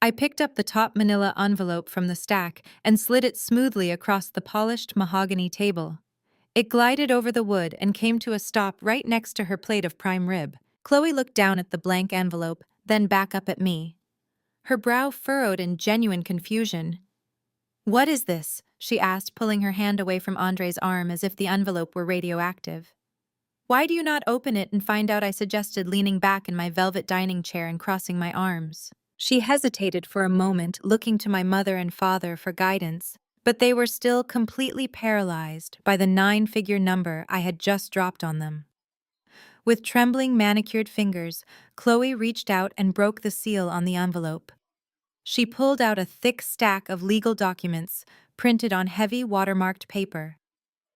I picked up the top manila envelope from the stack and slid it smoothly across the polished mahogany table. It glided over the wood and came to a stop right next to her plate of prime rib. Chloe looked down at the blank envelope, then back up at me. Her brow furrowed in genuine confusion. "What is this?" she asked, pulling her hand away from Andre's arm as if the envelope were radioactive. "Why do you not open it and find out?" I suggested, leaning back in my velvet dining chair and crossing my arms. She hesitated for a moment, looking to my mother and father for guidance, but they were still completely paralyzed by the 9-figure number I had just dropped on them. With trembling, manicured fingers, Chloe reached out and broke the seal on the envelope. She pulled out a thick stack of legal documents, printed on heavy watermarked paper.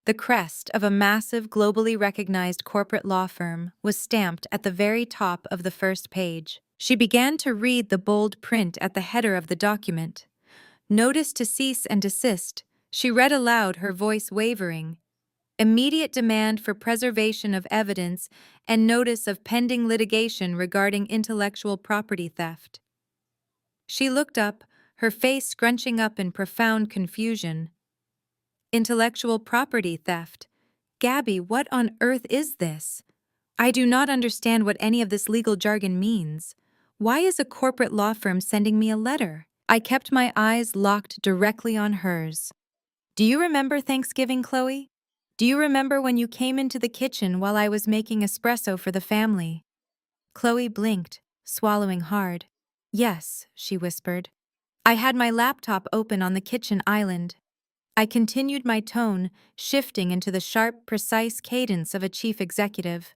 The crest of a massive, globally recognized corporate law firm was stamped at the very top of the first page. She began to read the bold print at the header of the document. "Notice to cease and desist," she read aloud, her voice wavering. "Immediate demand for preservation of evidence and notice of pending litigation regarding intellectual property theft." She looked up, her face scrunching up in profound confusion. "Intellectual property theft? Gabby, what on earth is this? I do not understand what any of this legal jargon means. Why is a corporate law firm sending me a letter?" I kept my eyes locked directly on hers. "Do you remember Thanksgiving, Chloe? Do you remember when you came into the kitchen while I was making espresso for the family?" Chloe blinked, swallowing hard. "Yes," she whispered. "I had my laptop open on the kitchen island." I continued, my tone shifting into the sharp, precise cadence of a chief executive.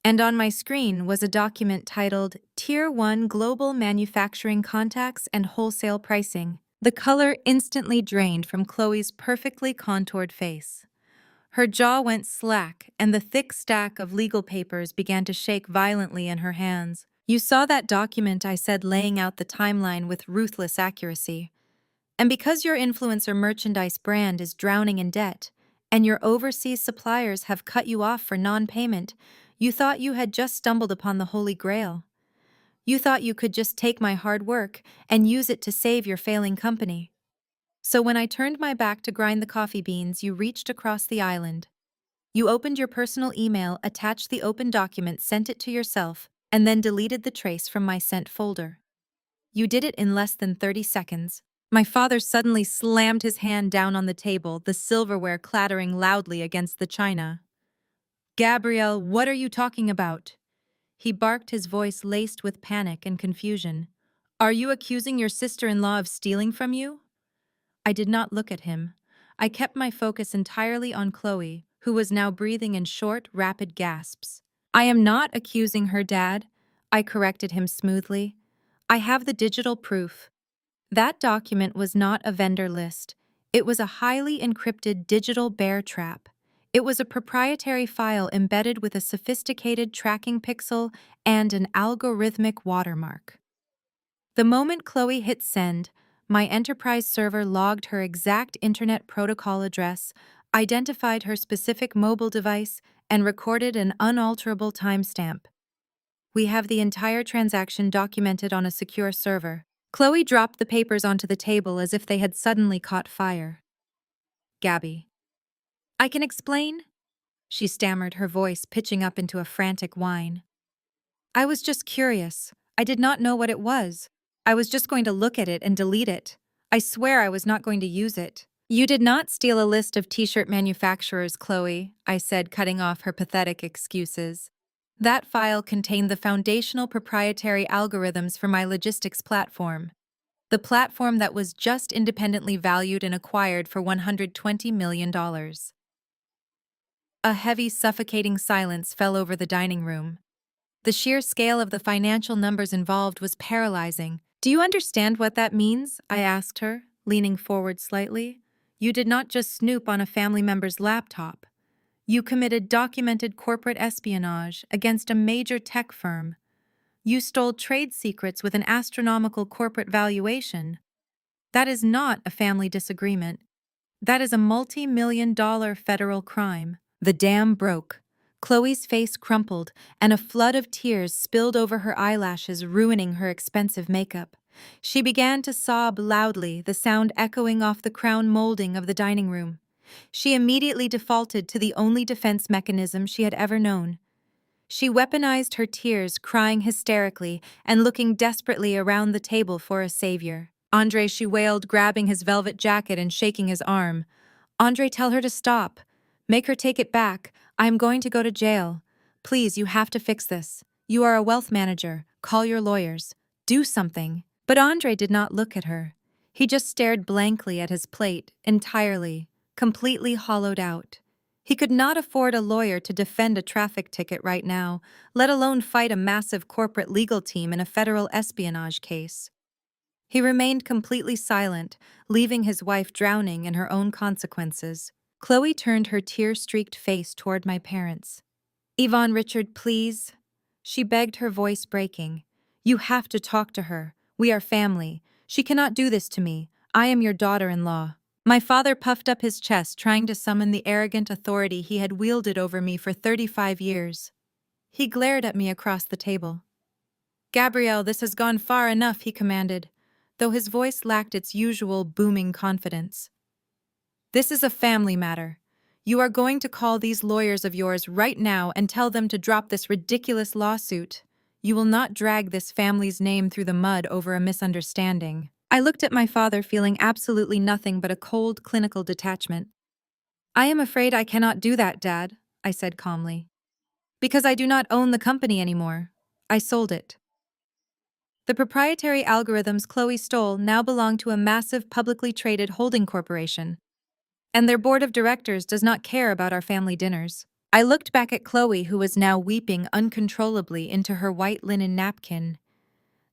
"And on my screen was a document titled Tier 1 Global Manufacturing Contacts and Wholesale Pricing." The color instantly drained from Chloe's perfectly contoured face. Her jaw went slack, and the thick stack of legal papers began to shake violently in her hands. "You saw that document," I said, laying out the timeline with ruthless accuracy. "And because your influencer merchandise brand is drowning in debt, and your overseas suppliers have cut you off for non-payment, you thought you had just stumbled upon the Holy Grail. You thought you could just take my hard work and use it to save your failing company. So when I turned my back to grind the coffee beans, you reached across the island. You opened your personal email, attached the open document, sent it to yourself, and then deleted the trace from my sent folder." You did it in less than 30 seconds. My father suddenly slammed his hand down on the table, the silverware clattering loudly against the china. Gabrielle, what are you talking about? He barked, his voice laced with panic and confusion. Are you accusing your sister-in-law of stealing from you? I did not look at him. I kept my focus entirely on Chloe, who was now breathing in short, rapid gasps. I am not accusing her, Dad. I corrected him smoothly. I have the digital proof. That document was not a vendor list. It was a highly encrypted digital bear trap. It was a proprietary file embedded with a sophisticated tracking pixel and an algorithmic watermark. The moment Chloe hit send, my enterprise server logged her exact Internet Protocol address, identified her specific mobile device, and recorded an unalterable timestamp. We have the entire transaction documented on a secure server. Chloe dropped the papers onto the table as if they had suddenly caught fire. Gabby. I can explain? She stammered, her voice pitching up into a frantic whine. I was just curious. I did not know what it was. I was just going to look at it and delete it. I swear I was not going to use it. You did not steal a list of t-shirt manufacturers, Chloe, I said, cutting off her pathetic excuses. That file contained the foundational proprietary algorithms for my logistics platform. The platform that was just independently valued and acquired for $120 million. A heavy, suffocating silence fell over the dining room. The sheer scale of the financial numbers involved was paralyzing. Do you understand what that means? I asked her, leaning forward slightly. You did not just snoop on a family member's laptop. You committed documented corporate espionage against a major tech firm. You stole trade secrets with an astronomical corporate valuation. That is not a family disagreement. That is a multi-million-dollar federal crime. The dam broke. Chloe's face crumpled, and a flood of tears spilled over her eyelashes, ruining her expensive makeup. She began to sob loudly, the sound echoing off the crown molding of the dining room. She immediately defaulted to the only defense mechanism she had ever known. She weaponized her tears, crying hysterically and looking desperately around the table for a savior. Andre, she wailed, grabbing his velvet jacket and shaking his arm. Andre, tell her to stop. Make her take it back. I am going to go to jail. Please, you have to fix this. You are a wealth manager. Call your lawyers. Do something. But Andre did not look at her. He just stared blankly at his plate, entirely, completely hollowed out. He could not afford a lawyer to defend a traffic ticket right now, let alone fight a massive corporate legal team in a federal espionage case. He remained completely silent, leaving his wife drowning in her own consequences. Chloe turned her tear-streaked face toward my parents. Yvonne, Richard, please. She begged, her voice breaking. You have to talk to her. We are family. She cannot do this to me. I am your daughter-in-law. My father puffed up his chest, trying to summon the arrogant authority he had wielded over me for 35 years. He glared at me across the table. Gabrielle, this has gone far enough, he commanded, though his voice lacked its usual booming confidence. This is a family matter. You are going to call these lawyers of yours right now and tell them to drop this ridiculous lawsuit. You will not drag this family's name through the mud over a misunderstanding. I looked at my father, feeling absolutely nothing but a cold, clinical detachment. I am afraid I cannot do that, Dad, I said calmly. Because I do not own the company anymore. I sold it. The proprietary algorithms Chloe stole now belong to a massive publicly traded holding corporation, and their board of directors does not care about our family dinners. I looked back at Chloe, who was now weeping uncontrollably into her white linen napkin.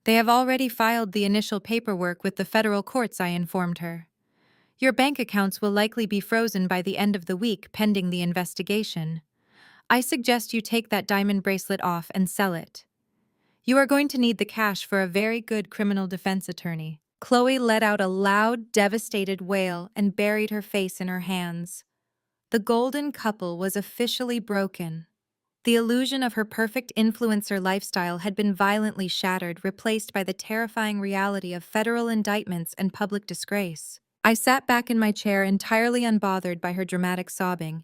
They have already filed the initial paperwork with the federal courts, I informed her. Your bank accounts will likely be frozen by the end of the week pending the investigation. I suggest you take that diamond bracelet off and sell it. You are going to need the cash for a very good criminal defense attorney. Chloe let out a loud, devastated wail and buried her face in her hands. The golden couple was officially broken. The illusion of her perfect influencer lifestyle had been violently shattered, replaced by the terrifying reality of federal indictments and public disgrace. I sat back in my chair, entirely unbothered by her dramatic sobbing.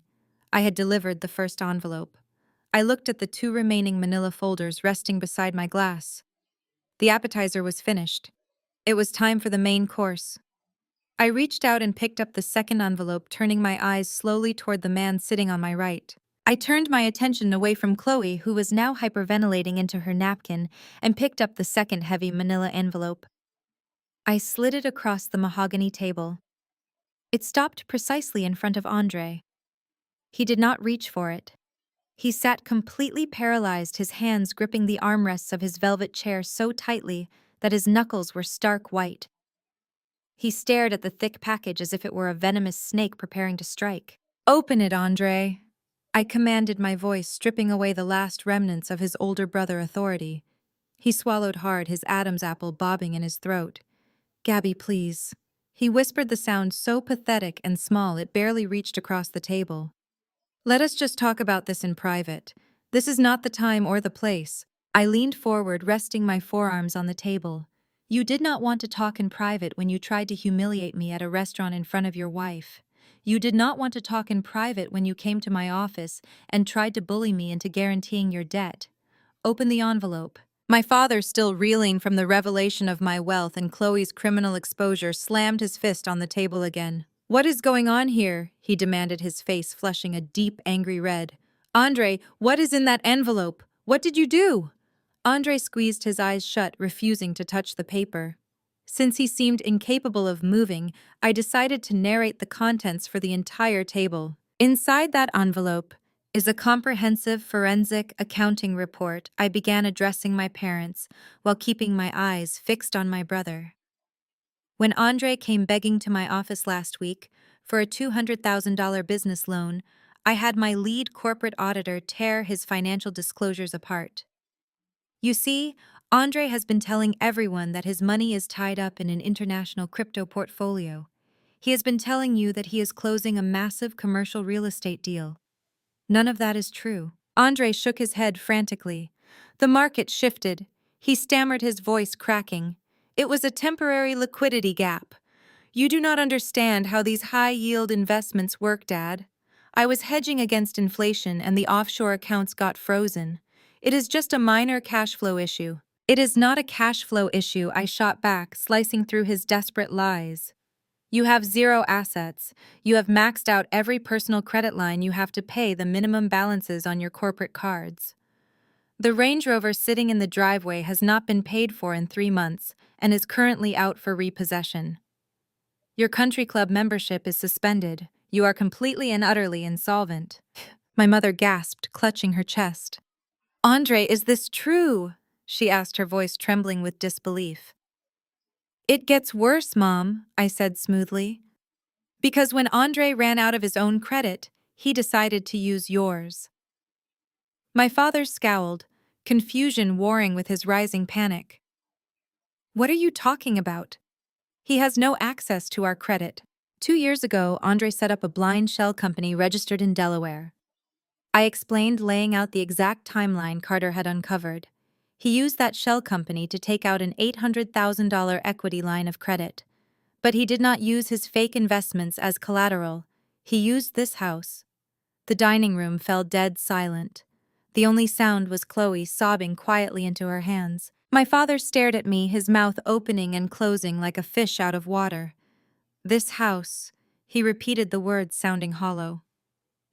I had delivered the first envelope. I looked at the 2 remaining manila folders resting beside my glass. The appetizer was finished. It was time for the main course. I reached out and picked up the second envelope, turning my eyes slowly toward the man sitting on my right. I turned my attention away from Chloe, who was now hyperventilating into her napkin, and picked up the second heavy manila envelope. I slid it across the mahogany table. It stopped precisely in front of Andre. He did not reach for it. He sat completely paralyzed, his hands gripping the armrests of his velvet chair so tightly that his knuckles were stark white. He stared at the thick package as if it were a venomous snake preparing to strike. "Open it, Andre," I commanded, my voice stripping away the last remnants of his older brother authority. He swallowed hard, his Adam's apple bobbing in his throat. "Gabby, please." He whispered, the sound so pathetic and small it barely reached across the table. "Let us just talk about this in private. This is not the time or the place." I leaned forward, resting my forearms on the table. "You did not want to talk in private when you tried to humiliate me at a restaurant in front of your wife. You did not want to talk in private when you came to my office and tried to bully me into guaranteeing your debt. Open the envelope." My father, still reeling from the revelation of my wealth and Chloe's criminal exposure, slammed his fist on the table again. "What is going on here?" he demanded, his face flushing a deep, angry red. "Andre, what is in that envelope? What did you do?" Andre squeezed his eyes shut, refusing to touch the paper. Since he seemed incapable of moving, I decided to narrate the contents for the entire table. "Inside that envelope is a comprehensive forensic accounting report." I began, addressing my parents while keeping my eyes fixed on my brother. "When Andre came begging to my office last week for a $200,000 business loan, I had my lead corporate auditor tear his financial disclosures apart. You see, Andre has been telling everyone that his money is tied up in an international crypto portfolio. He has been telling you that he is closing a massive commercial real estate deal. None of that is true." Andre shook his head frantically. The market shifted. He stammered, his voice cracking. "It was a temporary liquidity gap. You do not understand how these high-yield investments work, Dad. I was hedging against inflation and the offshore accounts got frozen. It is just a minor cash flow issue." "It is not a cash flow issue," I shot back, slicing through his desperate lies. "You have zero assets. You have maxed out every personal credit line. You have to pay the minimum balances on your corporate cards. The Range Rover sitting in the driveway has not been paid for in 3 months and is currently out for repossession. Your country club membership is suspended. You are completely and utterly insolvent." My mother gasped, clutching her chest. "Andre, is this true?" she asked, her voice trembling with disbelief. "It gets worse, Mom," I said smoothly. "Because when Andre ran out of his own credit, he decided to use yours." My father scowled, confusion warring with his rising panic. "What are you talking about? He has no access to our credit. 2 years ago, Andre set up a blind shell company registered in Delaware." I explained, laying out the exact timeline Carter had uncovered. "He used that shell company to take out an $800,000 equity line of credit. But he did not use his fake investments as collateral. He used this house." The dining room fell dead silent. The only sound was Chloe sobbing quietly into her hands. My father stared at me, his mouth opening and closing like a fish out of water. "This house," he repeated, the words sounding hollow.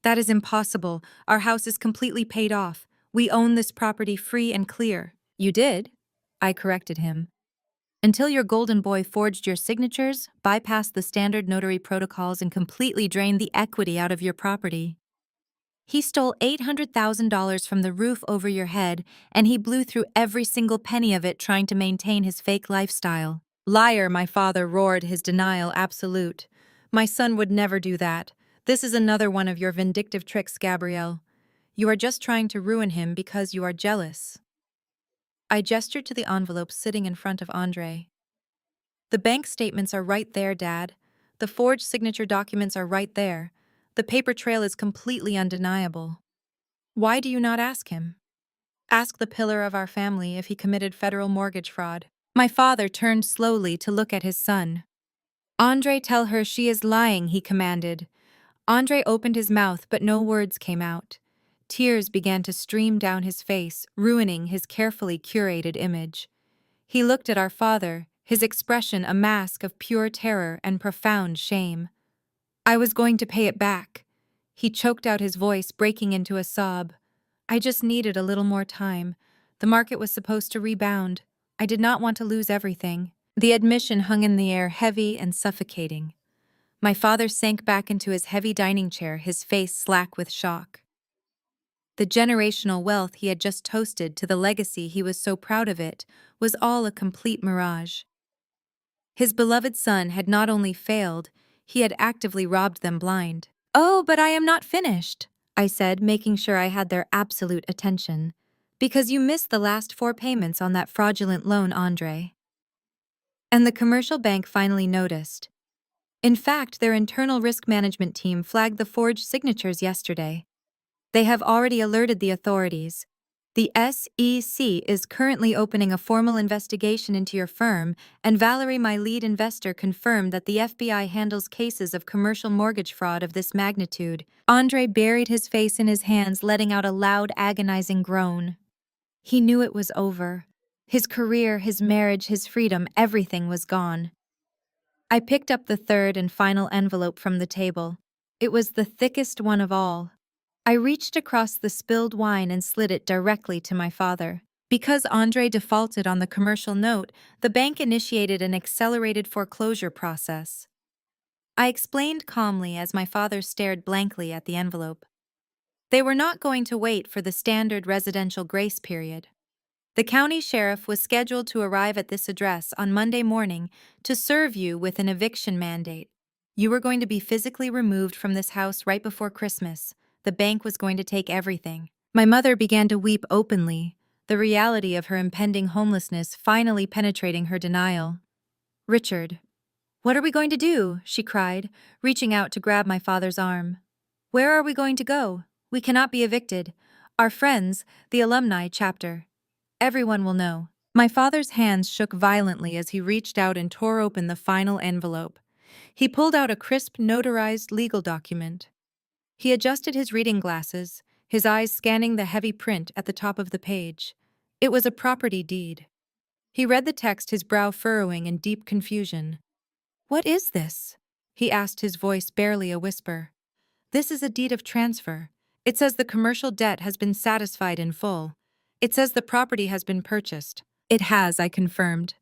"That is impossible. Our house is completely paid off. We own this property free and clear." "You did?" I corrected him. "Until your golden boy forged your signatures, bypassed the standard notary protocols, and completely drained the equity out of your property. He stole $800,000 from the roof over your head, and he blew through every single penny of it trying to maintain his fake lifestyle." "Liar," my father roared, his denial absolute. "My son would never do that. This is another one of your vindictive tricks, Gabrielle. You are just trying to ruin him because you are jealous." I gestured to the envelope sitting in front of Andre. "The bank statements are right there, Dad. The forged signature documents are right there. The paper trail is completely undeniable. Why do you not ask him? Ask the pillar of our family if he committed federal mortgage fraud." My father turned slowly to look at his son. "Andre, tell her she is lying," he commanded. Andre opened his mouth, but no words came out. Tears began to stream down his face, ruining his carefully curated image. He looked at our father, his expression a mask of pure terror and profound shame. I was going to pay it back. He choked out his voice, breaking into a sob. I just needed a little more time. The market was supposed to rebound. I did not want to lose everything. The admission hung in the air, heavy and suffocating. My father sank back into his heavy dining chair, his face slack with shock. The generational wealth he had just toasted to the legacy he was so proud of it was all a complete mirage. His beloved son had not only failed, he had actively robbed them blind. "Oh, but I am not finished," I said, making sure I had their absolute attention. "Because you missed the last 4 payments on that fraudulent loan, Andre." And the commercial bank finally noticed. In fact, their internal risk management team flagged the forged signatures yesterday. They have already alerted the authorities. The SEC is currently opening a formal investigation into your firm, and Valerie, my lead investor, confirmed that the FBI handles cases of commercial mortgage fraud of this magnitude. Andre buried his face in his hands, letting out a loud, agonizing groan. He knew it was over. His career, his marriage, his freedom, everything was gone. I picked up the third and final envelope from the table. It was the thickest one of all. I reached across the spilled wine and slid it directly to my father. Because Andre defaulted on the commercial note, the bank initiated an accelerated foreclosure process. I explained calmly as my father stared blankly at the envelope. They were not going to wait for the standard residential grace period. The county sheriff was scheduled to arrive at this address on Monday morning to serve you with an eviction mandate. You were going to be physically removed from this house right before Christmas. The bank was going to take everything. My mother began to weep openly, the reality of her impending homelessness finally penetrating her denial. "Richard, what are we going to do?" she cried, reaching out to grab my father's arm. "Where are we going to go? We cannot be evicted. Our friends, the alumni chapter. Everyone will know." My father's hands shook violently as he reached out and tore open the final envelope. He pulled out a crisp, notarized legal document. He adjusted his reading glasses, his eyes scanning the heavy print at the top of the page. It was a property deed. He read the text, his brow furrowing in deep confusion. "What is this?" he asked, his voice barely a whisper. "This is a deed of transfer. It says the commercial debt has been satisfied in full. It says the property has been purchased." "It has," I confirmed.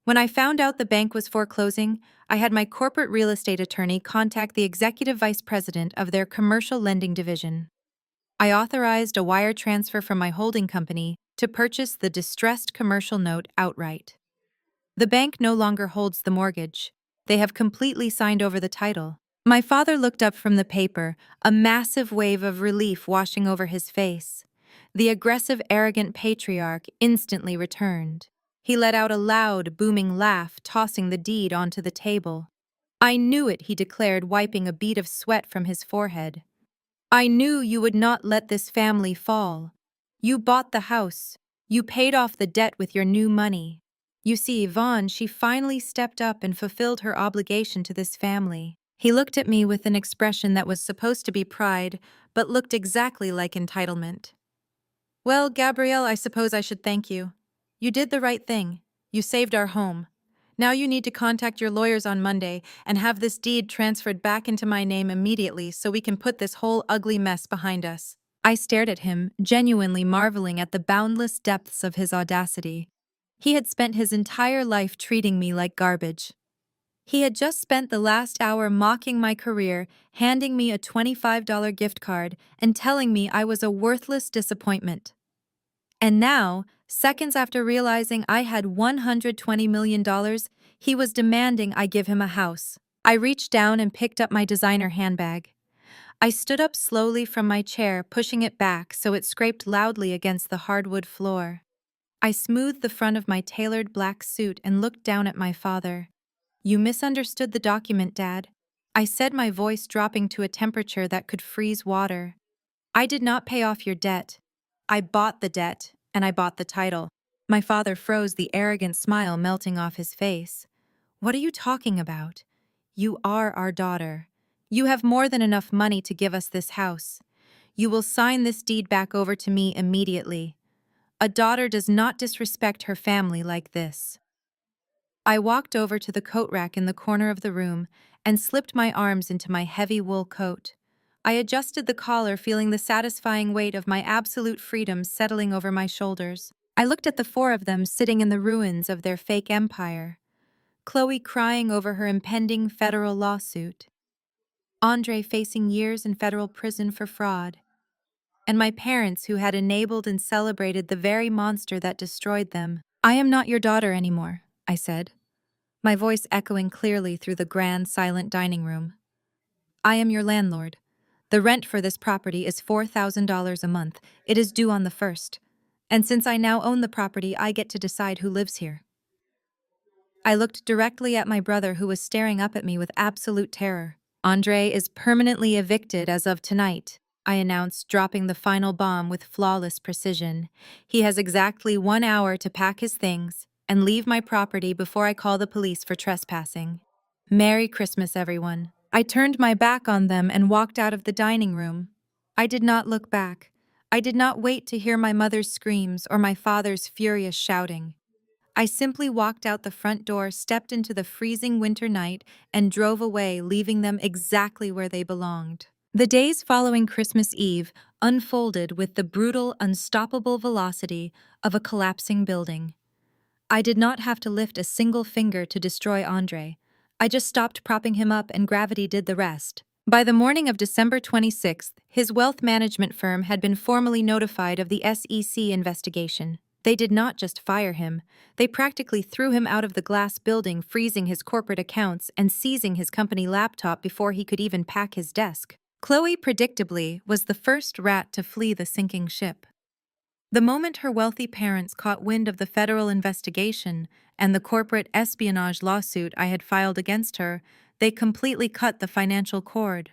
"When I found out the bank was foreclosing, I had my corporate real estate attorney contact the executive vice president of their commercial lending division. I authorized a wire transfer from my holding company to purchase the distressed commercial note outright. The bank no longer holds the mortgage. They have completely signed over the title." My father looked up from the paper, a massive wave of relief washing over his face. The aggressive, arrogant patriarch instantly returned. He let out a loud, booming laugh, tossing the deed onto the table. "I knew it," he declared, wiping a bead of sweat from his forehead. "I knew you would not let this family fall. You bought the house. You paid off the debt with your new money. You see, Yvonne, she finally stepped up and fulfilled her obligation to this family." He looked at me with an expression that was supposed to be pride, but looked exactly like entitlement. "Well, Gabrielle, I suppose I should thank you. You did the right thing. You saved our home. Now you need to contact your lawyers on Monday and have this deed transferred back into my name immediately so we can put this whole ugly mess behind us." I stared at him, genuinely marveling at the boundless depths of his audacity. He had spent his entire life treating me like garbage. He had just spent the last hour mocking my career, handing me a $25 gift card, and telling me I was a worthless disappointment. And now, seconds after realizing I had $120 million, he was demanding I give him a house. I reached down and picked up my designer handbag. I stood up slowly from my chair, pushing it back so it scraped loudly against the hardwood floor. I smoothed the front of my tailored black suit and looked down at my father. "You misunderstood the document, Dad," I said, my voice dropping to a temperature that could freeze water. "I did not pay off your debt. I bought the debt, and I bought the title." My father froze, the arrogant smile melting off his face. "What are you talking about? You are our daughter. You have more than enough money to give us this house. You will sign this deed back over to me immediately. A daughter does not disrespect her family like this." I walked over to the coat rack in the corner of the room and slipped my arms into my heavy wool coat. I adjusted the collar, feeling the satisfying weight of my absolute freedom settling over my shoulders. I looked at the four of them sitting in the ruins of their fake empire. Chloe crying over her impending federal lawsuit. Andre facing years in federal prison for fraud. And my parents who had enabled and celebrated the very monster that destroyed them. "I am not your daughter anymore," I said, my voice echoing clearly through the grand, silent dining room. "I am your landlord. The rent for this property is $4,000 a month. It is due on the 1st. And since I now own the property, I get to decide who lives here." I looked directly at my brother, who was staring up at me with absolute terror. "Andre is permanently evicted as of tonight," I announced, dropping the final bomb with flawless precision. "He has exactly 1 hour to pack his things and leave my property before I call the police for trespassing. Merry Christmas, everyone." I turned my back on them and walked out of the dining room. I did not look back. I did not wait to hear my mother's screams or my father's furious shouting. I simply walked out the front door, stepped into the freezing winter night, and drove away, leaving them exactly where they belonged. The days following Christmas Eve unfolded with the brutal, unstoppable velocity of a collapsing building. I did not have to lift a single finger to destroy Andre. I just stopped propping him up and gravity did the rest. By the morning of December 26th, his wealth management firm had been formally notified of the SEC investigation. They did not just fire him, they practically threw him out of the glass building, freezing his corporate accounts and seizing his company laptop before he could even pack his desk. Chloe, predictably, was the first rat to flee the sinking ship. The moment her wealthy parents caught wind of the federal investigation and the corporate espionage lawsuit I had filed against her, they completely cut the financial cord.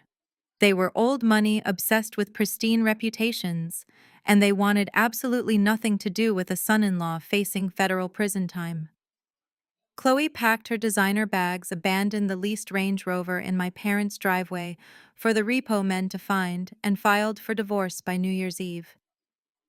They were old money, obsessed with pristine reputations, and they wanted absolutely nothing to do with a son-in-law facing federal prison time. Chloe packed her designer bags, abandoned the leased Range Rover in my parents' driveway for the repo men to find, and filed for divorce by New Year's Eve.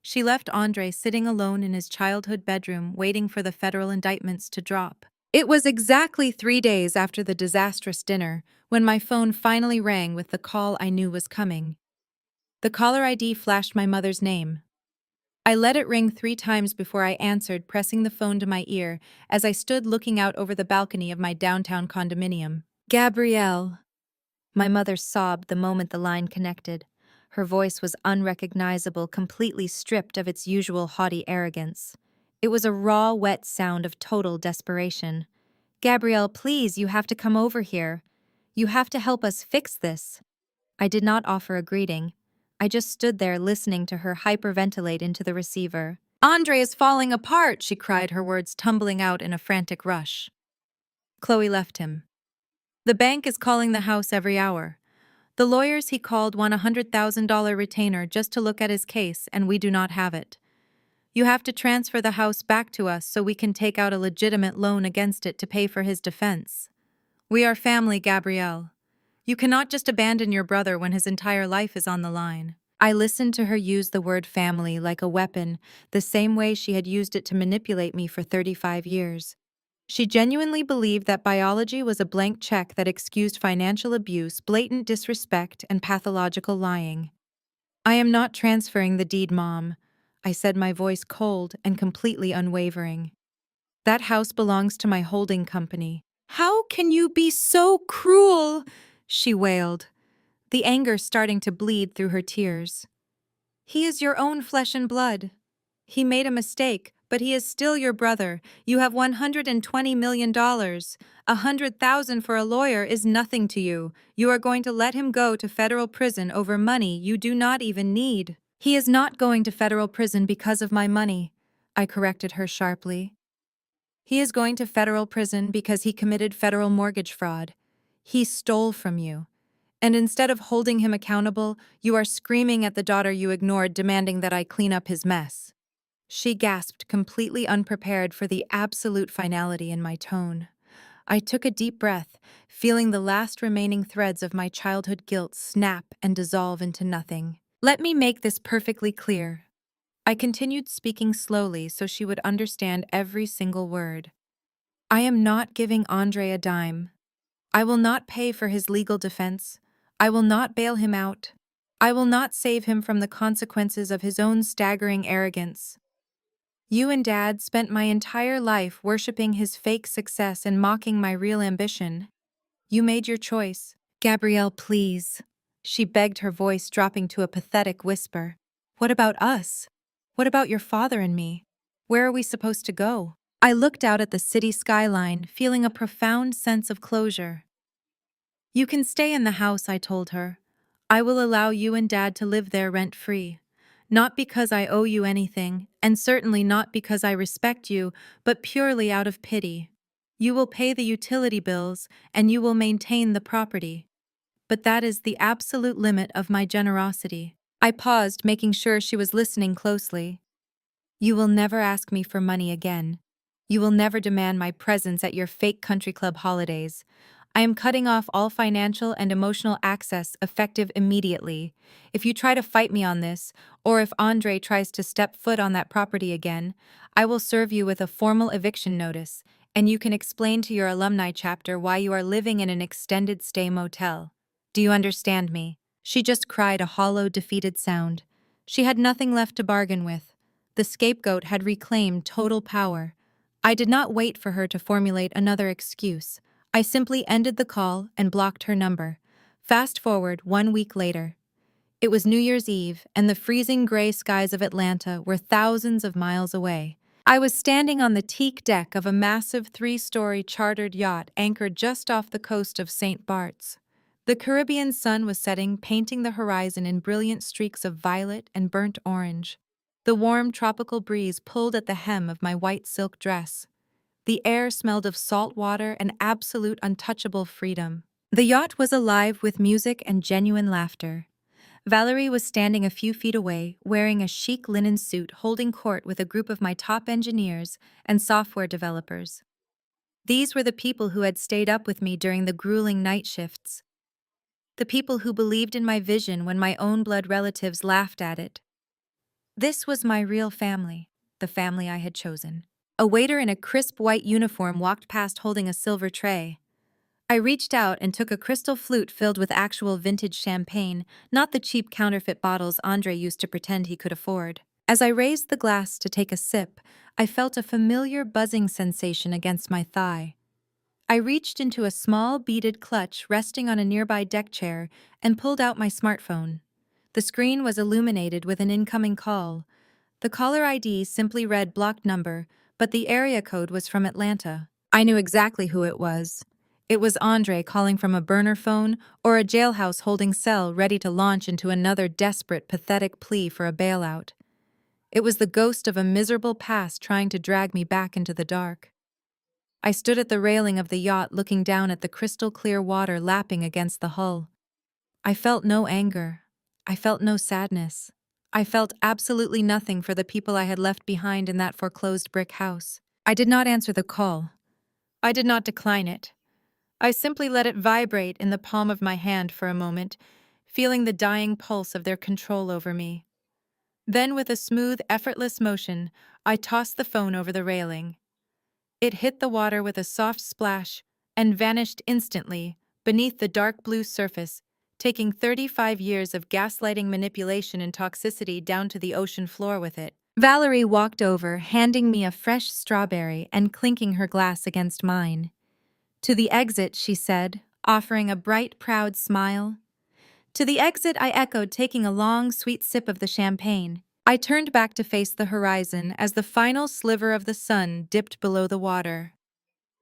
She left Andre sitting alone in his childhood bedroom, waiting for the federal indictments to drop. It was exactly 3 days after the disastrous dinner when my phone finally rang with the call I knew was coming. The caller ID flashed my mother's name. I let it ring 3 times before I answered, pressing the phone to my ear as I stood looking out over the balcony of my downtown condominium. "Gabrielle." My mother sobbed the moment the line connected. Her voice was unrecognizable, completely stripped of its usual haughty arrogance. It was a raw, wet sound of total desperation. "Gabrielle, please, you have to come over here. You have to help us fix this." I did not offer a greeting. I just stood there listening to her hyperventilate into the receiver. "Andre is falling apart," she cried, her words tumbling out in a frantic rush. Chloe left him. "The bank is calling the house every hour. The lawyers he called want a $100,000 retainer just to look at his case, and we do not have it. You have to transfer the house back to us so we can take out a legitimate loan against it to pay for his defense. We are family, Gabrielle. You cannot just abandon your brother when his entire life is on the line." I listened to her use the word family like a weapon, the same way she had used it to manipulate me for 35 years. She genuinely believed that biology was a blank check that excused financial abuse, blatant disrespect, and pathological lying. "I am not transferring the deed, Mom," I said, my voice cold and completely unwavering. "That house belongs to my holding company." "How can you be so cruel?" she wailed, the anger starting to bleed through her tears. "He is your own flesh and blood. He made a mistake, but he is still your brother. You have $120 million. $100,000 for a lawyer is nothing to you. You are going to let him go to federal prison over money you do not even need." "He is not going to federal prison because of my money," I corrected her sharply. "He is going to federal prison because he committed federal mortgage fraud. He stole from you. And instead of holding him accountable, you are screaming at the daughter you ignored, demanding that I clean up his mess." She gasped, completely unprepared for the absolute finality in my tone. I took a deep breath, feeling the last remaining threads of my childhood guilt snap and dissolve into nothing. "Let me make this perfectly clear." I continued speaking slowly so she would understand every single word. I am not giving Andre a dime. I will not pay for his legal defense. I will not bail him out. I will not save him from the consequences of his own staggering arrogance. You and Dad spent my entire life worshipping his fake success and mocking my real ambition. You made your choice. Gabrielle, please. She begged, her voice dropping to a pathetic whisper. What about us? What about your father and me? Where are we supposed to go? I looked out at the city skyline, feeling a profound sense of closure. You can stay in the house, I told her. I will allow you and Dad to live there rent-free. Not because I owe you anything, and certainly not because I respect you, but purely out of pity. You will pay the utility bills, and you will maintain the property. But that is the absolute limit of my generosity. I paused, making sure she was listening closely. You will never ask me for money again. You will never demand my presence at your fake country club holidays. I am cutting off all financial and emotional access effective immediately. If you try to fight me on this, or if Andre tries to step foot on that property again, I will serve you with a formal eviction notice, and you can explain to your alumni chapter why you are living in an extended stay motel. Do you understand me? She just cried a hollow, defeated sound. She had nothing left to bargain with. The scapegoat had reclaimed total power. I did not wait for her to formulate another excuse. I simply ended the call and blocked her number. Fast forward 1 week later. It was New Year's Eve, and the freezing gray skies of Atlanta were thousands of miles away. I was standing on the teak deck of a massive 3-story chartered yacht anchored just off the coast of St. Bart's. The Caribbean sun was setting, painting the horizon in brilliant streaks of violet and burnt orange. The warm tropical breeze pulled at the hem of my white silk dress. The air smelled of salt water and absolute untouchable freedom. The yacht was alive with music and genuine laughter. Valerie was standing a few feet away, wearing a chic linen suit, holding court with a group of my top engineers and software developers. These were the people who had stayed up with me during the grueling night shifts. The people who believed in my vision when my own blood relatives laughed at it. This was my real family, the family I had chosen. A waiter in a crisp white uniform walked past holding a silver tray. I reached out and took a crystal flute filled with actual vintage champagne, not the cheap counterfeit bottles Andre used to pretend he could afford. As I raised the glass to take a sip, I felt a familiar buzzing sensation against my thigh. I reached into a small beaded clutch resting on a nearby deck chair and pulled out my smartphone. The screen was illuminated with an incoming call. The caller ID simply read blocked number, but the area code was from Atlanta. I knew exactly who it was. It was Andre calling from a burner phone or a jailhouse holding cell ready to launch into another desperate, pathetic plea for a bailout. It was the ghost of a miserable past trying to drag me back into the dark. I stood at the railing of the yacht looking down at the crystal-clear water lapping against the hull. I felt no anger. I felt no sadness. I felt absolutely nothing for the people I had left behind in that foreclosed brick house. I did not answer the call. I did not decline it. I simply let it vibrate in the palm of my hand for a moment, feeling the dying pulse of their control over me. Then, with a smooth, effortless motion, I tossed the phone over the railing. It hit the water with a soft splash and vanished instantly beneath the dark blue surface, taking 35 years of gaslighting, manipulation, and toxicity down to the ocean floor with it. Valerie walked over, handing me a fresh strawberry and clinking her glass against mine. To the exit, she said, offering a bright, proud smile. To the exit, I echoed, taking a long, sweet sip of the champagne. I turned back to face the horizon as the final sliver of the sun dipped below the water.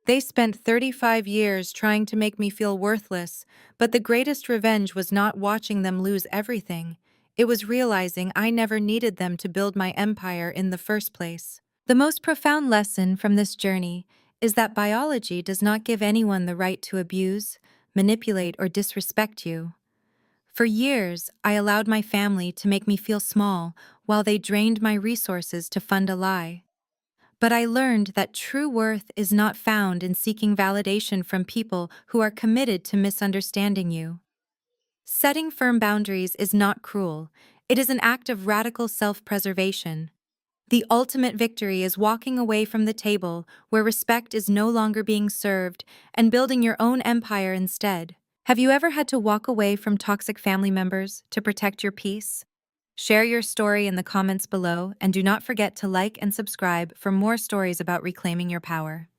They spent 35 years trying to make me feel worthless, but the greatest revenge was not watching them lose everything. It was realizing I never needed them to build my empire in the first place. The most profound lesson from this journey is that biology does not give anyone the right to abuse, manipulate, or disrespect you. For years, I allowed my family to make me feel small while they drained my resources to fund a lie. But I learned that true worth is not found in seeking validation from people who are committed to misunderstanding you. Setting firm boundaries is not cruel. It is an act of radical self-preservation. The ultimate victory is walking away from the table where respect is no longer being served and building your own empire instead. Have you ever had to walk away from toxic family members to protect your peace? Share your story in the comments below and do not forget to like and subscribe for more stories about reclaiming your power.